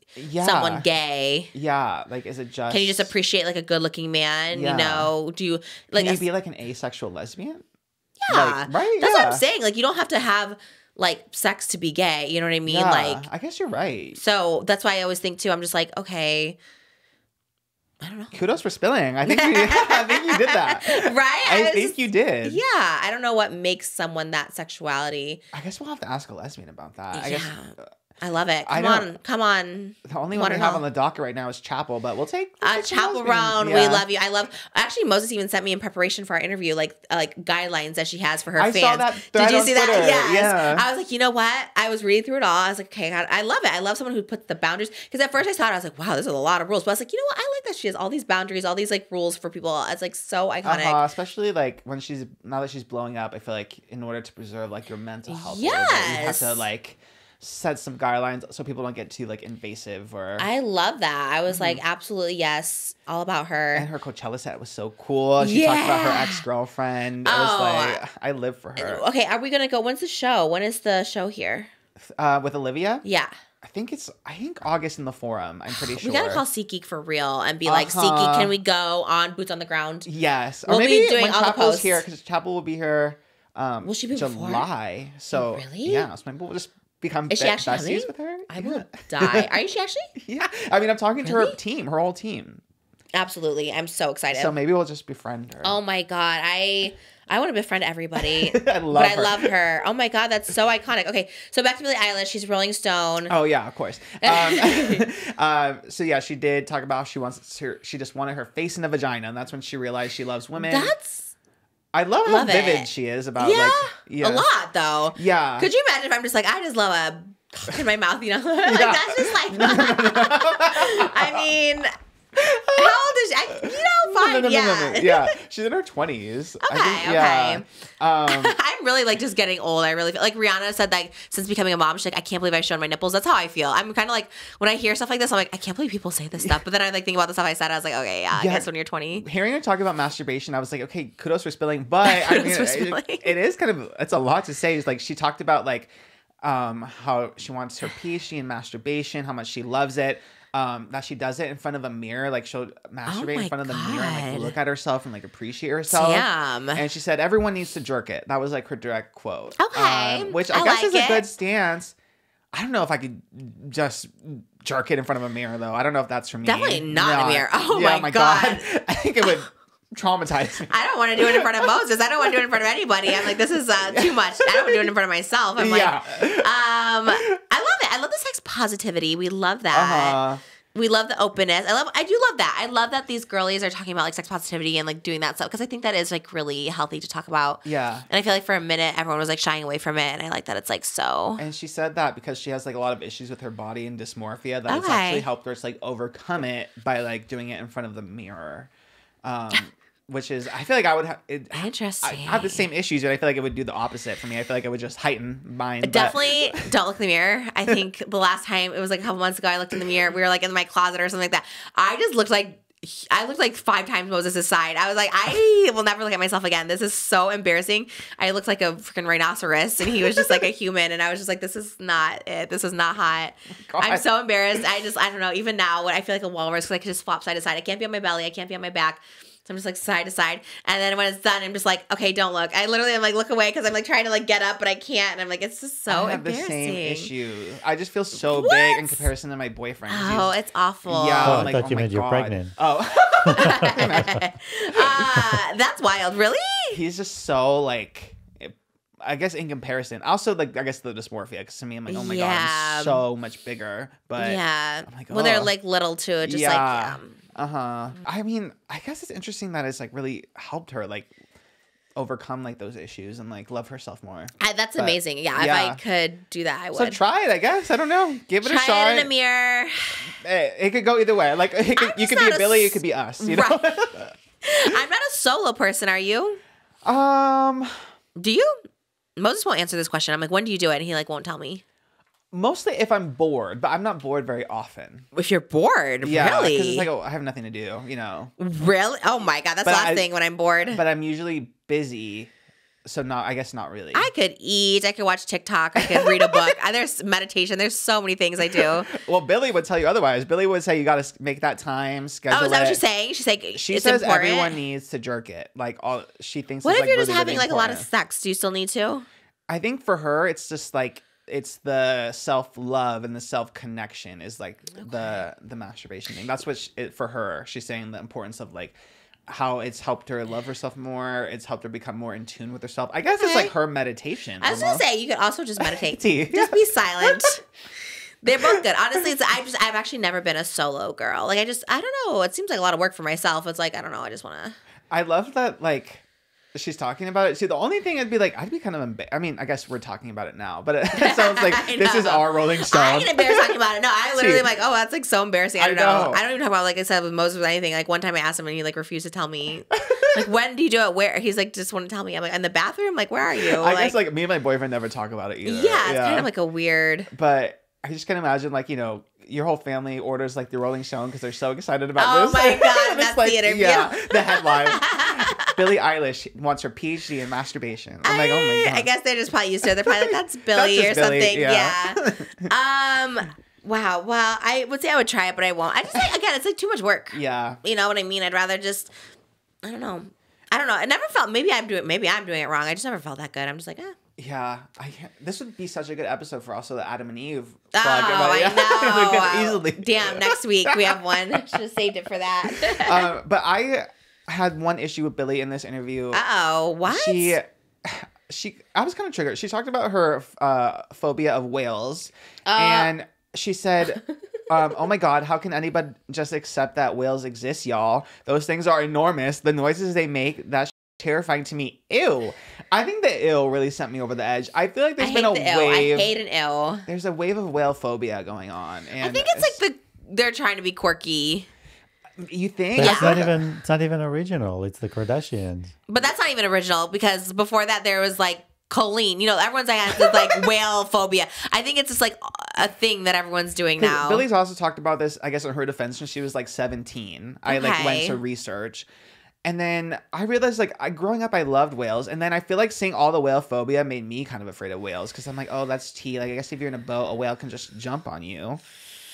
someone gay? Yeah, like is it just? Can you just appreciate like a good looking man? Yeah. You know, do you like? Can you be like an asexual lesbian? Yeah, like, right. That's what I'm saying. Like, you don't have to have like sex to be gay. You know what I mean? Yeah, like, I guess you're right. So that's why I always think too. I'm just like, okay. I don't know. Kudos for spilling. I think you did that. Right? I think you did. Yeah. I don't know what makes someone that sexuality. I guess we'll have to ask a lesbian about that. Yeah. I guess. I love it. Come on. The only one we have on the docket right now is Chapel, but we'll take Chapel Roan. Yeah. We love you. I love. Actually, Moses even sent me in preparation for our interview, like guidelines that she has for her fans. Saw that. Did you see Twitter. that? Yes. Yeah. I was like, you know what? I was reading through it all. I was like, okay, God, I love it. I love someone who puts the boundaries. Because at first I thought, I was like, wow, there's a lot of rules. But I was like, you know what? I like that she has all these boundaries, all these like rules for people. It's like so iconic. Especially like when now that she's blowing up, I feel like in order to preserve like your mental health, you have to like set some guidelines so people don't get too like invasive or. I love that. I was like, absolutely yes, all about her. And her Coachella set was so cool. She talked about her ex-girlfriend. I was like, I live for her. Okay, are we gonna go? When's the show? When is the show here? With Olivia? Yeah. I think August in the Forum. I'm pretty sure. We gotta call SeatGeek for real and be like, SeatGeek, can we go on Boots on the Ground? Yes. We'll be doing when all the Chapel's posts here, because Chapel will be here. Will she be July? Before? So really? Yeah. So maybe we'll just become is she actually besties with her. I will die. Are you actually? Yeah. I mean, I'm talking to her team, her whole team. Absolutely. I'm so excited. So maybe we'll just befriend her. Oh my God. I want to befriend everybody. I love her. Oh my God, that's so iconic. Okay, so back to Billie Eilish. She's Rolling Stone. Oh yeah, of course. So yeah, she did talk about she just wanted her face in a vagina, and that's when she realized she loves women. I love how vivid she is about a lot though. Yeah. Could you imagine if I'm just like, I just love a cock in my mouth, you know? Like that's just like I mean, how old is she? Fine. No. Yeah, she's in her 20s. Okay. Okay. I'm really like just getting old. I really feel like Rihanna said that since becoming a mom, she's like, I can't believe I've shown my nipples. That's how I feel. I'm kind of like, when I hear stuff like this, I'm like, I can't believe people say this stuff. But then I like think about the stuff I said. I was like, okay, I guess when you're 20. Hearing her talk about masturbation, I was like, okay, kudos for spilling. But it is kind of, it's a lot to say. It's like she talked about like how she wants her peace, she and masturbation, how much she loves it. That she does it in front of a mirror, like she'll masturbate in front of the mirror and like look at herself and like appreciate herself. Damn. And she said everyone needs to jerk it. That was like her direct quote. Okay. Which I guess is a good stance. I don't know if I could just jerk it in front of a mirror though. I don't know if that's for me. Definitely not a mirror. Oh my God. I think it would traumatize me. I don't want to do it in front of Moses. I don't want to do it in front of anybody. I'm like, this is too much. I don't want to do it in front of myself. I'm like, I love it. I love the sex positivity. We love that. We love the openness. I do love that. I love that these girlies are talking about like sex positivity and like doing that stuff because I think that is like really healthy to talk about. Yeah. And I feel like for a minute everyone was like shying away from it, and I like that it's like so. And she said that because she has like a lot of issues with her body and dysmorphia that it's actually helped her to like overcome it by like doing it in front of the mirror. Which is, I feel like I would have. Interesting. I have the same issues, but I feel like it would do the opposite for me. I feel like it would just heighten mine. Definitely don't look in the mirror. I think the last time, it was like a couple months ago, I looked in the mirror. We were like in my closet or something like that. I looked like 5 times Moses' side. I was like, I will never look at myself again. This is so embarrassing. I looked like a freaking rhinoceros, and he was just like a human. And I was just like, this is not it. This is not hot. God. I'm so embarrassed. I don't know. Even now, when I feel like a walrus, because I could just flop side to side. I can't be on my belly. I can't be on my back. So I'm just like side to side. And then when it's done, I'm just like, okay, don't look. I literally am like, look away because I'm like trying to like get up, but I can't. And I'm like, it's just so embarrassing. I have the same issue. I just feel so big in comparison to my boyfriend. Oh, it's awful. Yeah. Oh, I thought you meant you're pregnant. Oh. That's wild. Really? He's just so like, I guess in comparison. Also, like, I guess the dysmorphia. Because to me, I'm like, oh my God, I'm so much bigger. But yeah. I'm like, when they're like little too, just like, I mean, I guess it's interesting that it's like really helped her like overcome like those issues and like love herself more. That's amazing. Yeah, if I could do that, I would. So try it, I guess. I don't know. Give it a shot. Try it in a mirror. It could go either way. Like you could be a Billie, it could be us. You know. I'm not a solo person. Are you? Do you? Moses won't answer this question. I'm like, when do you do it? And he like won't tell me. Mostly if I'm bored, but I'm not bored very often. If you're bored, Yeah, really? because it's like, oh, I have nothing to do, you know. Really? Oh my God, that's the last thing when I'm bored. But I'm usually busy, so I guess not really. I could eat. I could watch TikTok. I could read a book. There's meditation. There's so many things I do. Well, Billie would tell you otherwise. Billie would say you got to make that time, schedule Oh, is that what it. she's saying? She's like, She it's says important. everyone needs to jerk it. Like she thinks. What it's if like you're just really, having really like a lot of important. sex? Do you still need to? I think for her, it's just like it's the self-love and the self-connection is like the masturbation thing. That's what for her. She's saying the importance of like how it's helped her love herself more. It's helped her become more in tune with herself. I guess it's like her meditation. I was gonna say you could also just meditate. Tea. Just be silent. They're both good. Honestly, I've actually never been a solo girl. Like I don't know. It seems like a lot of work for myself. It's like I don't know. I just want to. I love that like she's talking about it. See, the only thing I'd be kind of I mean, I guess we're talking about it now, but it sounds like this is our Rolling Stone. I get embarrassed talking about it. No, I literally am like, oh, that's like so embarrassing. I don't know. I don't even talk about like I said with Moses with anything. Like one time I asked him and he like refused to tell me. Like when do you do it? Where? He's like just want to tell me. I'm like in the bathroom. Like where are you? I guess like me and my boyfriend never talk about it either. Yeah, it's kind of like a weird. But I just can imagine like your whole family orders like the Rolling Stone because they're so excited about this. Oh my God, that's like, the interview. Yeah, the headline. Billie Eilish wants her PhD in masturbation. I'm like, oh my God. I guess they're just probably used to it. They're probably like, that's Billie That's or just Billie, something. yeah. Wow. Well, I would say I would try it, but I won't. I just like, again, it's like too much work. Yeah. You know what I mean? I'd rather just, I don't know. It never felt, maybe I'm doing it wrong. I just never felt that good. I'm just like, Yeah, this would be such a good episode for also the Adam and Eve Oh, plug. I know. We could easily. Damn, next week we have one. Should have saved it for that. But I had one issue with Billie in this interview. Uh-oh, what? I was kind of triggered. She talked about her phobia of whales, and she said, oh my God, how can anybody just accept that whales exist, y'all? Those things are enormous. The noises they make, that's terrifying to me. Ew. I think the ill really sent me over the edge. I feel like there's been a wave. I hate an ill. There's a wave of whale phobia going on. And I think it's like they're trying to be quirky. You think? But it's not even original. It's the Kardashians. But that's not even original because before that there was like choline. You know, everyone's like has this like whale phobia. I think it's just like a thing that everyone's doing now. Billie's also talked about this, I guess, in her defense when she was like 17. I like went to research. And then I realized, like, growing up, I loved whales. And then I feel like seeing all the whale phobia made me kind of afraid of whales. Because I'm like, oh, that's tea. Like, I guess if you're in a boat, a whale can just jump on you.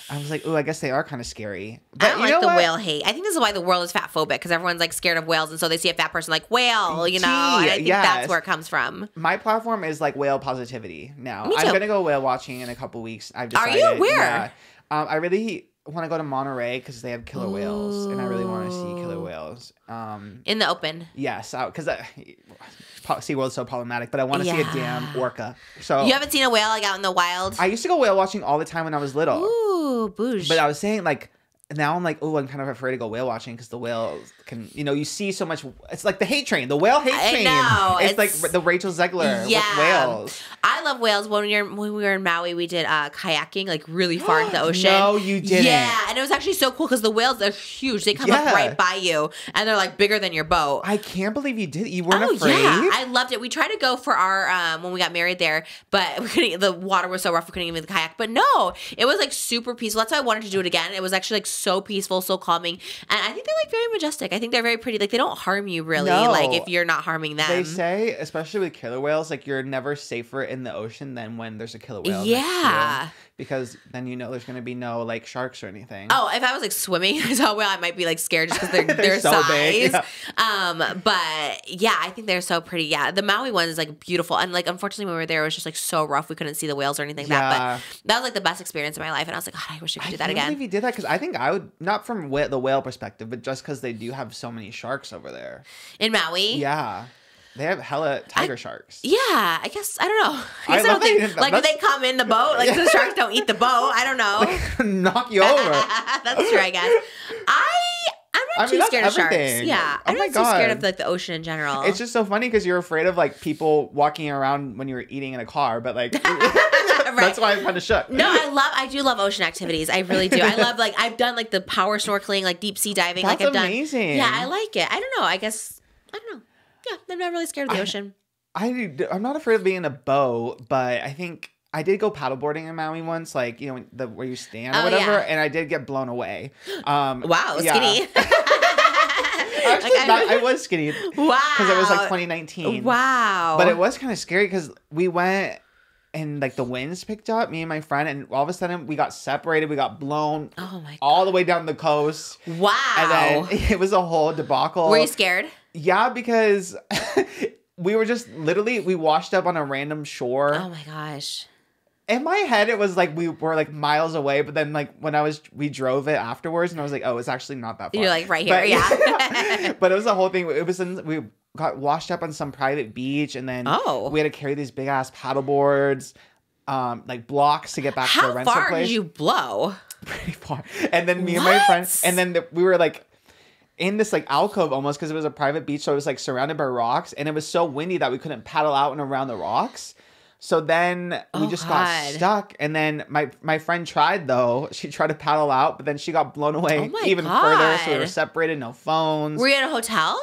I was like, ooh, I guess they are kind of scary. But I don't like the whale hate. I think this is why the world is fat phobic. Because everyone's, like, scared of whales. And so they see a fat person like, whale, you know? And I think that's where it comes from. My platform is, like, whale positivity now. Me too. I'm going to go whale watching in a couple weeks. I've decided. Are you? Where? Yeah. I really want to go to Monterey because they have killer whales, and I really want to see killer whales. In the open. Yes, because SeaWorld's so problematic, but I want to see a damn orca. So you haven't seen a whale like out in the wild? I used to go whale watching all the time when I was little. Ooh, boosh. But I was saying like. Now I'm like, oh, I'm kind of afraid to go whale watching because the whales can, you see so much. It's like the hate train, the whale hate train. I know. It's like the Rachel Zegler with whales. I love whales. When we were in Maui, we did kayaking like really far into the ocean. No, you didn't. Yeah, and it was actually so cool because the whales are huge. They come up right by you, and they're like bigger than your boat. I can't believe you did. You weren't afraid. Yeah, I loved it. We tried to go for our when we got married there, but we couldn't. The water was so rough we couldn't even kayak. But no, it was like super peaceful. That's why I wanted to do it again. It was actually like so peaceful, so calming, and I think they're like very majestic. I think they're very pretty. Like they don't harm you really. No. Like if you're not harming them. They say, especially with killer whales, like you're never safer in the ocean than when there's a killer whale. Yeah. Because then there's going to be no like sharks or anything. Oh, if I was like swimming, I saw a whale, I might be like scared just because they're so size. big. Yeah. But yeah, I think they're so pretty. Yeah, the Maui one is like beautiful, and like unfortunately when we were there, it was just like so rough. We couldn't see the whales or anything like that. But that was like the best experience of my life, and I was like, God, I wish I could do that again. I can't believe you did that because I think I would not from the whale perspective, but just because they do have so many sharks over there in Maui. Yeah. They have hella tiger sharks. Yeah, I guess I don't know. I don't think like if they come in the boat, like the sharks don't eat the boat. I don't know. Like, knock you over. That's true, I guess. I'm not too scared of sharks. Yeah, I'm not too scared of like the ocean in general. It's just so funny because you're afraid of like people walking around when you're eating in a car, but like that's why I'm kind of shook. No, I do love ocean activities. I really do. I love like I've done like the power snorkeling, like deep sea diving. That's like I've amazing. Yeah, I like it. I don't know. I guess I don't know. Yeah, I'm not really scared of the ocean. I'm not afraid of being in a boat, but I think I did go paddleboarding in Maui once, like, you know, where you stand or whatever, yeah. and I did get blown away. Wow, yeah. skinny. Actually, I was skinny. Wow. Because it was like 2019. Wow. But it was kind of scary because we went and like the winds picked up, me and my friend, and all of a sudden we got separated. We got blown all the way down the coast. Wow. And then it was a whole debacle. Were you scared? Yeah, because we were just literally, we washed up on a random shore. Oh my gosh. In my head, it was like we were like miles away, but then like when we drove it afterwards, and I was like, oh, it's actually not that far. You're like right here, but, yeah. But it was a whole thing. It was we got washed up on some private beach, and then we had to carry these big ass paddle boards, like blocks to get back to the rental place. How far did you blow? Pretty far. And then me and my friend, and then we were like in this like alcove almost because it was a private beach, so it was like surrounded by rocks, and it was so windy that we couldn't paddle out and around the rocks. So then we just got stuck, and then my friend tried though. She tried to paddle out, but then she got blown away even further. So we were separated, no phones. Were you at a hotel?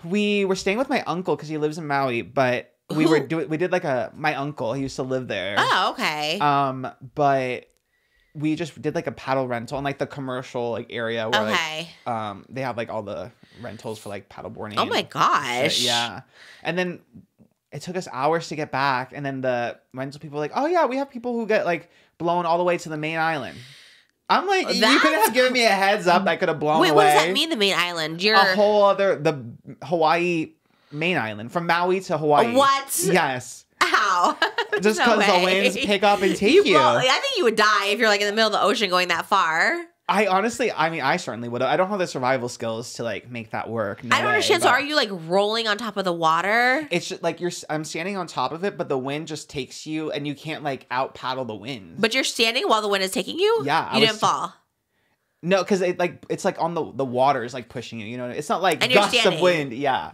We were staying with my uncle because he lives in Maui, but we did like my uncle. He used to live there. Oh, okay. But we just did like a paddle rental in like the commercial like area where like they have like all the rentals for like paddleboarding. Oh my gosh. Yeah, and then it took us hours to get back, and then the rental people were like, oh yeah, we have people who get like blown all the way to the main island. I'm like, you could have given me a heads up. I could have blown away. Wait, what does that mean, the main island? A whole other, the Hawaii main island, from Maui to Hawaii. What? Yes. How? Just because the winds pick up and take you. I think you would die if you're like in the middle of the ocean going that far. I certainly would have. I don't have the survival skills to like make that work. No I don't understand. So are you like rolling on top of the water? It's just like I'm standing on top of it, but the wind just takes you, and you can't like out paddle the wind. But you're standing while the wind is taking you? Yeah. You didn't fall? No, because it's like on the water is like pushing you. You know, it's not like gusts of wind. Yeah.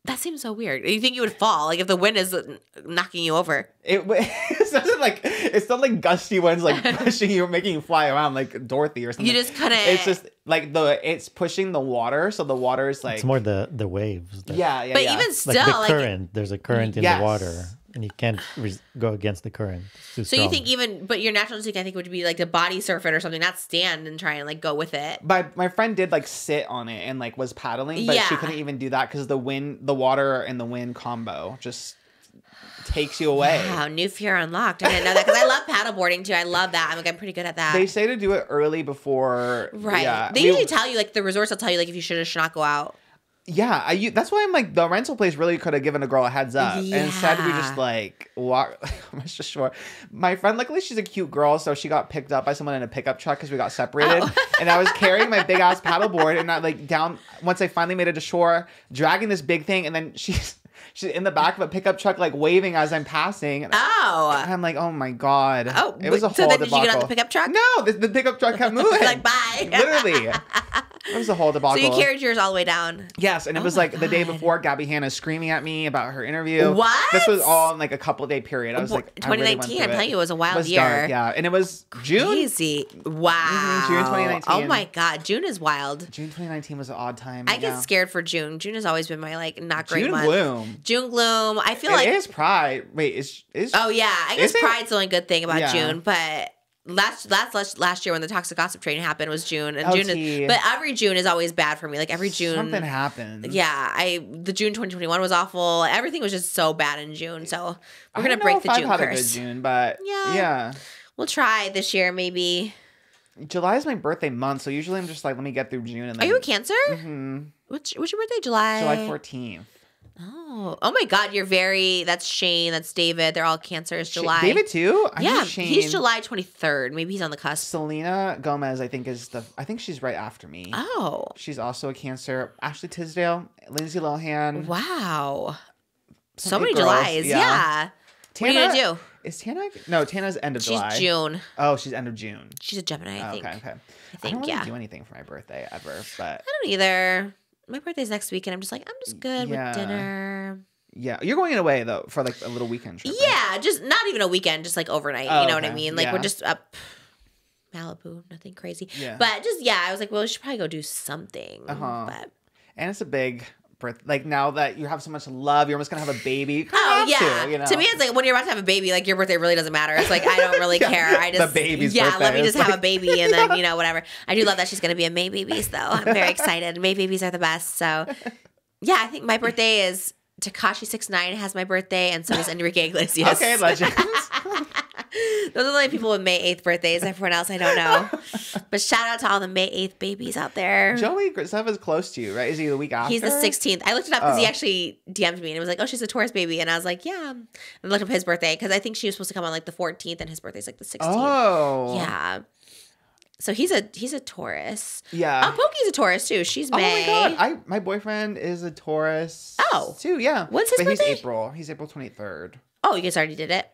That seems so weird. You think you would fall, like if the wind is knocking you over? It's not like gusty winds like pushing you, making you fly around like Dorothy or something. You just kind of. It's just like it's pushing the water, so the water is like. It's more the waves. But even still, like the current. There's a current in the water, and you can't go against the current. So strong. You think but your natural instinct, I think, would be like to body surf it or something, not stand and try and like go with it. But my friend did like sit on it and like was paddling, but she couldn't even do that because the water and the wind combo just takes you away. Wow, new fear unlocked. I didn't know that because I love paddleboarding too. I love that. I'm pretty good at that. They say to do it early before. Right. Yeah. They usually tell you, like the resorts will tell you, like if you should or should not go out. Yeah, that's why I'm like, the rental place really could have given a girl a heads up. Yeah. And instead we just like walk. I'm just sure. My friend, luckily she's a cute girl, so she got picked up by someone in a pickup truck because we got separated. And I was carrying my big ass paddleboard, and I like once I finally made it to shore, dragging this big thing, and then she's in the back of a pickup truck, like waving as I'm passing. And I'm like, oh my God. Oh, it was a whole so then debacle. Did you get on the pickup truck? No, the pickup truck kept moving. Like, bye. Literally. It was a whole debacle. So you carried yours all the way down? Yes, and it was like the day before, Gabby Hanna screaming at me about her interview. What? This was all in like a couple-day period. I was like, 2019, I'm telling you, it was a wild year. Dark, yeah, and it was June. Crazy. Wow. June 2019. Oh my God, June is wild. June 2019 was an odd time. I get scared for June. June has always been my like not great month. Gloom. June gloom. I feel it is Pride. Wait, is Oh yeah, I guess Pride's the only good thing about June, but last year when the toxic gossip train happened was June, and but every June is always bad for me. Like every June something happened. Yeah, the June 2021 was awful. Everything was just so bad in June. So we're gonna break the June curse. I've had a good June, but yeah, we'll try this year maybe. July is my birthday month, so usually I'm just like, let me get through June. And then, are you a Cancer? Mm-hmm. What's your birthday? July 14th. Oh my God! That's Shane. That's David. They're all Cancers. July. David too? Shane. He's July 23rd. Maybe he's on the cusp. Selena Gomez, I think she's right after me. Oh. She's also a Cancer. Ashley Tisdale, Lindsay Lohan. Wow. So many Julys. Yeah. Tana, what are you gonna do? Is Tana? No, Tana's end of July. She's June. Oh, she's end of June. She's a Gemini, I think. Okay. I don't really do anything for my birthday ever, but I don't either. My birthday's next week, and I'm just like, I'm just good with dinner. Yeah, you're going away though for like a little weekend trip. Yeah, just not even a weekend, just like overnight. You know what I mean? Like we're just up Malibu, nothing crazy. Yeah. But just I was like, well, we should probably go do something. But and it's a big like now that you have so much love, you're almost gonna have a baby. You Oh have yeah. to, you know? To me, it's like when you're about to have a baby, like your birthday really doesn't matter. It's like I don't really care. I just the baby's yeah, birthday. let me It's just have a baby and then you know whatever. I do love that she's gonna be a May babies though. I'm very excited. May babies are the best. So yeah, I think my birthday is Tekashi 69 has my birthday, and so does Enrique Iglesias. Okay, legends. Those are the only people with May 8th birthdays. Everyone else, I don't know. But shout out to all the May 8th babies out there. Joey Graceffa is close to you, right? Is he the week after? He's the 16th. I looked it up because he actually DM'd me and it was like, oh, she's a Taurus baby. And I was like, yeah. And I looked up his birthday because I think she was supposed to come on like the 14th and his birthday's like the 16th. Oh. Yeah. So he's a Taurus. Yeah. Poki's a Taurus too. She's May. Oh my god. My boyfriend is a Taurus. Oh. Too, yeah. When's his birthday? He's April. He's April 23rd. Oh, you guys already did it?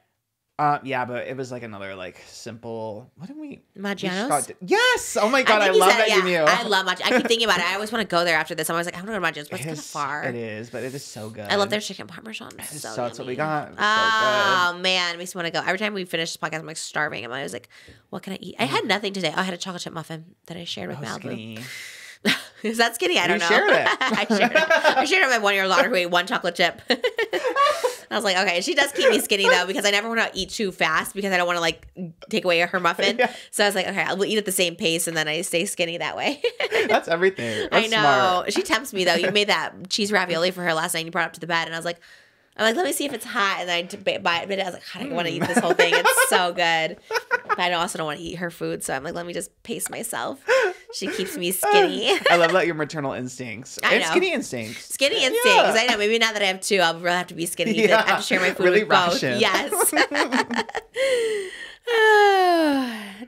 Yeah, but it was like another like simple. What did we? Maggiano's? Yes. Oh my god, I think love he said, that you knew. I love Maggiano's. I keep thinking about it. I always want to go there after this. I'm always like, I want to go to Maggiano's, but it's kind of far. It is, but it is so good. I love their chicken parmesan. So So that's what we yummy. got. Oh man, it makes me want to go. Every time we finish this podcast, I'm like starving. I'm always like, what can I eat? I had nothing today. Oh, I had a chocolate chip muffin that I shared with So Malibu. skinny. Is that skinny? I don't know. shared it. I shared it. I shared it with my 1-year-old daughter who ate one chocolate chip. I was like, okay, she does keep me skinny though because I never want to eat too fast because I don't want to like take away her muffin. Yeah. So I was like, okay, I'll eat at the same pace and then I stay skinny that way. That's everything. That's I know. Smart. She tempts me though. You made that cheese ravioli for her last night and you brought it up to the bed and I was like, let me see if it's hot. And I buy it, but I was like, I don't want to eat this whole thing. It's so good. But I also don't want to eat her food. So I'm like, let me just pace myself. She keeps me skinny. I love that your maternal instincts. I And know. skinny instincts. Skinny instincts. Yeah. I know. Maybe now that I have two, I'll really have to be skinny. Yeah. I have to share my food Really with both. ration. Yes.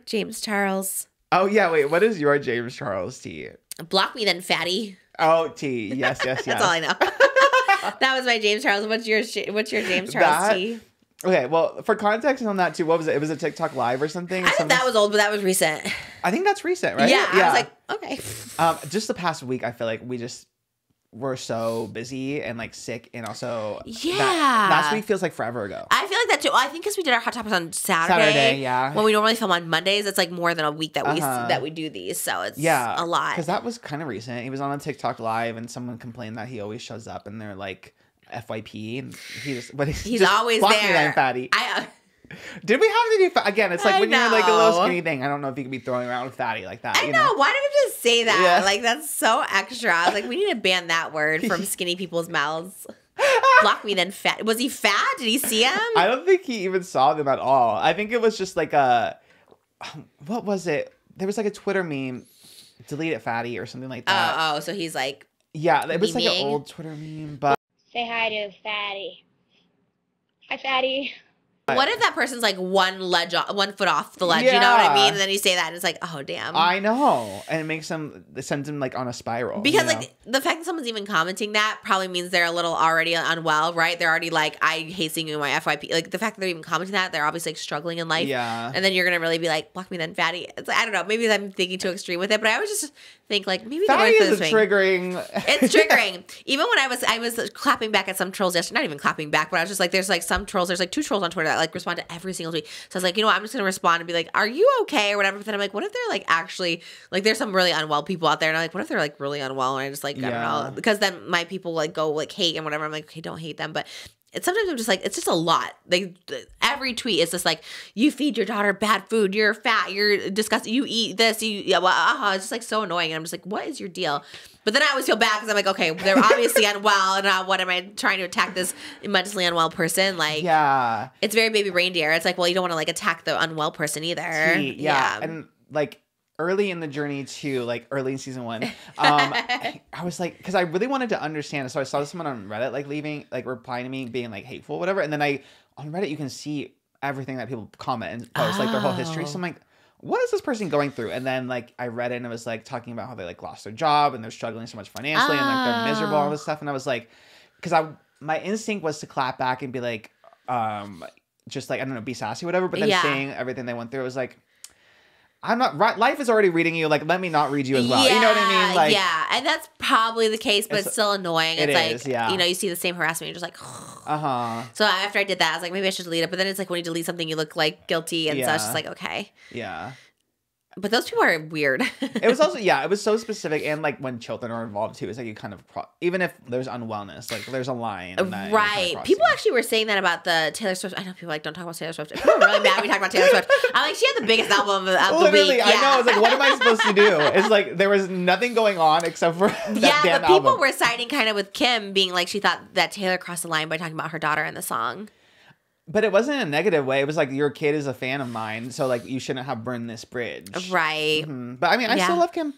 James Charles. Oh yeah, wait. What is your James Charles tea? Block me then, fatty. Oh, tea. Yes. That's all I know. That was my James Charles. What's your James Charles tea? Okay, well, for context on that too, what was it? It was a TikTok live or something? I thought that was old, but that was recent. I think that's recent, right? Yeah. I was like, okay. Just the past week, I feel like we're so busy and like sick, and also last week feels like forever ago. I feel like that too. I think because we did our hot topics on Saturday. Yeah. When we normally film on Mondays, it's like more than a week that we do these, so it's a lot. Because that was kind of recent. He was on a TikTok live, and someone complained that he always shows up, and they're like FYP, and he's just always block there. me then, fatty. Did we have to do again? It's like when you're like a little skinny thing. I don't know if you could be throwing around fatty like that. I you know. Why did we just say that? Yeah. Like that's so extra. I was like, we need to ban that word from skinny people's mouths. Block me then, fat. Was he fat? Did he see him? I don't think he even saw them at all. I think it was just like what was it? There was like a Twitter meme, delete it fatty or something like that. Oh, so he's like, yeah, it was like an memeing? old Twitter meme, but. Say hi to Fatty. Hi, Fatty. what if that person's like one foot off the ledge? You know what I Yeah. mean? And then you say that, and it's like, oh damn. I know, and it sends them like on a spiral. Because you know? like the fact that someone's even commenting that probably means they're a little already unwell, right? They're already like, I hate seeing you in my FYP. Like the fact that they're even commenting that, they're obviously like struggling in life. Yeah. And then you're gonna really be like, block me then, fatty. It's like, I don't know. Maybe I'm thinking too extreme with it, but I always just think like maybe they're fatty going for is this a thing. triggering. It's triggering. Even when I was clapping back at some trolls yesterday, not even clapping back, but I was just like, there's like some trolls, there's like 2 trolls on Twitter that like respond to every single tweet. So I was like, you know what, I'm just gonna respond and be like, are you okay or whatever. But then I'm like, what if they're like actually like there's some really unwell people out there, and I'm like, what if they're like really unwell? And I just like I don't know, because then my people like go like hate and whatever. I'm like, okay, don't hate them, but. Sometimes I'm just like, it's just a lot. Like every tweet is just like, you feed your daughter bad food, you're fat, you're disgusting, you eat this, it's just like so annoying. And I'm just like, what is your deal? But then I always feel bad because I'm like, okay, they're obviously unwell, and what am I trying to attack this mentally unwell person? Like, Yeah. it's very baby reindeer. It's like, well, you don't want to like attack the unwell person either. Yeah. And like early in the journey too, like early in season 1, I was like, because I really wanted to understand. So I saw someone on Reddit like replying to me being like hateful, whatever. And then on Reddit you can see everything that people comment and post, like their whole history. So I'm like, what is this person going through? And then like I read it and it was like talking about how they like lost their job and they're struggling so much financially and like they're miserable and all this stuff. And I was like, because my instinct was to clap back and be like, just like, I don't know, be sassy, whatever. But then seeing everything they went through, it was like, I'm not right. Life is already reading you. Like, let me not read you as well. Yeah, you know what I mean? Like, yeah, and that's probably the case, but it's still annoying. It's like, yeah. you know, you see the same harassment, you're just like, Uh-huh. So after I did that, I was like, maybe I should delete it. But then it's like when you delete something, you look like guilty, and so it's just like, okay. Yeah. But those people are weird. It was also, it was so specific. And like when children are involved too, it's like you kind of, even if there's unwellness, like there's a line. That right. People actually were saying that about the Taylor Swift. I know people like, don't talk about Taylor Swift. People are really mad we talk about Taylor Swift. I'm like, she had the biggest album of the week. Yeah. I know. It's like, what am I supposed to do? It's like, there was nothing going on except for that damn but people album. were siding kind of with Kim being like, she thought that Taylor crossed the line by talking about her daughter in the song. But it wasn't in a negative way. It was like, your kid is a fan of mine, so like you shouldn't have burned this bridge. Right. Mm-hmm. But I mean, I still love Kim.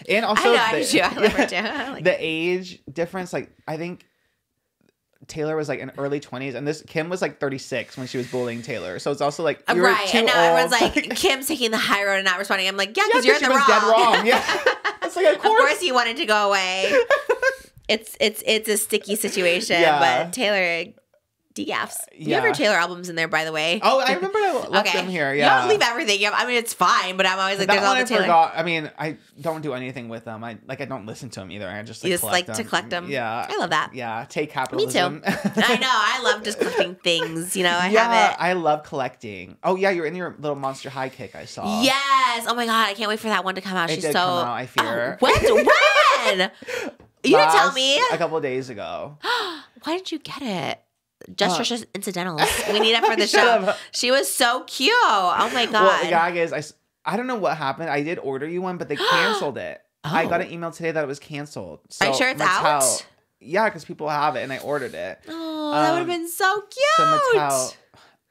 And also, I do too. I love her too. The age difference, like I think Taylor was like in early 20s, and Kim was like 36 when she was bullying Taylor. So it's also like, you're right. too And now old. everyone's like, Kim's taking the high road and not responding. I'm like, because you're in the was wrong. dead wrong. Yeah. It's like, Of course you wanted to go away. It's a sticky situation, but Taylor degaffs. You have your Taylor albums in there, by the way. Oh, I remember I left them here. Yeah, you don't leave everything. I mean, it's fine, but I'm always like, that there's all one the Taylor. forgot. I mean, I don't do anything with them. I don't listen to them either. I just like, you just like to collect them. Yeah, I love that. Yeah, take capitalism. Me too. I know. I love just collecting things. You know, I have it. I love collecting. Oh yeah, you're in your little Monster High kick. I saw. Yes. Oh my god, I can't wait for that one to come out. It She's did so. come out, I fear. Oh, when? You didn't tell me. A couple of days ago. Why didn't you get it? Just Trisha's incidentals. We need it for the show. She was so cute. Oh my god. Well, the gag is, I don't know what happened. I did order you one, but they canceled it. I got an email today that it was canceled. So are you sure it's out? Yeah, because people have it, and I ordered it. Oh, that would have been so cute. So Mattel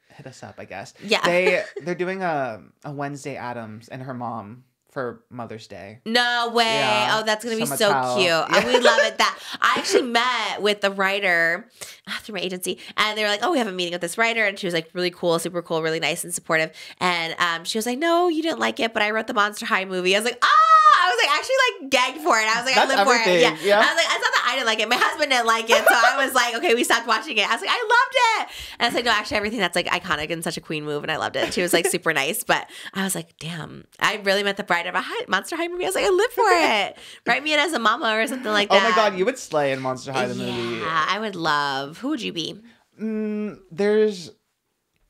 hit us up, I guess. Yeah. They're doing a Wednesday Addams and her mom for Mother's Day. No way. Yeah. Oh, that's going to be So so Mattel. cute. Yeah. We love it. I actually met with the writer through my agency, and they were like, oh, we have a meeting with this writer, and she was like really cool, super cool, really nice and supportive. And she was like, no, you didn't like it, but I wrote the Monster High movie. I was like, I was like actually like gagged for it. I was like, That's I live for it. yeah. I was like, it's not that I didn't like it. My husband didn't like it. So I was like, okay, we stopped watching it. I was like, I loved it. And I was like, no, actually everything that's like iconic and such a queen move, and I loved it. She was like super nice. But I was like, damn, I really met the bride of a Monster High movie. I was like, I live for it. Write me in as a mama or something like that. Oh my god, you would slay in Monster High the movie. Yeah, I would love. Who would you be?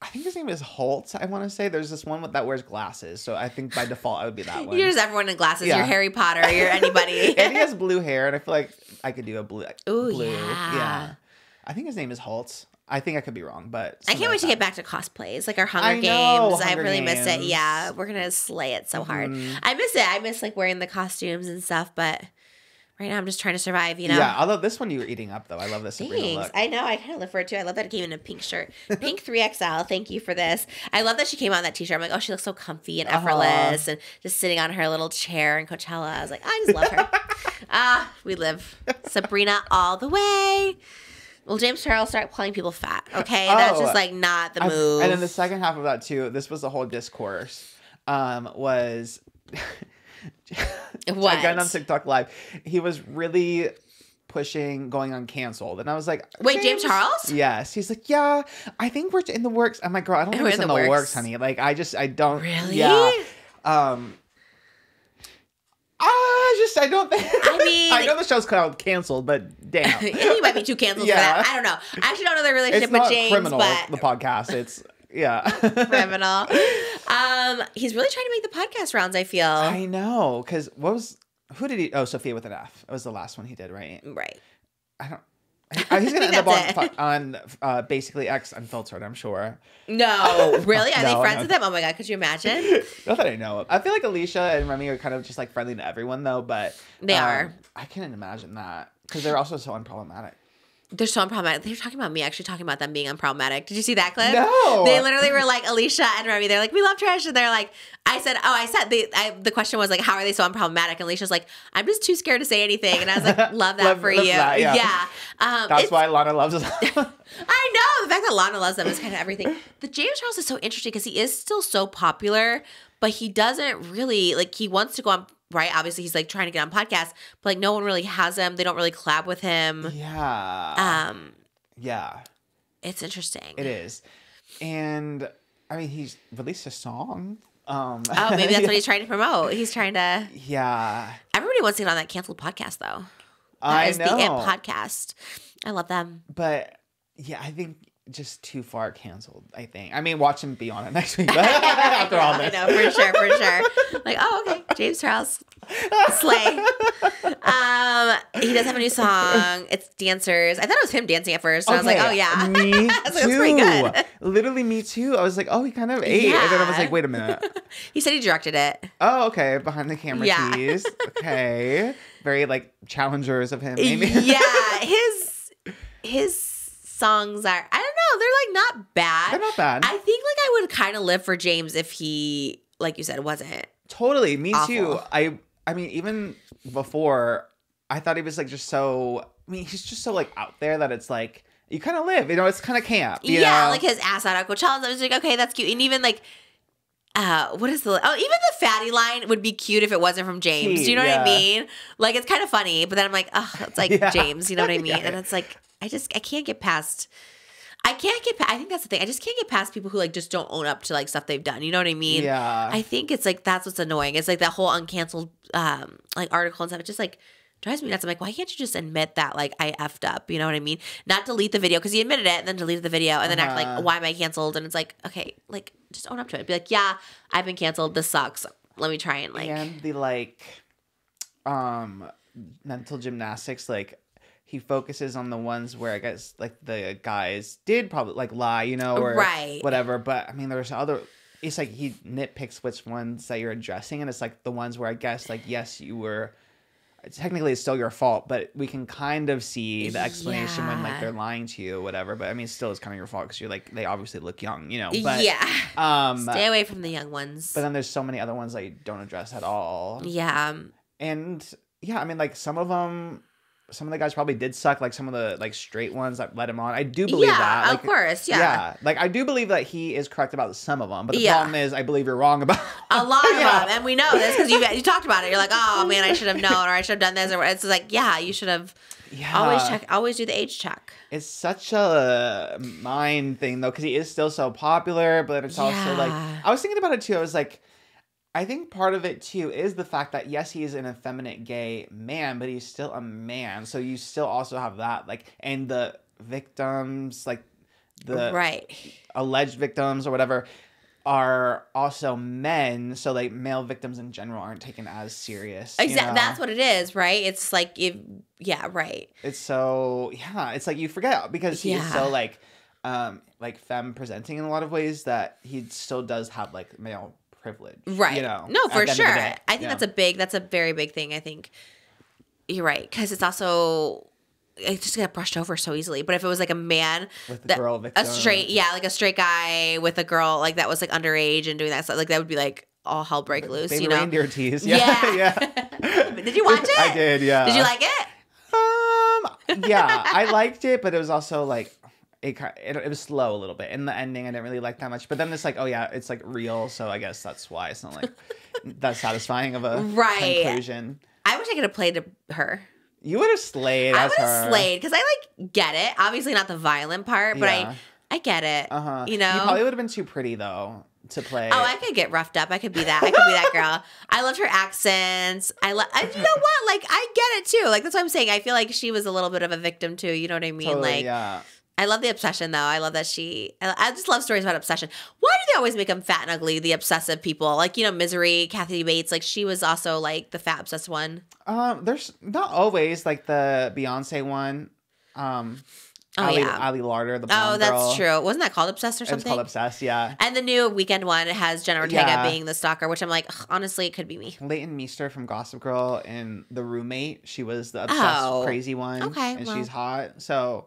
I think his name is Holt, I want to say. There's this one that wears glasses, so I think by default I would be that one. You're just everyone in glasses. Yeah. You're Harry Potter. You're anybody. And he has blue hair, and I feel like I could do a blue. Ooh, blue. yeah. I think his name is Holt. I think I could be wrong, but I can't wait to get back to cosplays, like our Hunger I know, Games. I Hunger really miss it. Games. Yeah, we're gonna slay it so hard. I miss it. I miss like wearing the costumes and stuff, but right now I'm just trying to survive. You know. Yeah, although this one you were eating up though. I love this Sabrina Thanks. look. I know. I kind of live for it too. I love that it came in a pink shirt. Pink 3XL. Thank you for this. I love that she came out in that t-shirt. I'm like, oh, she looks so comfy and effortless and just sitting on her little chair in Coachella. I was like, I just love her. We live. Sabrina all the way. Well, James Charles started calling people fat. Okay, that's just like not the move. And then the second half of that too. This was the whole discourse. Was. What? Again on TikTok Live, he was really pushing going on canceled, and I was like, wait, James Charles? Yes, he's like, yeah, I think we're in the works. I'm like, girl, I don't think it's in the works, honey. Like, I don't really. Yeah. I don't think. I mean, I know the show's called Canceled, but damn, he might be too canceled for that. I don't know. I actually don't know their relationship it's not with James, criminal, but the podcast. It's criminal. He's really trying to make the podcast rounds. I feel. I know, because who did he? Oh, Sophia with an F. It was the last one he did, right? Right. I don't. He's gonna end up on basically X Unfiltered, I'm sure. No, really? Are they friends no. with him? Oh my god, could you imagine? Not that I know of. I feel like Alicia and Remy are kind of just like friendly to everyone, though. But they are. I can't imagine that because they're also so unproblematic. They're so unproblematic. They were talking about me, actually talking about them being unproblematic. Did you see that clip? No. They literally were like, Alicia and Remy, they're like, we love Trish. And they're like, the question was like, how are they so unproblematic? And Alicia's like, I'm just too scared to say anything. And I was like, love that for you. That, yeah. That's why Lana loves us. I know. The fact that Lana loves them is kind of everything. The James Charles is so interesting because he is still so popular, but he doesn't really, like, he wants to go on, right? Obviously, he's like trying to get on podcasts, but like no one really has him. They don't really collab with him. Yeah. Yeah. It's interesting. It is. And I mean, he's released a song. Oh, maybe that's what he's trying to promote. He's trying to. Yeah. Everybody wants to get on that canceled podcast, though. I That is know. the It podcast. I love them. But yeah, I think just too far canceled, I think. I mean, watch him be on it next week. But after all this. I know, for sure. Like, oh, okay. James Charles. Slay. He does have a new song. It's Dancers. I thought it was him dancing at first. And I was like, oh, yeah. Me too. That's pretty good. Literally me too. I was like, oh, he kind of ate. Yeah. And then I was like, wait a minute. He said he directed it. Oh, okay. Behind the camera keys. Okay. Very, like, challengers of him, maybe. Yeah. His songs are, I don't know, they're like not bad. They're not bad. I think like I would kind of live for James if he, like you said, wasn't. Totally. Me awful. too. I mean, even before, I thought he was like just so, I mean, he's just so like out there that it's like, you kind of live, you know, it's kind of camp. You know? Like his ass out at Coachella. I was like, okay, that's cute. And even like, even the fatty line would be cute if it wasn't from James. Do you know what I mean? Like, it's kind of funny, but then I'm like, oh, it's like James, you know what I mean? And it's like, I can't get past. I think that's the thing. I just can't get past people who like just don't own up to like stuff they've done. You know what I mean? Yeah. I think it's like that's what's annoying. It's like that whole uncanceled like article and stuff. It just like drives me nuts. I'm like, why can't you just admit that like I effed up? You know what I mean? Not delete the video because he admitted it and then deleted the video and then act like, why am I canceled? And it's like, okay, like just own up to it. Be like, yeah, I've been canceled. This sucks. Let me try and like. And the like, mental gymnastics like. He focuses on the ones where I guess like the guys did probably like lie, you know, or whatever. But I mean, there's other. It's like he nitpicks which ones that you're addressing, and it's like the ones where I guess like yes, you were. Technically, it's still your fault, but we can kind of see the explanation when like they're lying to you, or whatever. But I mean, still, it's kind of your fault because you're like they obviously look young, you know. But, stay away from the young ones. But then there's so many other ones that you don't address at all. Yeah. And yeah, I mean, like some of the guys probably did suck, like some of the like straight ones that let him on. I do believe that. Like, of course, yeah. Like I do believe that he is correct about some of them, but the problem is I believe you're wrong about a lot of them, and we know this because you talked about it. You're like, oh man, I should have known, or I should have done this, or it's like, yeah, you should have. Yeah. Always do the age check. It's such a mind thing though, because he is still so popular, but it's also like I was thinking about it too. I was like. I think part of it, too, is the fact that, yes, he is an effeminate gay man, but he's still a man. So you still also have that. Like, and the victims, like, the alleged victims or whatever, are also men. So, like, male victims in general aren't taken as serious. Exactly. You know? That's what it is, right? It's like, It's so, it's like you forget because he is so, like femme presenting in a lot of ways that he still does have, like, male privilege, right? You know, no, for sure. I think that's a very big thing. I think you're right because it's also just get brushed over so easily. But if it was like a man with a girl victim, like a straight guy with a girl like that was like underage and doing that stuff, like that would be like all hell break loose. Baby you know, reindeer tease. Yeah. Did you watch it? I did. Yeah. Did you like it? Yeah, I liked it, but it was also like. It was slow a little bit. In the ending, I didn't really like that much. But then it's like, oh yeah, it's like real. So I guess that's why it's not like that satisfying of a conclusion. I wish I could have played her. You would have slayed as her. I would have slayed because I like get it. Obviously not the violent part, but I get it. You know, you probably would have been too pretty though to play. Oh, I could get roughed up. I could be that. I could be that girl. I loved her accents. You know what? Like I get it too. Like that's what I'm saying. I feel like she was a little bit of a victim too. You know what I mean? Totally, like I love the obsession, though. I love that I just love stories about obsession. Why do they always make them fat and ugly, the obsessive people? Like, you know, Misery, Kathy Bates, like, she was also, like, the fat obsessed one. There's not always, like, the Beyonce one. Ali Larder, the blonde girl. That's true. Wasn't that called Obsessed or something? It's called Obsessed, yeah. And the new Weekend one has Jenna Ortega being the stalker, which I'm like, honestly, it could be me. Leighton Meester from Gossip Girl and The Roommate, she was the obsessed crazy one. Okay, and she's hot, so...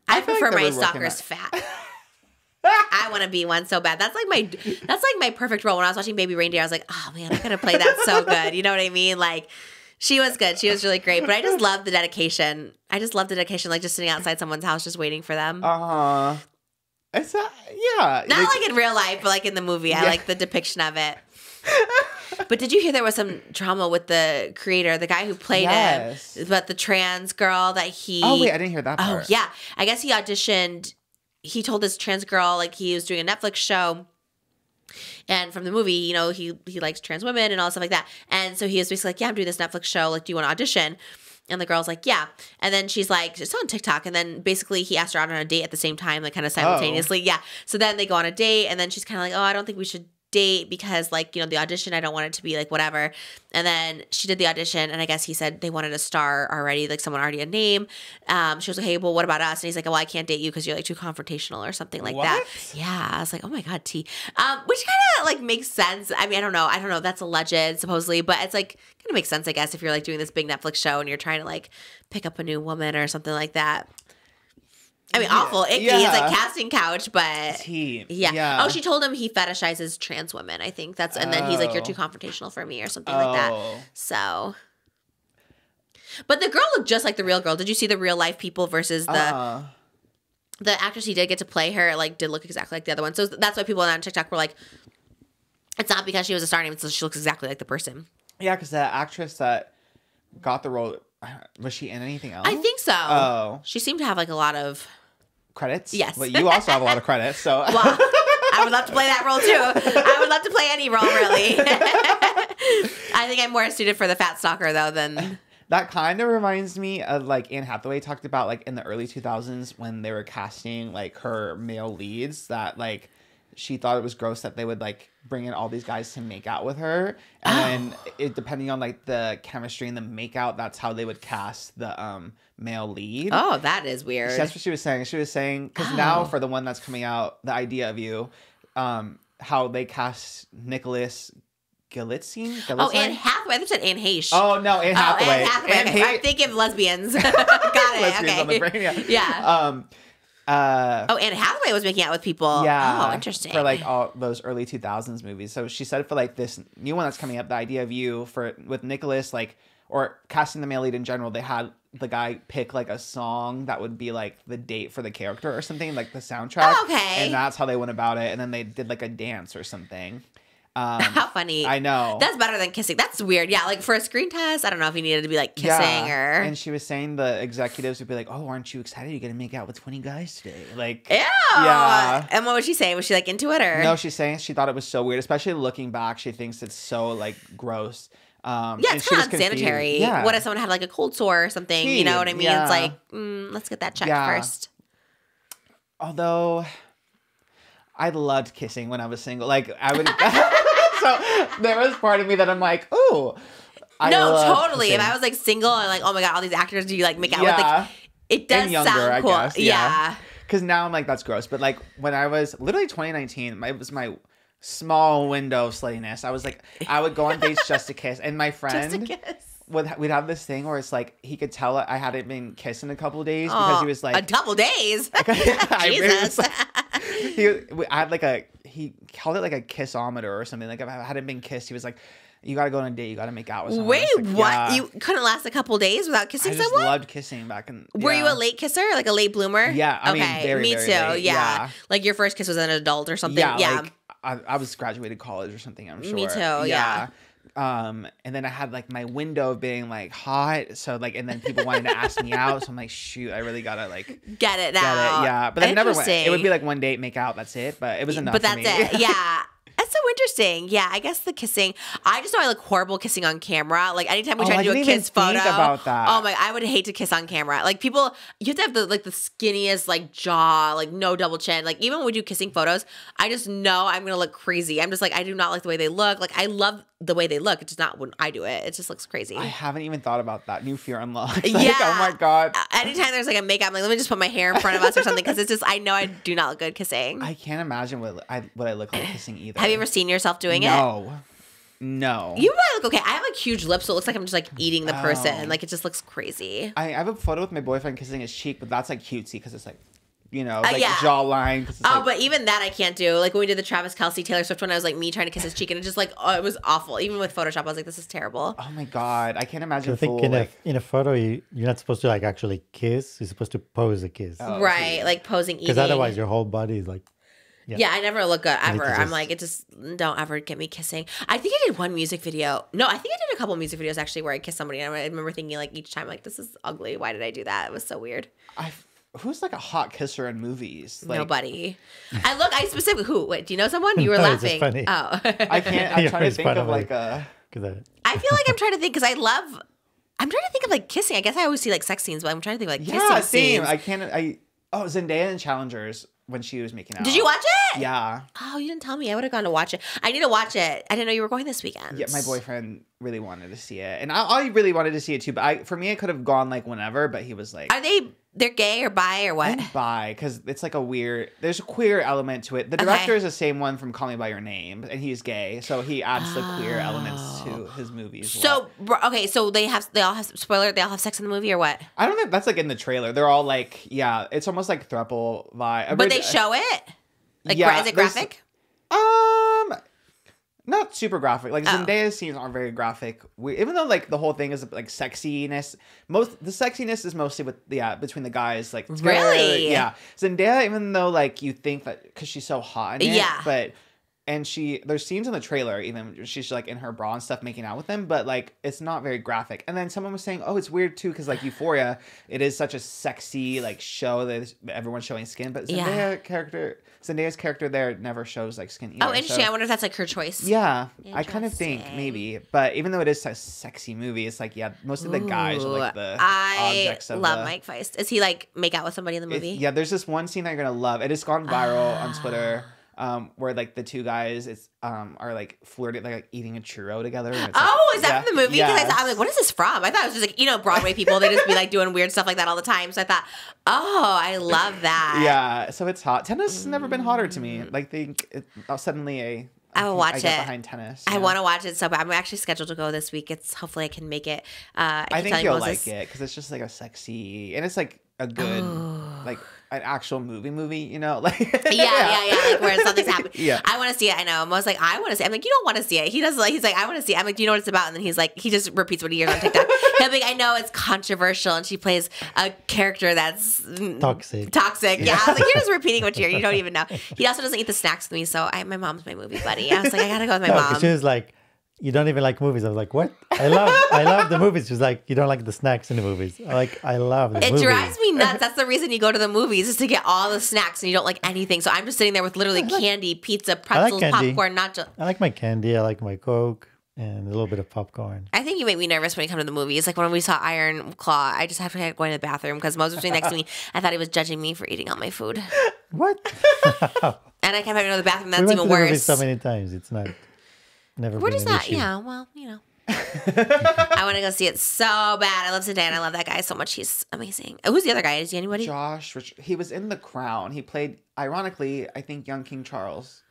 I prefer my stalkers fat. I want to be one so bad. That's like my perfect role. When I was watching Baby Reindeer, I was like, oh man, I gotta play that so good. You know what I mean? Like, she was good. She was really great. But I just love the dedication. Like just sitting outside someone's house, just waiting for them. It's not like in real life, but like in the movie. I like the depiction of it. But did you hear there was some drama with the creator, the guy who played him, but the trans girl that he... Oh, wait, I didn't hear that part. Oh, yeah. I guess he auditioned... He told this trans girl, like, he was doing a Netflix show, and from the movie, you know, he likes trans women and all stuff like that. And so he was basically like, yeah, I'm doing this Netflix show. Like, do you want to audition? And the girl's like, yeah. And then she's like, it's on TikTok. And then basically he asked her out on a date at the same time, like kind of simultaneously. Yeah. So then they go on a date and then she's kind of like, oh, I don't think we should date because like, you know, the audition, I don't want it to be like whatever. And then she did the audition and I guess he said they wanted a star already, like someone already a name. She was like, hey, well, what about us? And he's like, well, I can't date you because you're like too confrontational or something like that. Yeah. I was like, oh my God, T. Which kind of like makes sense. I mean, I don't know. That's alleged supposedly, but it's like kind of makes sense, I guess, if you're like doing this big Netflix show and you're trying to like pick up a new woman or something like that. I mean, awful, icky. Yeah. It's like casting couch, but yeah. Oh, she told him he fetishizes trans women. I think that's, and then he's like, "You're too confrontational for me," or something like that. So, but the girl looked just like the real girl. Did you see the real life people versus the actress he did get to play her? Like, did look exactly like the other one. So that's why people on TikTok were like, "It's not because she was a star name; it's she looks exactly like the person." Yeah, because the actress that got the role, was she in anything else? I think so. Oh, she seemed to have like a lot of credits. Yes, but you also have a lot of credits. So well, I would love to play that role too. I would love to play any role, really. I think I'm more suited for the fat stalker though than. That kind of reminds me of like Anne Hathaway talked about like in the early 2000s when they were casting like her male leads that like she thought it was gross that they would like bring in all these guys to make out with her, and it depending on like the chemistry and the makeout, that's how they would cast the male lead. Oh, that is weird. That's what she was saying. She was saying because now for the one that's coming out, The Idea of You, how they cast Nicholas Galitzine. Oh, Anne Hathaway. I thought you said Anne Heche. Oh no, Anne Hathaway. Anne Hathaway. Okay. I'm thinking of lesbians. Got it. Lesbians Okay. on the brain, Yeah. Anne Hathaway was making out with people. Yeah. Oh, interesting. For like all those early 2000s movies. So she said for like this new one that's coming up, The Idea of You, with Nicholas, like, or casting the male lead in general, they had the guy pick like a song that would be like the date for the character or something, like the soundtrack. Oh, okay. And that's how they went about it. And then they did like a dance or something. How funny. I know. That's better than kissing. That's weird. Yeah, like for a screen test, I don't know if you needed to be like kissing or. And she was saying the executives would be like, oh, aren't you excited? You're going to make out with 20 guys today. Like, Ew. Yeah. And what was she saying? Was she like into it or? No, she's saying she thought it was so weird, especially looking back. She thinks it's so like gross. Yeah, it's kind of unsanitary. Yeah. What if someone had like a cold sore or something? You know what I mean? Yeah. It's like, let's get that checked first. Although, I loved kissing when I was single. Like, I would. So there was part of me that I'm like, ooh. No, totally. Kissing. If I was like single and like, oh my God, all these actors do you like make out with? Like, it does and younger, sound cool. I guess. Yeah. Because now I'm like, that's gross. But like when I was literally 2019, it was my small window of sluttiness. I was like, I would go on dates just to kiss. And my friend we'd have this thing where it's like he could tell I hadn't been kissed in a couple of days because he was like a couple days. Jesus. I had like he called it like a kissometer or something. Like if I hadn't been kissed, he was like, you gotta go on a date. You gotta make out with someone. Wait, like, what? Yeah. You couldn't last a couple days without kissing I just someone? loved kissing back in. Were you a late kisser, like a late bloomer? Yeah, I mean, very, me very too. late. Yeah, like your first kiss was an adult or something. Yeah, like I was graduated college or something. I'm sure. Me too. Yeah. And then I had like my window of being like hot, so like, and then people wanted to ask me out, so I'm like, shoot, I really gotta like get it now. Get it, yeah. But then never went. It would be like one date, make out, that's it. But it was enough. But that's for me. it. Yeah. That's so interesting. Yeah, I guess the kissing. I just know I look horrible kissing on camera. Like anytime we try to do a kiss photo. About that. Oh my! I would hate to kiss on camera. Like people, you have to have the skinniest like jaw, like no double chin. Like even when we do kissing photos, I just know I'm gonna look crazy. I'm just like I do not like the way they look. Like I love the way they look. It's just not when I do it. It just looks crazy. I haven't even thought about that. New fear unlocked. Like, yeah. Oh my God. Anytime there's like a makeup, I'm like, let me just put my hair in front of us or something because it's just I know I do not look good kissing. I can't imagine what I look like kissing either. Have you ever seen yourself doing it? No. You probably look okay. I have like huge lips, so it looks like I'm just like eating the person. Like it just looks crazy. I have a photo with my boyfriend kissing his cheek, but that's like cutesy because it's like, you know, like yeah. jawline. But even that I can't do. Like when we did the Travis Kelce Taylor Swift one, I was like me trying to kiss his cheek, and it just like it was awful. Even with Photoshop, I was like, this is terrible. Oh my God, I can't imagine. I think in a photo, you're not supposed to like actually kiss. You're supposed to pose a kiss, right? Like posing, because otherwise your whole body is like. Yeah, I never look good ever. I'm like, it just don't ever get me kissing. I think I did one music video. No, I think I did a couple music videos actually where I kissed somebody, and I remember thinking like each time like this is ugly. Why did I do that? It was so weird. Who's like a hot kisser in movies? Like, nobody. I specifically who? Wait, do you know someone? You were No, laughing. it's just funny. Oh, I can't. I'm trying to think of like a. I feel like I'm trying to think because I love. I'm trying to think of like kissing. I guess I always see like sex scenes, but I'm trying to think of like Yeah, kissing same. scenes. Zendaya in Challengers when she was making out. Did you watch it? Yeah. Oh, you didn't tell me. I would have gone to watch it. I need to watch it. I didn't know you were going this weekend. Yeah, my boyfriend really wanted to see it, and I really wanted to see it too. But for me, I could have gone like whenever, but he was like, Are they're gay or bi or what? Bi, because it's like there's a queer element to it. The director is the same one from Call Me by Your Name, and he's gay, so he adds the queer elements to his movies. So so they all have sex in the movie or what? I don't think that's like in the trailer. They're all like, yeah, it's almost like throuple vibe. But they show it. Like, is it graphic? Not super graphic. Like Zendaya's scenes aren't very graphic. Even though like the whole thing is like sexiness, the sexiness is mostly between the guys. Like really, yeah. Zendaya, even though like you think that because she's so hot in it, but there's scenes in the trailer even she's like in her bra and stuff making out with him, but like it's not very graphic. And then someone was saying, oh, it's weird too because like Euphoria, it is such a sexy like show that everyone's showing skin, but Zendaya's character there never shows like skin either. Oh, interesting. So, I wonder if that's like her choice. Yeah, I kind of think maybe. But even though it is a sexy movie, it's like, most of the guys are like the objects of love Mike Feist. Is he like make out with somebody in the movie? Yeah, there's this one scene that you're going to love. It has gone viral on Twitter. Where like the two guys are like flirting, like eating a churro together. And it's is that from the movie? Because I'm like, what is this from? I thought it was just like, Broadway people, they just be like doing weird stuff like that all the time. So I thought, I love that. Yeah, so it's hot. Tennis has never been hotter to me. Like suddenly I will watch it. Get behind tennis. I want to watch it so bad. I'm actually scheduled to go this week. Hopefully I can make it. I think you'll like it because it's just like a sexy, and it's like a good like an actual movie, you know, like like where something's happening. Yeah, I want to see it. I know. Most like I want to see it. I'm like, you don't want to see it. He does. Like, he's like, I want to see it. I'm like, do you know what it's about? And then he's like, he just repeats what he hears on TikTok. He'll be like, I know it's controversial, and she plays a character that's toxic. Yeah, I was like, you're just repeating what you hear. You don't even know. He also doesn't eat the snacks with me, so my mom's my movie buddy. I was like, I gotta go with my mom. She was like, you don't even like movies. I was like, what? I love the movies. She's like, you don't like the snacks in the movies. I love the movies. It drives me nuts. That's the reason you go to the movies, is to get all the snacks and you don't like anything. So I'm just sitting there with literally candy, pizza, pretzels, popcorn, nacho. I like my candy. I like my Coke and a little bit of popcorn. I think you make me nervous when you come to the movies. Like when we saw Iron Claw, I just have to go to the bathroom because Moses was sitting next to me. I thought he was judging me for eating all my food. What? And I kept having to go to the bathroom. That's we went even to the worse. movies so many times. It's not. Never Where been does an that? issue. Yeah, well, I want to go see it so bad. I love Zendaya and I love that guy so much. He's amazing. Who's the other guy? Is he anybody? Josh. He was in The Crown. He played, ironically, I think, young King Charles.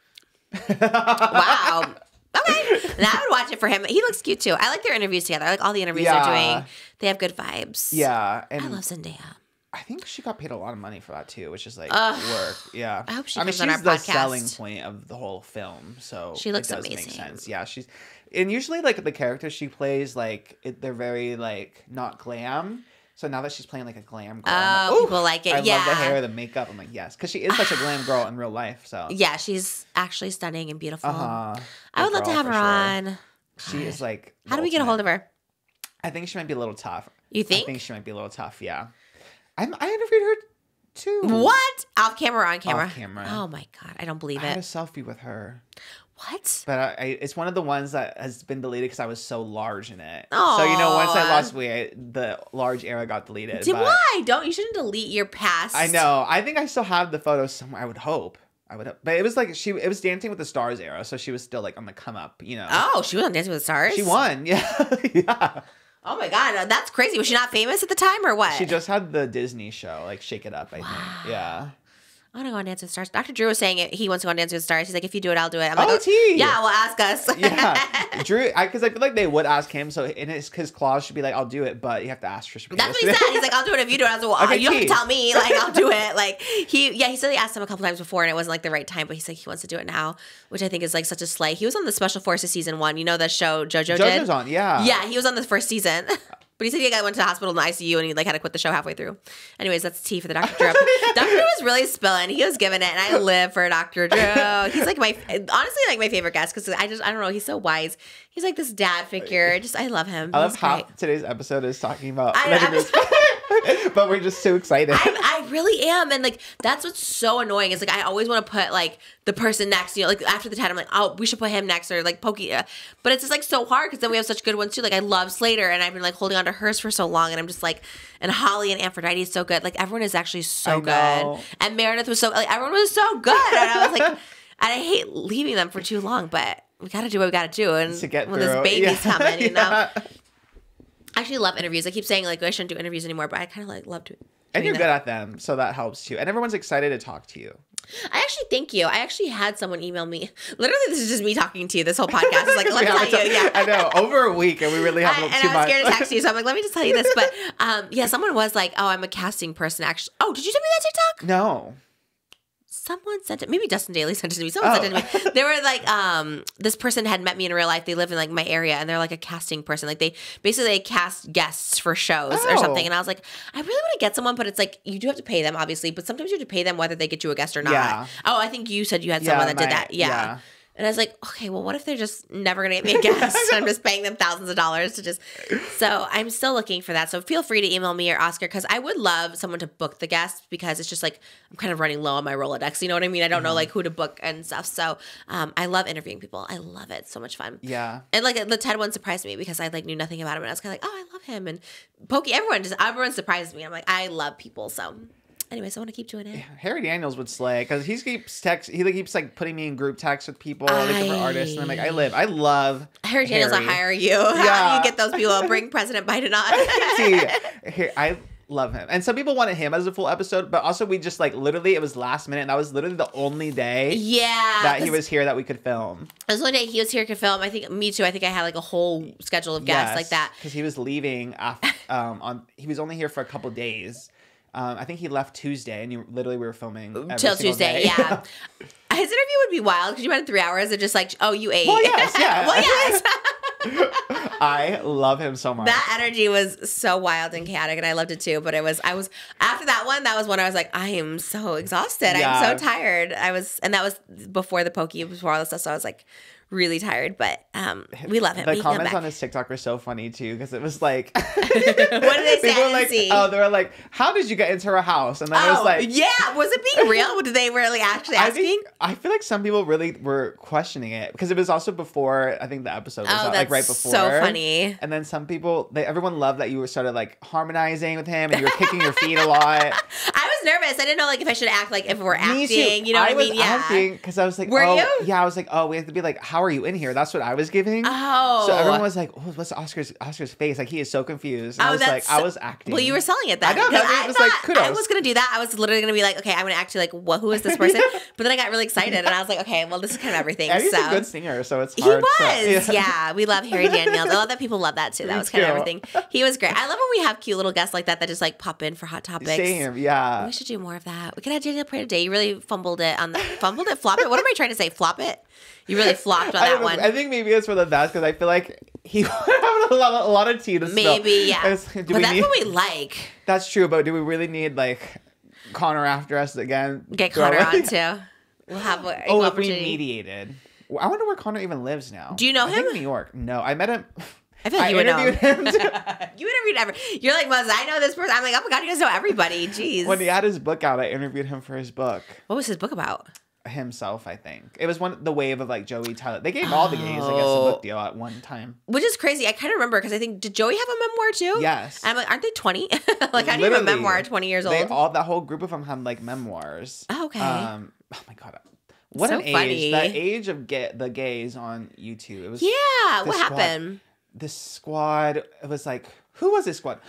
Wow. Okay. Now I would watch it for him. He looks cute too. I like their interviews together. I like all the interviews they're doing. They have good vibes. Yeah. And I love Zendaya. I think she got paid a lot of money for that too, which is like work. Yeah. I hope she comes on our she's the podcast. selling point of the whole film. So she looks it does amazing. Make sense. Yeah, and usually like the characters she plays, like they're very like not glam. So now that she's playing like a glam girl, like, people like it. I love the hair, the makeup. I'm like, yes, because she is such a glam girl in real life. So yeah, she's actually stunning and beautiful. I would love to have her on. She is like. How do we get a hold of her? I think she might be a little tough. You think? I think she might be a little tough. Yeah. I interviewed her too. What? Off camera or on camera? Off camera. Oh my God. I don't believe I had a it. selfie with her. What? But it's one of the ones that has been deleted because I was so large in it. Aww. So, once I lost weight, the large era got deleted. Why? You shouldn't delete your past. I know. I think I still have the photos somewhere. I would hope. But it was like, it was Dancing with the Stars era. So she was still like on the come up, Oh, she was on Dancing with the Stars? She won. Yeah. Yeah. Oh my God, that's crazy. Was she not famous at the time or what? She just had the Disney show, like Shake It Up, I think. Yeah. I want to go on Dancing with the Stars. Dr. Drew was saying it. He wants to go on Dancing with the Stars. He's like, if you do it, I'll do it. I'm like, yeah, well, ask us. Yeah. Drew, because I feel like they would ask him. So in his clause should be like, I'll do it, but you have to ask Trisha Paytas. That's what he said. He's like, I'll do it if you do it. I was like, well, okay, you don't have to tell me. Like, I'll do it. Like, he said he asked him a couple times before and it wasn't like the right time, but he's like, he wants to do it now, which I think is like such a slay. He was on the Special Forces season 1. You know the show JoJo's did? On, yeah. Yeah, he was on the first season. But he said he went to the hospital in the ICU and he like had to quit the show halfway through. Anyways, that's tea for the Dr. Drew. Dr. Drew was really spilling. He was giving it, and I live for Dr. Drew. He's like honestly like my favorite guest because I don't know. He's so wise. He's like this dad figure. I love him. I love how today's episode is talking about. But we're just so excited. really am. And like, that's what's so annoying is like, I always want to put like the person next, you know, like after the 10, I'm like, oh, we should put him next or like Pokey. But it's just like so hard because then we have such good ones too. Like I love Slater and I've been like holding on to hers for so long. And I'm just like, and Holly and Aphrodite is so good. Like everyone is actually so good. And Meredith was so, like everyone was so good. And I was like, and I hate leaving them for too long, but we got to do what we got to do. And to get when through. this baby's coming, you know. Yeah. I actually love interviews. I keep saying like I shouldn't do interviews anymore, but I kind of like love to. And you're good at them, so that helps too. And everyone's excited to talk to you. I actually thank you. I actually had someone email me. Literally, this is just me talking to you. This whole podcast is like, let me tell you. Yeah, I know. Over a week, and we really haven't too much. And I was scared to text you, so I'm like, let me just tell you this. But yeah, someone was like, oh, I'm a casting person. Actually, oh, did you send me that TikTok? No. Someone sent it. Maybe Dustin Daly sent it to me. Someone sent it to me. They were like, this person had met me in real life. They live in like my area, and they're like a casting person. Like they cast guests for shows or something. And I was like, I really want to get someone, but it's like you do have to pay them, obviously. But sometimes you have to pay them whether they get you a guest or not. Yeah. Oh, I think you said you had someone that did that. Yeah. And I was like, okay, well, what if they're just never going to get me a guest? I'm just paying them thousands of dollars to just. So I'm still looking for that. So feel free to email me or Oscar because I would love someone to book the guest because it's just like I'm kind of running low on my Rolodex. You know what I mean? I don't know like who to book and stuff. So I love interviewing people. I love it. It's so much fun. Yeah. And like the Ted one surprised me because I like knew nothing about him. And I was kind of like, oh, I love him. And Pokey, everyone surprised me. I'm like, I love people. So. Anyways, I want to keep doing it. Harry Daniels would slay because he keeps like putting me in group texts with people looking for artists, and I'm like, I love Harry Daniels. I hire you. Yeah. How do you get those people? Bring President Biden on. See, I love him, and some people wanted him as a full episode, but also we just like literally it was last minute, and that was literally the only day that he was here that we could film. It was the only day he was here could film. I think me too. I think I had like a whole schedule of guests like that because he was leaving after, he was only here for a couple days. I think he left Tuesday, and we were filming till Tuesday. Yeah, his interview would be wild because you had 3 hours of just like, oh, you ate. Well, yes, yeah. Well, yes. I love him so much. That energy was so wild and chaotic, and I loved it too. But I was after that one. That was when I was like, I am so exhausted. Yeah. I'm so tired. And that was before the Pokey, before all this stuff. So I was like. Really tired, but we love him. The comments on his TikTok were so funny too because it was like, what did they say? People were like, they were like, "How did you get into her house?" And then it was like, "Yeah, was it being real? Did they really actually asking?" I feel like some people really were questioning it because it was also before I think the episode was out, like right before. So funny. And then some people, everyone loved that you were started like harmonizing with him and you were kicking your feet a lot. I was nervous. I didn't know like if I should act like if we're acting. You know what I mean? Yeah. Acting because I was like, were you? Yeah, I was like, oh, we have to be like, how are you in here? That's what I was giving. Oh. So everyone was like, oh, what's Oscar's face? Like, he is so confused. And I was like, I was acting. Well, you were selling it then. I know. I was like, kudos. I was going to do that. I was literally going to be like, okay, I'm going to act like, who is this person? But then I got really excited and I was like, okay, well, this is kind of everything. And he's a good singer, so it's hard. He was. Yeah, we love Harry Daniels. I love that people love that too. That was kind of everything. He was great. I love when we have cute little guests like that just like pop in for Hot Topics. Same, yeah. We should do more of that. We could have Daniel Preda today. You really flop it? Flop it? What am I trying to say? Flop it? You really flopped on that one. I think maybe it's for the best because I feel like he would have a lot of tea to spill. Maybe, yeah. But that's what we like. That's true, but do we really need like Connor after us again? Get Connor on too. We'll have if we mediated. I wonder where Connor even lives now. Do you know him? I think New York. No, I met him. I feel like you would know him. You interviewed You're like, Muzz, I know this person. I'm like, oh my God, you guys know everybody. Jeez. When he had his book out, I interviewed him for his book. What was his book about? Himself, I think. It was the wave of like Joey Tyler. They gave all the gays, I guess, a book deal at one time. Which is crazy. I kind of remember because I think, did Joey have a memoir too? Yes. And I'm like, aren't they 20? Like, how do you have a memoir at 20 years old? That whole group of them had like memoirs. Oh, okay. Oh my God. What so an age. Funny. That age of the gays on YouTube. It was what happened? This squad, it was like, who was this squad?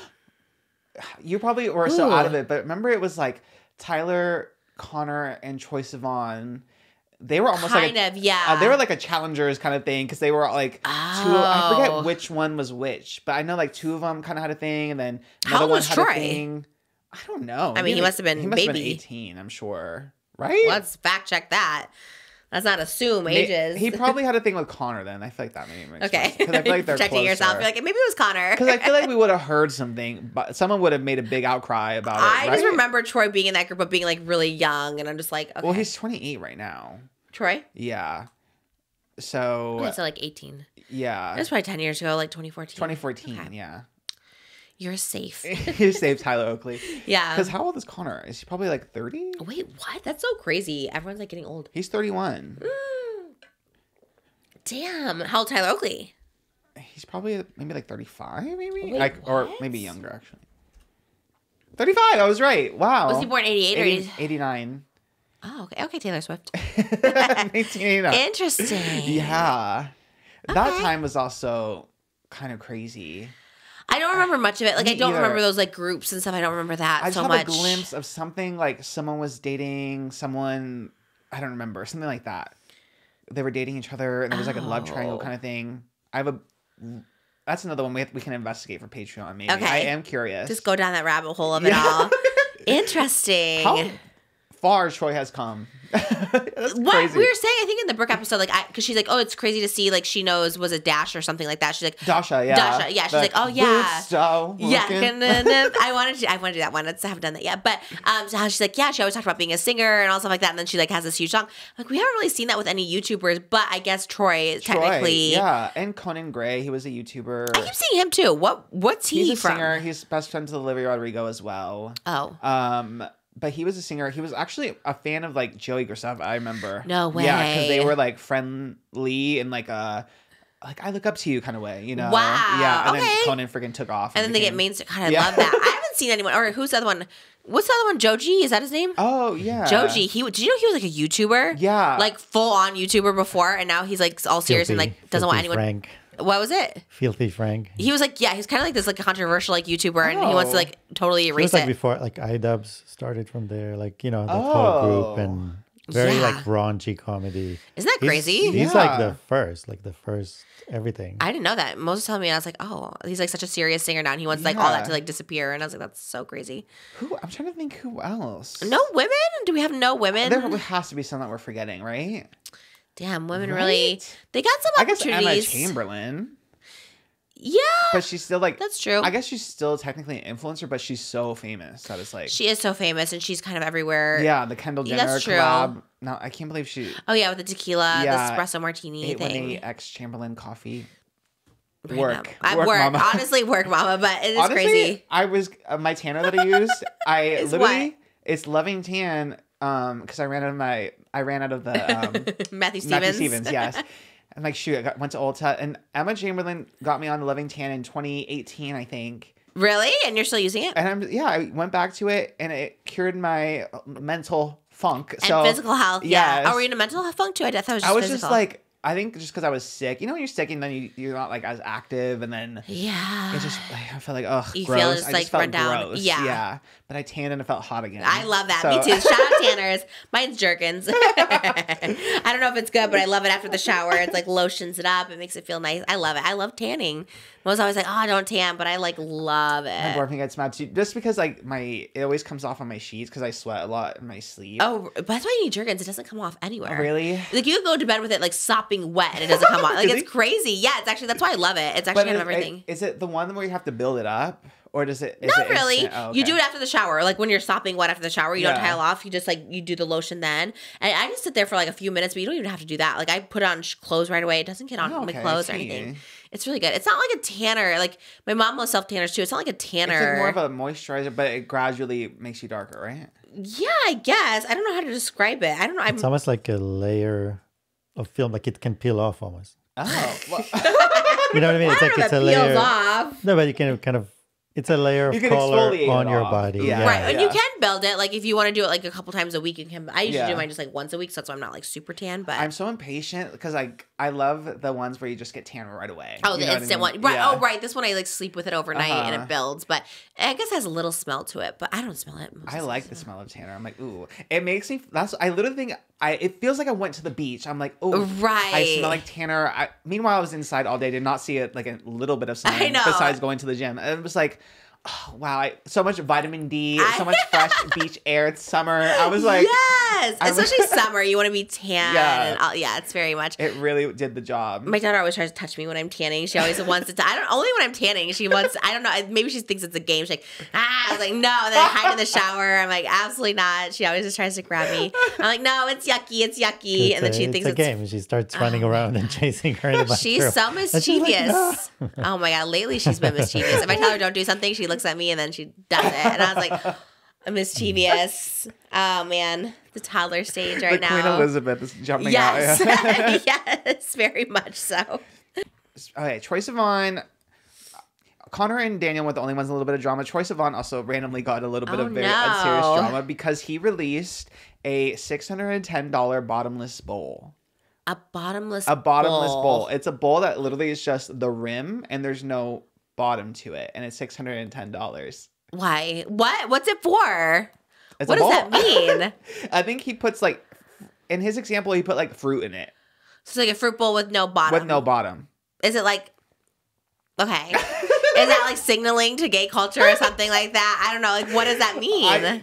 You probably were so out of it, but remember it was like Tyler, Connor, and Troye Sivan. They were almost they were like a challengers kind of thing because they were like I forget which one was which, but I know like two of them kind of had a thing, and then another one had a thing. I don't know. I mean, he must have been he must have been 18, I'm sure. Right? Let's fact check that. Let's not assume ages. He probably had a thing with Connor then. I feel like that maybe makes sense. Because I feel like they're protecting yourself. You're like, maybe it was Connor. Because I feel like we would have heard something, but someone would have made a big outcry about it. I just remember Troye being in that group of being like really young, and I'm just like, okay. Well, he's 28 right now. Troye? Yeah. So. Okay, so like 18. Yeah. It was probably 10 years ago, like 2014. 2014, okay. Yeah. You're safe. You're safe, Tyler Oakley. Yeah. Because how old is Connor? Is he probably like 30? Wait, what? That's so crazy. Everyone's like getting old. He's 31. Damn. How old Tyler Oakley? He's probably maybe like 35, maybe? Wait, like, or what? maybe younger, actually. 35, I was right. Wow. Was he born 88 or 89. Oh, okay. Okay, Taylor Swift. 1989. Interesting. Yeah. That Okay. time was also kind of crazy. I don't remember much of it. Like, Me I don't either. remember those, like, groups and stuff. I don't remember that I just so have much. a glimpse of something like someone was dating someone, I don't remember, something like that. They were dating each other and there was like a love triangle kind of thing. That's another one we can investigate for Patreon, maybe. Okay. I am curious. Just go down that rabbit hole of it all. Interesting. How far Troye has come. That's What crazy. we were saying, I think in the Brooke episode, like, because she's like, oh, it's crazy to see, like, she knows was a Dash or something like that. She's like, Dasha, yeah. Dasha, yeah. She's like, oh yeah, boots, so yeah. looking. I want to do that one. I haven't done that yet. But so how she's like, yeah, she always talked about being a singer and all stuff like that. And then she like has this huge song. Like we haven't really seen that with any YouTubers, but I guess Troye technically. Yeah, and Conan Gray, he was a YouTuber. I keep seeing him too. What's he He's a from? singer. He's best friends with Olivia Rodrigo as well. Oh. But he was a singer. He was actually a fan of like Joey Graceffa, I remember. No way. Yeah, because they were like friendly and like I look up to you kind of way, you know? Wow, Yeah. And okay. then Conan freaking took off. And then they get mainstream. God, I Yeah. love that. I haven't seen anyone. Or who's the other one? What's the other one? Joji? Is that his name? Oh yeah. Joji. Did you know he was like a YouTuber? Yeah. Like full on YouTuber before, and now he's like all serious and like doesn't want anyone. Frank. What was it? Filthy Frank. He was like, yeah, he's kind of like this like controversial like YouTuber, and he wants to Oh. like totally It erase was like it. before, like iDubbbz started from there, like, you know, that whole group and very Yeah. like raunchy comedy. Isn't that crazy? He's Yeah. like the first everything. I didn't know that. Moses was telling me, I was like, oh, he's like such a serious singer now, and he wants like all that Yeah. to like disappear, and I was like, that's so crazy. I'm trying to think who else. No women? Do we have no women? There has to be some that we're forgetting, right? Damn, women Right? really. They got some I guess Emma opportunities. Chamberlain. Yeah, But she's still like that's true. I guess she's still technically an influencer, but she's so famous that it's like She is so famous, and she's kind of everywhere. yeah, the Kendall Yeah, Jenner that's true. collab. No, I can't believe she Oh yeah, with the tequila, Yeah, the espresso martini thing. 818 X Chamberlain coffee. Right Work. now. Work, mama. Honestly, work, mama. But it is Honestly, crazy. I was my tanner that I used. I Is literally what? it's Loving Tan because I ran out of the Matthew Stevens. Matthew Stevens, yes. I'm like, shoot, went to Ulta, and Emma Chamberlain got me on the Loving Tan in 2018, I think. Really? And you're still using it? And I went back to it, and it cured my mental funk. And physical health. Yeah. yes. Are we in a mental health funk too? I thought it was just I was physical. just like, I think just because I was sick. You know when you're sick and then you're not like as active, and then yeah. it just I felt like You gross. feel just, I like, just felt run down. gross. Yeah. Yeah. But I tanned and it felt hot again. I love that. So- Me too. Shout out tanners. Mine's Jergens. I don't know if it's good, but I love it after the shower. It's like lotions it up. It makes it feel nice. I love it. I love tanning. I was always like, oh, I don't tan, but I like love My it. boyfriend gets mad too, just because like it always comes off on my sheets because I sweat a lot in my sleep. Oh, but that's why you need Jergens. It doesn't come off anywhere. Really? Like you can go to bed with it like sopping wet and it doesn't come off. Like Really? it's crazy. Yeah, it's actually that's why I love it. It's actually But kind of everything. is it the one where you have to build it up, or does it? Is Not it really. instant? Oh, You okay. do it after the shower. Like when you're sopping wet after the shower, you don't Yeah. tile off. You just like you do the lotion then. And I just sit there for like a few minutes, but you don't even have to do that. Like I put on clothes right away. It doesn't get on Oh, my okay, I clothes or see. anything. It's really good. It's not like a tanner. Like my mom was self tanners too. It's not like a tanner. It's like more of a moisturizer, but it gradually makes you darker, right? Yeah, I guess. I don't know how to describe it. I don't know. It's almost like a layer of film, like it can peel off almost. Oh, well, You know what I mean? It's I like don't know it's a if it peels layer. off. No, but you can kind of. It's a layer of You can color exfoliate on it your off. body. Yeah. Right, and you Yeah. can build it. Like if you want to do it like a couple times a week, you can. I usually Yeah. do mine just like once a week, so that's why I'm not like super tan. But I'm so impatient because I love the ones where you just get tan right away. oh, You the know what I instant mean? one, right? Yeah. Oh, right. This one I like sleep with it overnight and Uh-huh. it builds. But I guess it has a little smell to it, but I don't smell it. I like the smell of tanner. I'm like, ooh, it makes me. I literally think it feels like I went to the beach. I'm like, oh, Right. I smell like tanner. Meanwhile, I was inside all day, did not see it like a little bit of sun. I know. Besides going to the gym, and it was like, oh, wow, so much vitamin D, so much fresh beach air. It's summer. I was like, yes, I was- especially summer. You want to be tan. Yeah. And all, yeah, it's very much. it really did the job. My daughter always tries to touch me when I'm tanning. She always wants to. I don't only when I'm tanning. She wants. I don't know. Maybe she thinks it's a game. She's like, ah. I was like, no. And then I hide in the shower. I'm like, absolutely not. She always just tries to grab me. I'm like, no, it's yucky. It's yucky. It's And then she a thinks it's. game. And she starts running around and chasing her in the bathroom. She's so And she's like, mischievous. Oh my god! Lately she's been mischievous. If I tell her don't do something, she looks at me and then she does it. And I was like, mischievous. Oh, man. The toddler stage right now. Queen Elizabeth is jumping yes. out. Yes, very much so. Okay, Troye Sivan. Connor and Daniel were the only ones in a little bit of drama. Troye Sivan also randomly got a little bit of serious drama because he released a $610 bottomless bowl. A bottomless bowl. It's a bowl that literally is just the rim and there's no bottom to it. And it's $610. Why? What? What's it for? What does that mean? I think he puts like, in his example, he put like fruit in it. So it's like a fruit bowl with no bottom. With no bottom. Is it like, okay. Is that like signaling to gay culture or something like that? I don't know. Like, what does that mean?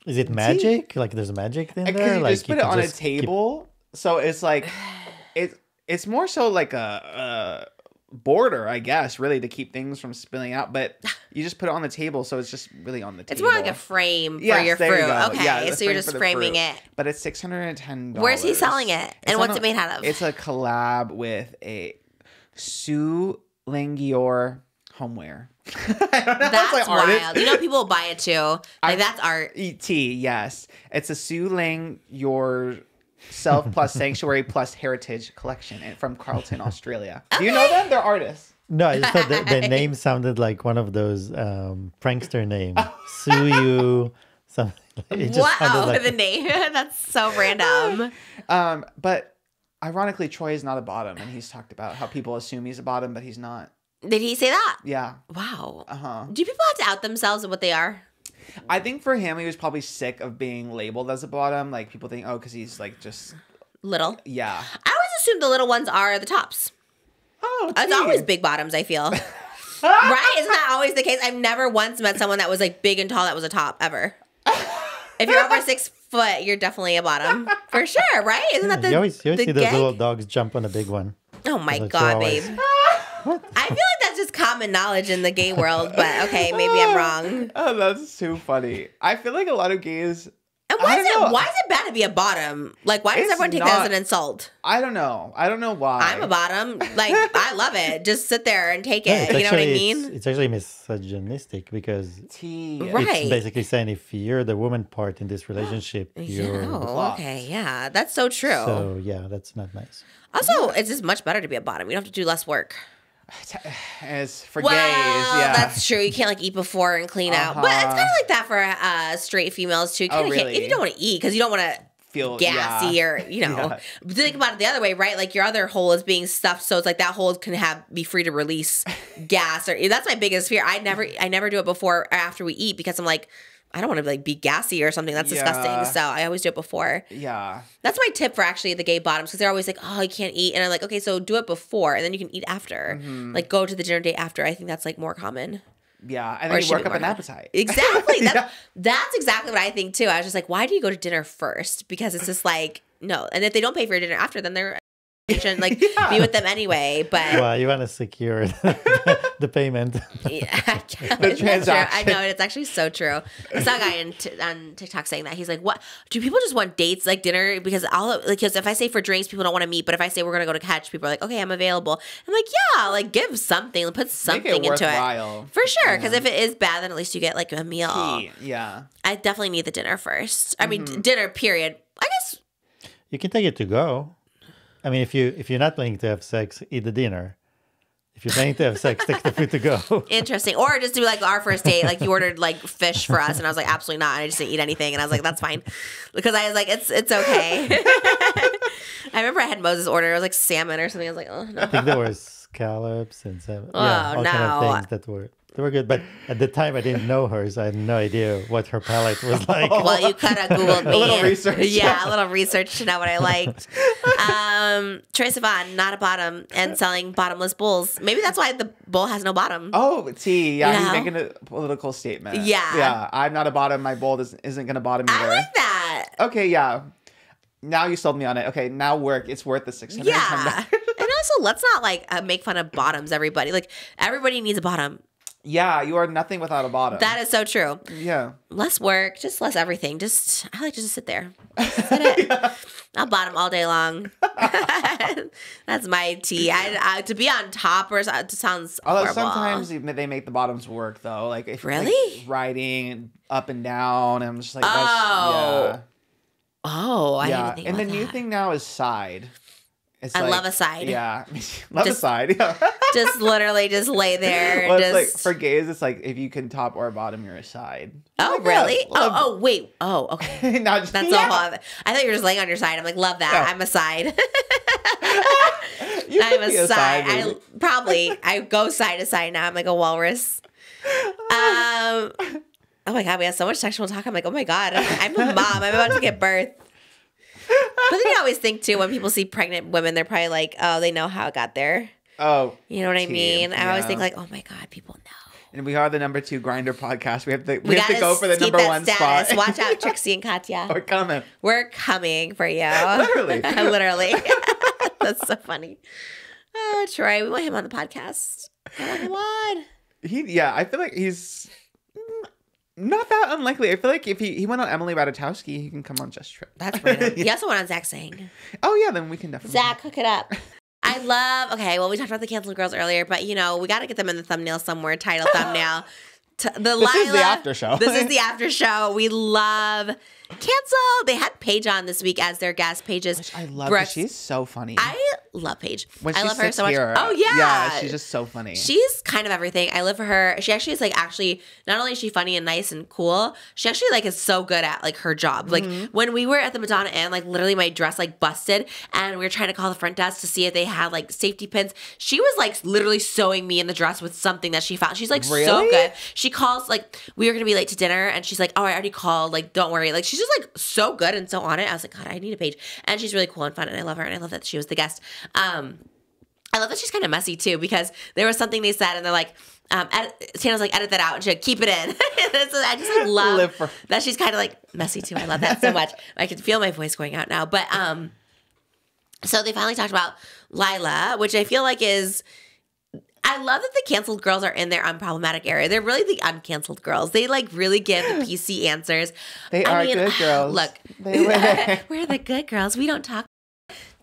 Is it magic? Like, there's magic in there? Because you like, just put it on a table. So it's like, it's more so like a border, I guess, really, to keep things from spilling out. But you just put it on the table, so it's just really on the table. It's more like a frame for your fruit. Okay, so you're just framing it. But it's $610. Where's he selling it? And what's it made out of? It's a collab with a Sue Langior homeware. I don't know. That's like wild. You know, people will buy it too. Like, that's art. E.T., yes. It's a Sue Langior Self plus Sanctuary plus Heritage collection from Carlton, Australia. Okay. Do you know them? They're artists. No, I just thought the name sounded like one of those prankster names. Sue you. Something. It just wow, like the name. That's so random. But ironically, Troye is not a bottom, and he's talked about how people assume he's a bottom, but he's not. Did he say that? Yeah. Wow. Uh-huh. Do people have to out themselves of what they are? I think for him, he was probably sick of being labeled as a bottom. Like, people think, oh, because he's like just little. Yeah. I always assume the little ones are the tops. Oh, it's always big bottoms, I feel. Right? Isn't that always the case? I've never once met someone that was like big and tall that was a top ever. If you're over 6 foot, you're definitely a bottom for sure, right? Isn't that the you always see gag? those little dogs jump on a big one. Oh my god, babe. What? I feel like that's just common knowledge in the gay world, but okay, maybe I'm wrong. Oh, that's too funny. I feel like a lot of gays. And why is it bad to be a bottom? Like, why does everyone take that as an insult? I don't know. I don't know why. I'm a bottom. Like, I love it. Just sit there and take it. You know what I mean? It's actually misogynistic because right. It's basically saying if you're the woman part in this relationship, you're okay, yeah, that's so true. So yeah, that's not nice. Also, it's just much better to be a bottom. You don't have to do less work. As for gays, yeah, that's true. You can't like eat before and clean out, but it's kind of like that for straight females too. You really? can't, if you don't want to eat because you don't want to feel gassy or think about it the other way, right? Like your other hole is being stuffed, so it's like that hole can be free to release gas. Or that's my biggest fear. I never do it before or after we eat because I'm like, I don't want to like be gassy or something. That's disgusting. So I always do it before. Yeah. That's my tip for actually the gay bottoms because they're always like, oh, I can't eat. And I'm like, okay, so do it before and then you can eat after. Mm-hmm. Like go to the dinner date after. I think that's like more common. Yeah. And then you work up an appetite. Exactly. That's exactly what I think too. I was just like, why do you go to dinner first? Because it's just like, no. And if they don't pay for your dinner after, then they're like be with them anyway. But well, you want to secure the payment. Yeah, the transaction. I know it's actually so true. I saw a guy on TikTok saying that he's like, "What do people just want dates like dinner? Because because if I say for drinks, people don't want to meet, but if I say we're gonna go to catch, people are like, okay, I'm available. I'm like, yeah, like give something, put something into it for sure. Because if it is bad, then at least you get like a meal. Yeah, I definitely need the dinner first. I mean, dinner period. I guess you can take it to go. I mean, if you're not planning to have sex, eat the dinner. If you're planning to have sex, take the food to go. Interesting. Or just do like our first date. Like you ordered like fish for us, and I was like, absolutely not. And I just didn't eat anything, and I was like, that's fine, because I was like, it's okay. I remember I had Moses order. It was like salmon or something. I was like, oh no. I think there were scallops and salmon. Oh all no. Kind of things they were good, but at the time I didn't know her, so I had no idea what her palate was like. Well, you could have Googled me. A little research. Yeah, a little research to know what I liked. Troye Sivan, not a bottom, and selling bottomless bowls. Maybe that's why the bowl has no bottom. Oh, he's making a political statement. Yeah. Yeah, I'm not a bottom. My bowl isn't going to bottom either. I like that. Okay, yeah. Now you sold me on it. Okay, now it's worth the $610. Yeah. And also, let's not like make fun of bottoms, everybody. Like, everybody needs a bottom. Yeah, you are nothing without a bottom. That is so true. Yeah. Less work, just less everything. I like to just sit there. Sit it. Yeah. I'll bottom all day long. That's my tea. I to be on top or it sounds Although horrible. sometimes they make the bottoms work though. Like if Really? like, riding up and down, I'm just like, Oh. that's, Oh, I yeah. didn't think And about the new that. thing now is side. It's I like, love a side. Yeah, love a Just- side. Yeah. Just literally just lay there. Well, just... it's like for gays, it's like if you can top or bottom, you're a side. Oh, Like, yeah, really? love- Oh, wait. Oh, okay. Not just, That's yeah. a whole other. I thought you were just laying on your side. I'm like, love that. Yeah. I'm a side. You I'm could be a side. baby. I go side to side now. I'm like a walrus. Oh my God, we have so much sexual talk. I'm like, oh my God, I'm a mom. I'm about to give birth. But then you always think too, when people see pregnant women, they're probably like, oh, they know how it got there. Oh, You know what I tea, mean? I always yeah. think like, oh my God, people know. And we are the number 2 Grinder podcast. We have to gotta go for the keep number that 1 status. spot. Watch out, Trixie and Katya. We're coming. We're coming for you. Literally. Literally. That's so funny. Oh, Troye, we want him on the podcast. I want him on. I feel like he's not that unlikely. I feel like if he went on Emily Ratajkowski, he can come on Just Trip. That's random. He also went on Zach saying. Oh yeah, then we can definitely. Zach, hook it up. I love, okay, well, we talked about the canceled girls earlier, but we got to get them in the thumbnail somewhere, title thumbnail. This is the after show. This is the after show. We love Cancel. They had Paige on this week as their guest. Paige's Which I love. 'Cause Brooks. she's so funny. I love Paige. When I she love her sits so much. here, Oh, yeah. Yeah, she's just so funny. She's kind of everything. I live for her. She actually is not only is she funny and nice and cool, she actually is so good at her job. Like when we were at the Madonna Inn, literally my dress busted and we were trying to call the front desk to see if they had safety pins. She was literally sewing me in the dress with something that she found. She's so Really? good. She calls we were gonna be late to dinner and she's like, oh, I already called. Don't worry. She's just so good and so on it. I was like, God, I need a Paige. And she's really cool and fun and I love her and I love that she was the guest. I love that she's kind of messy too because there was something they said and they're like, Tana's edit that out and she'll keep it in. I just love that she's kind of messy too. I love that so much. I can feel my voice going out now. But so they finally talked about Lilah, which I feel is. I love that the canceled girls are in their unproblematic area. They're really the uncanceled girls. They really give the PC answers. They are good girls. Look, We're the good girls. We don't talk.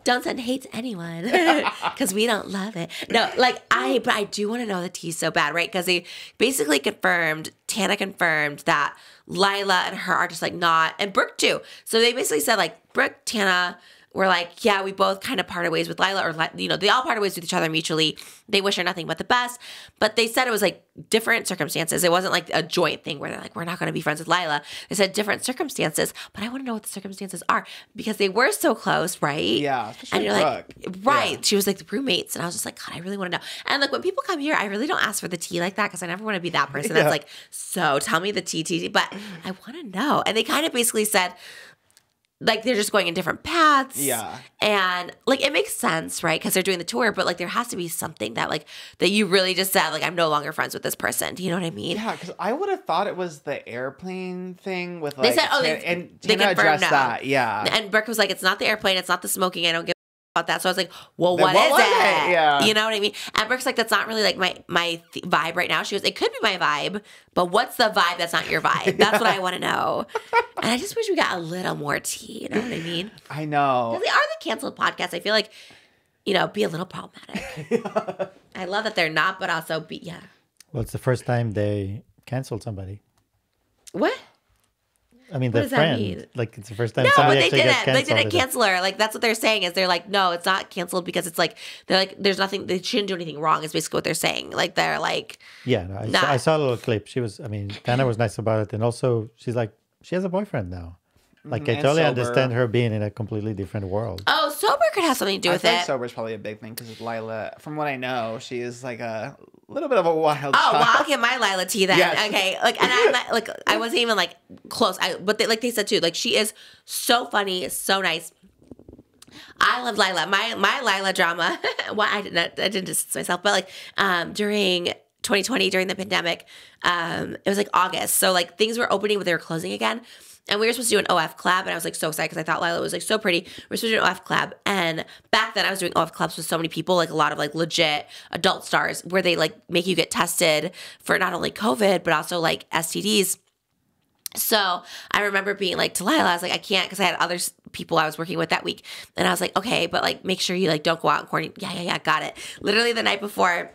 Don't send hate to anyone because we don't love it. No, but I do want to know the tea so bad, right? Because they basically Tana confirmed that Lilah and her are just not, and Brooke too. So they basically said Brooke, Tana were yeah, we both kind of parted ways with Lilah, or they all parted ways with each other mutually. They wish her nothing but the best, but they said it was different circumstances. It wasn't a joint thing where they're we're not going to be friends with Lilah. They said different circumstances, but I want to know what the circumstances are because they were so close, right? Yeah, and you're Brooke. right? Yeah. She was the roommates, and I was just God, I really want to know. And when people come here, I really don't ask for the tea like that because I never want to be that person that's so tell me the tea. But I want to know, and they kind of basically said. They're just going in different paths. Yeah. And it makes sense, right? Because they're doing the tour, but there has to be something that that you really just said, I'm no longer friends with this person. Do you know what I mean? Yeah, because I would have thought it was the airplane thing with They said, and they Tana confirmed addressed no. that. Yeah. And Brooke was it's not the airplane, it's not the smoking, I don't give about that. So I was well, Then what what is was it? it? Yeah. You know what I mean? And Brooke's that's not really my vibe right now. She goes, it could be my vibe, but what's the vibe that's not your vibe? That's what I want to know. And I just wish we got a little more tea. You know what I mean? I know. Because they are the canceled podcast. I feel be a little problematic. I love that they're not, but also yeah. Well, it's the first time they canceled somebody. What? I mean, What the does that friend. mean? It's the first time No, somebody they actually gets didn't. They canceled. didn't cancel her. That's what they're saying is they're no, it's not canceled because it's they're there's nothing, they shouldn't do anything wrong is basically what they're saying. They're Yeah, no, I saw a little clip. She was, Tana was nice about it. And also, she's she has a boyfriend now. I totally sober. understand her being in a completely different world. oh, sober could have something to do I with think it. sober is probably a big thing because Lilah, from what I know, she is a little bit of a wild Oh, child. well, I'll get my Lilah tea then. Yes. Okay. And I'm not, I wasn't even close. But they said too, she is so funny, so nice. I love Lilah. My Lilah drama. Well, I didn't distance myself, but during 2020, during the pandemic, it was August. So things were opening, but they were closing again. And we were supposed to do an OF collab, and I was like so excited because I thought Lilah was like so pretty. We were supposed to do an OF collab, and back then I was doing OF collabs with so many people, like a lot of like legit adult stars, where they like make you get tested for not only COVID but also like STDs. So I remember being like to Lilah, I was like, I can't, because I had other people I was working with that week, and I was like, okay, but like make sure you like don't go out and quarantine. Yeah, got it. Literally the night before,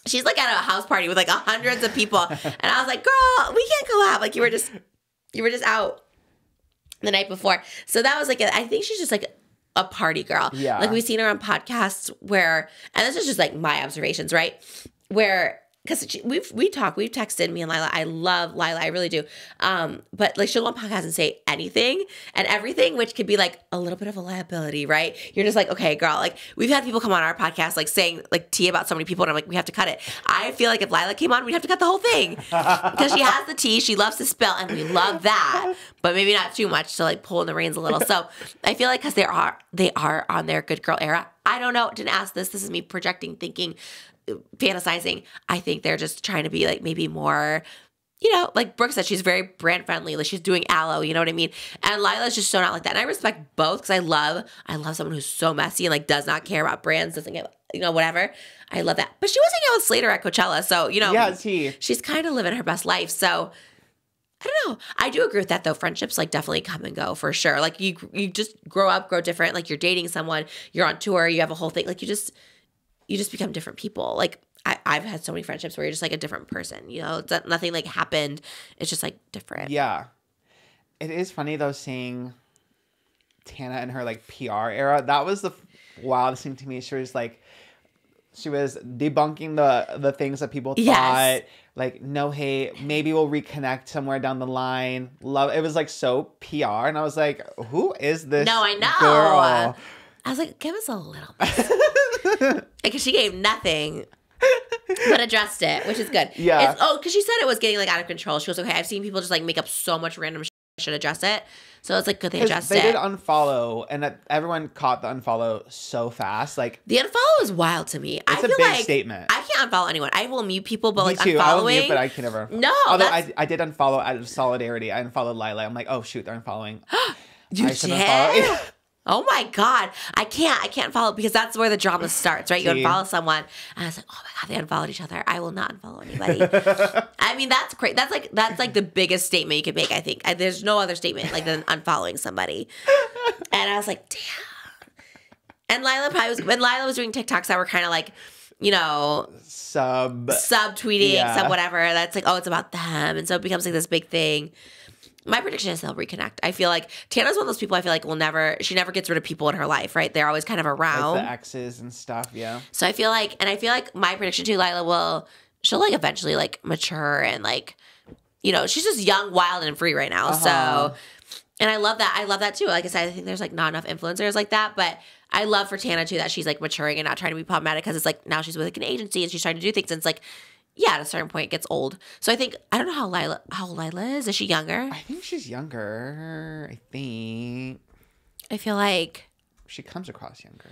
she's like at a house party with like hundreds of people, and I was like, girl, we can't go out. Like you were just out the night before. So that was like, I think she's just like a party girl. Yeah. Like we've seen her on podcasts where, and this is just like my observations, right? Where, because we've texted, me and Lilah. I love Lilah, I really do. But like she'll go on podcasts and say anything and everything, which could be like a little bit of a liability, right? You're just like, okay, girl. Like we've had people come on our podcast like saying like tea about so many people, and I'm like, we have to cut it. I feel like if Lilah came on, we'd have to cut the whole thing because she has the tea, she loves to spill, and we love that, but maybe not too much to like pull in the reins a little. So I feel like because they are on their good girl era. I don't know. Didn't ask this. This is me projecting, thinking, fantasizing. I think they're just trying to be like maybe more, you know, like Brooke said, she's very brand friendly. Like she's doing aloe, you know what I mean? And Lilah's just so not like that. And I respect both because I love someone who's so messy and like does not care about brands, doesn't get, you know, whatever. I love that. But she was hanging out with Slater at Coachella, so you know, Yeah, she's kind of living her best life. So I don't know. I do agree with that though. Friendships like definitely come and go for sure. Like you just grow up, grow different. Like you're dating someone, you're on tour, you have a whole thing. Like you just become different people. Like I've had so many friendships where you're just like a different person, you know, nothing like happened. It's just like different. Yeah. It is funny though, seeing Tana in her like PR era. That was the wildest thing to me. She was debunking the things that people thought, like no hate, maybe we'll reconnect somewhere down the line. Love. It was like so PR. And I was like, who is this No, I know. girl? I was like, give us a little bit. Because she gave nothing, but addressed it, which is good. Yeah. Because she said it was getting like out of control. She was okay. I've seen people just like make up so much random shit. I should address it. So it's like good they addressed it. They did unfollow, and everyone caught the unfollow so fast. Like the unfollow is wild to me. It's a big statement. I can't unfollow anyone. I will mute people, but Me like too. unfollowing. I will mute, but I can never. No. Although I did unfollow out of solidarity. I unfollowed Lilah. I'm like, oh shoot, they're unfollowing. You I should did? unfollow. Oh my God. I can't follow because that's where the drama starts, right? You unfollow someone and I was like, oh my God, they unfollowed each other. I will not unfollow anybody. I mean, that's great. That's like the biggest statement you could make, I think. There's no other statement like than unfollowing somebody. And I was like, damn. And when Lilah was doing TikToks that were kind of like, you know, sub tweeting, sub whatever. That's like, oh, it's about them. And so it becomes like this big thing. My prediction is they'll reconnect. I feel like Tana's one of those people I feel like she never gets rid of people in her life, right? They're always kind of around. Like the exes and stuff, yeah. So I feel like my prediction too, Lilah she'll like eventually like mature and like, you know, she's just young, wild, and free right now. So, and I love that. I love that too. Like I said, I think there's like not enough influencers like that, but I love for Tana too that she's like maturing and not trying to be problematic because it's like now she's with like an agency and she's trying to do things and it's like, yeah, at a certain point it gets old. So I think, I don't know how old Lilah is. Is she younger? I think she's younger. I think. I feel like she comes across younger.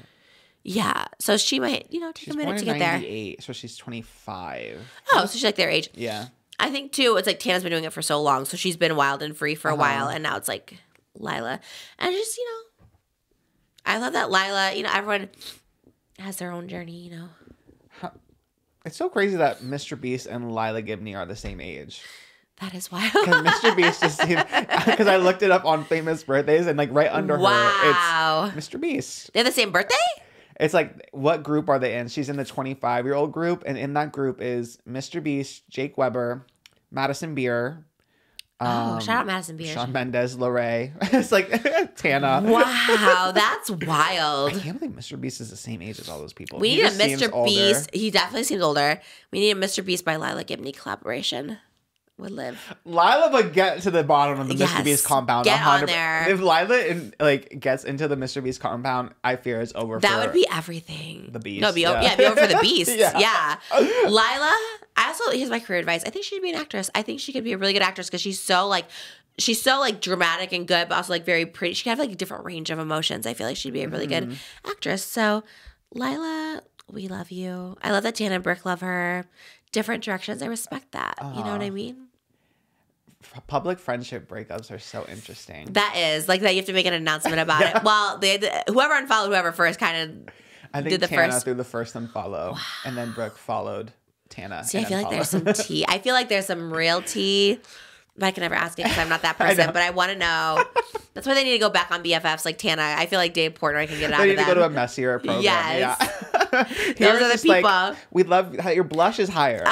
Yeah. So she might, you know, take a minute to get there. She's born in 98, so she's 25. Oh, so she's like their age. Yeah. I think too, it's like Tana's been doing it for so long. So she's been wild and free for a while. And now it's like Lilah. And just, you know, I love that Lilah, you know, everyone has their own journey, you know. It's so crazy that Mr. Beast and Lilah Gibney are the same age. That is wild. Because Mr. Beast just seemed... Because I looked it up on famous birthdays and like right under her, it's Mr. Beast. They have the same birthday? It's like, what group are they in? She's in the 25-year-old group. And in that group is Mr. Beast, Jake Weber, Madison Beer. Shout out Madison Beer. Shawn Mendes, Lorray. It's like Tana. Wow, that's wild. I can't believe Mr. Beast is the same age as all those people. We need a Mr. Beast. He definitely seems older. We need a Mr. Beast by Lilah Gibney collaboration. Would live. Lilah would get to the bottom of the Mr. Beast compound. Get on there. If Lilah gets into the Mr. Beast compound, I fear it's over. That would be everything. The Beast. No, be over for the Beast. Yeah. Lilah. Here's my career advice. I think she'd be an actress. I think she could be a really good actress because she's so dramatic and good, but also like very pretty. She could have like a different range of emotions. I feel like she'd be a really good actress. So, Lilah, we love you. I love that Tana and Brooke love her. Different directions. I respect that. You know what I mean? public friendship breakups are so interesting. That is like that. You have to make an announcement about it. Well, whoever unfollowed whoever first kind of. I think Tana threw the first unfollow, and then Brooke followed Tana. See, I feel like there's some tea. I feel like there's some real tea. But I can never ask it because I'm not that person. But I want to know. That's why they need to go back on BFFs like Tana. I feel like Dave Portnoy can get it out of them. They need to go to a messier program. Yes. Yeah. Those are the people. Like, we love how your blush is higher.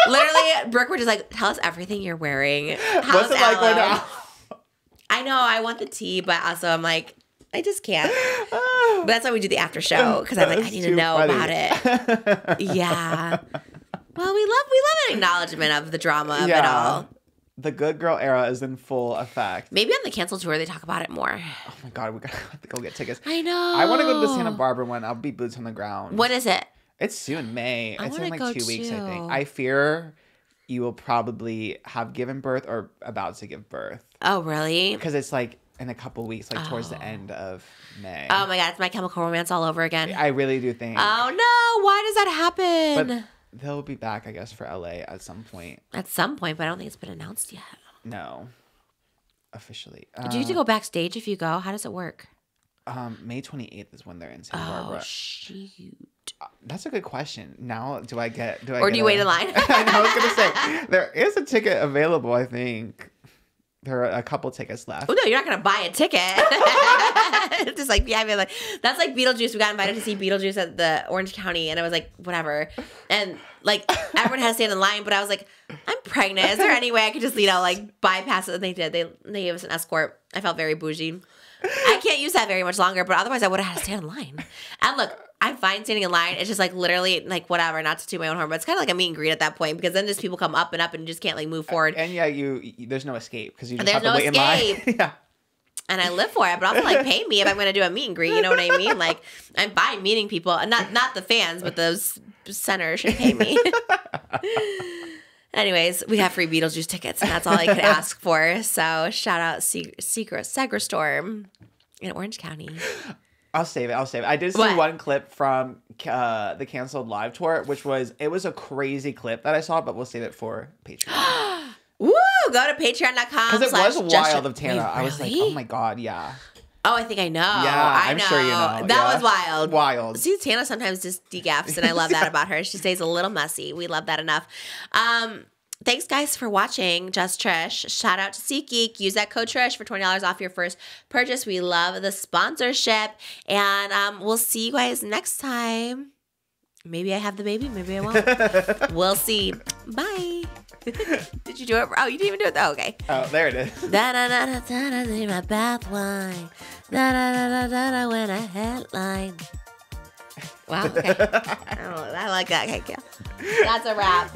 Literally, Brooke, we're just like, tell us everything you're wearing. What's it like when I know I want the tea, but also I'm like, I just can't. But that's why we do the after show because I'm like, I need to know about it. Yeah. Well, we love an acknowledgement of the drama of it all. The good girl era is in full effect. Maybe on the cancel tour they talk about it more. Oh my god, we gotta go get tickets. I know. I want to go to the Santa Barbara one. I'll be boots on the ground. When is it? It's soon, May. It's in like 2 weeks, too. I think. I fear you will probably have given birth or about to give birth. Oh, really? Because it's like in a couple weeks, like towards the end of May. Oh my god, it's My Chemical Romance all over again. I really do think. Oh no, why does that happen? But they'll be back, I guess, for LA at some point. At some point, but I don't think it's been announced yet. No. Officially. Do you have to go backstage if you go? How does it work? May 28th is when they're in Santa Barbara. Oh, shoot. That's a good question. Now, do I Or do you wait in line? I was going to say, there is a ticket available, I think. There are a couple tickets left. Oh, no, you're not going to buy a ticket. Just like, yeah, I mean, like, that's like Beetlejuice. We got invited to see Beetlejuice at the Orange County, and I was like, whatever. And, like, everyone had to stand in line, but I was like, I'm pregnant. Is there any way I could just, like, bypass it? And they did. They gave us an escort. I felt very bougie. I can't use that very much longer, but otherwise I would have had to stand in line. And look, I'm fine standing in line. It's just like literally like whatever, not to toot my own horn, but it's kind of like a meet and greet at that point because then just people come up and up and you just can't like move forward. And yeah, there's no escape because you just have to wait in line. Yeah. And I live for it, but also like pay me if I'm going to do a meet and greet. You know what I mean? Like I'm fine meeting people, and not the fans, but those centers should pay me. Anyways, we have free Beetlejuice tickets, and that's all I could ask for. So shout out Segrastorm in Orange County. I'll save it. I did see one clip from the canceled live tour, which was a crazy clip that I saw, but we'll save it for Patreon. Woo! Go to patreon.com. Because it was wild of Tana. Wait, really? I was like, oh my god, yeah. Oh, I think I know. Yeah, I'm sure you know. That was wild. Wild. See, Tana sometimes just degaffs, and I love that about her. She stays a little messy. We love that enough. Thanks, guys, for watching Just Trish. Shout out to SeatGeek. Use that code Trish for $20 off your first purchase. We love the sponsorship. And we'll see you guys next time. Maybe I have the baby. Maybe I won't. We'll see. Bye. Did you do it? Oh, you didn't even do it? Oh, okay. Oh, there it is. Da-da-da-da-da-da, my bath wine. Da-da-da-da-da-da, when I headline. Wow, okay. I like that. Okay, that's a wrap.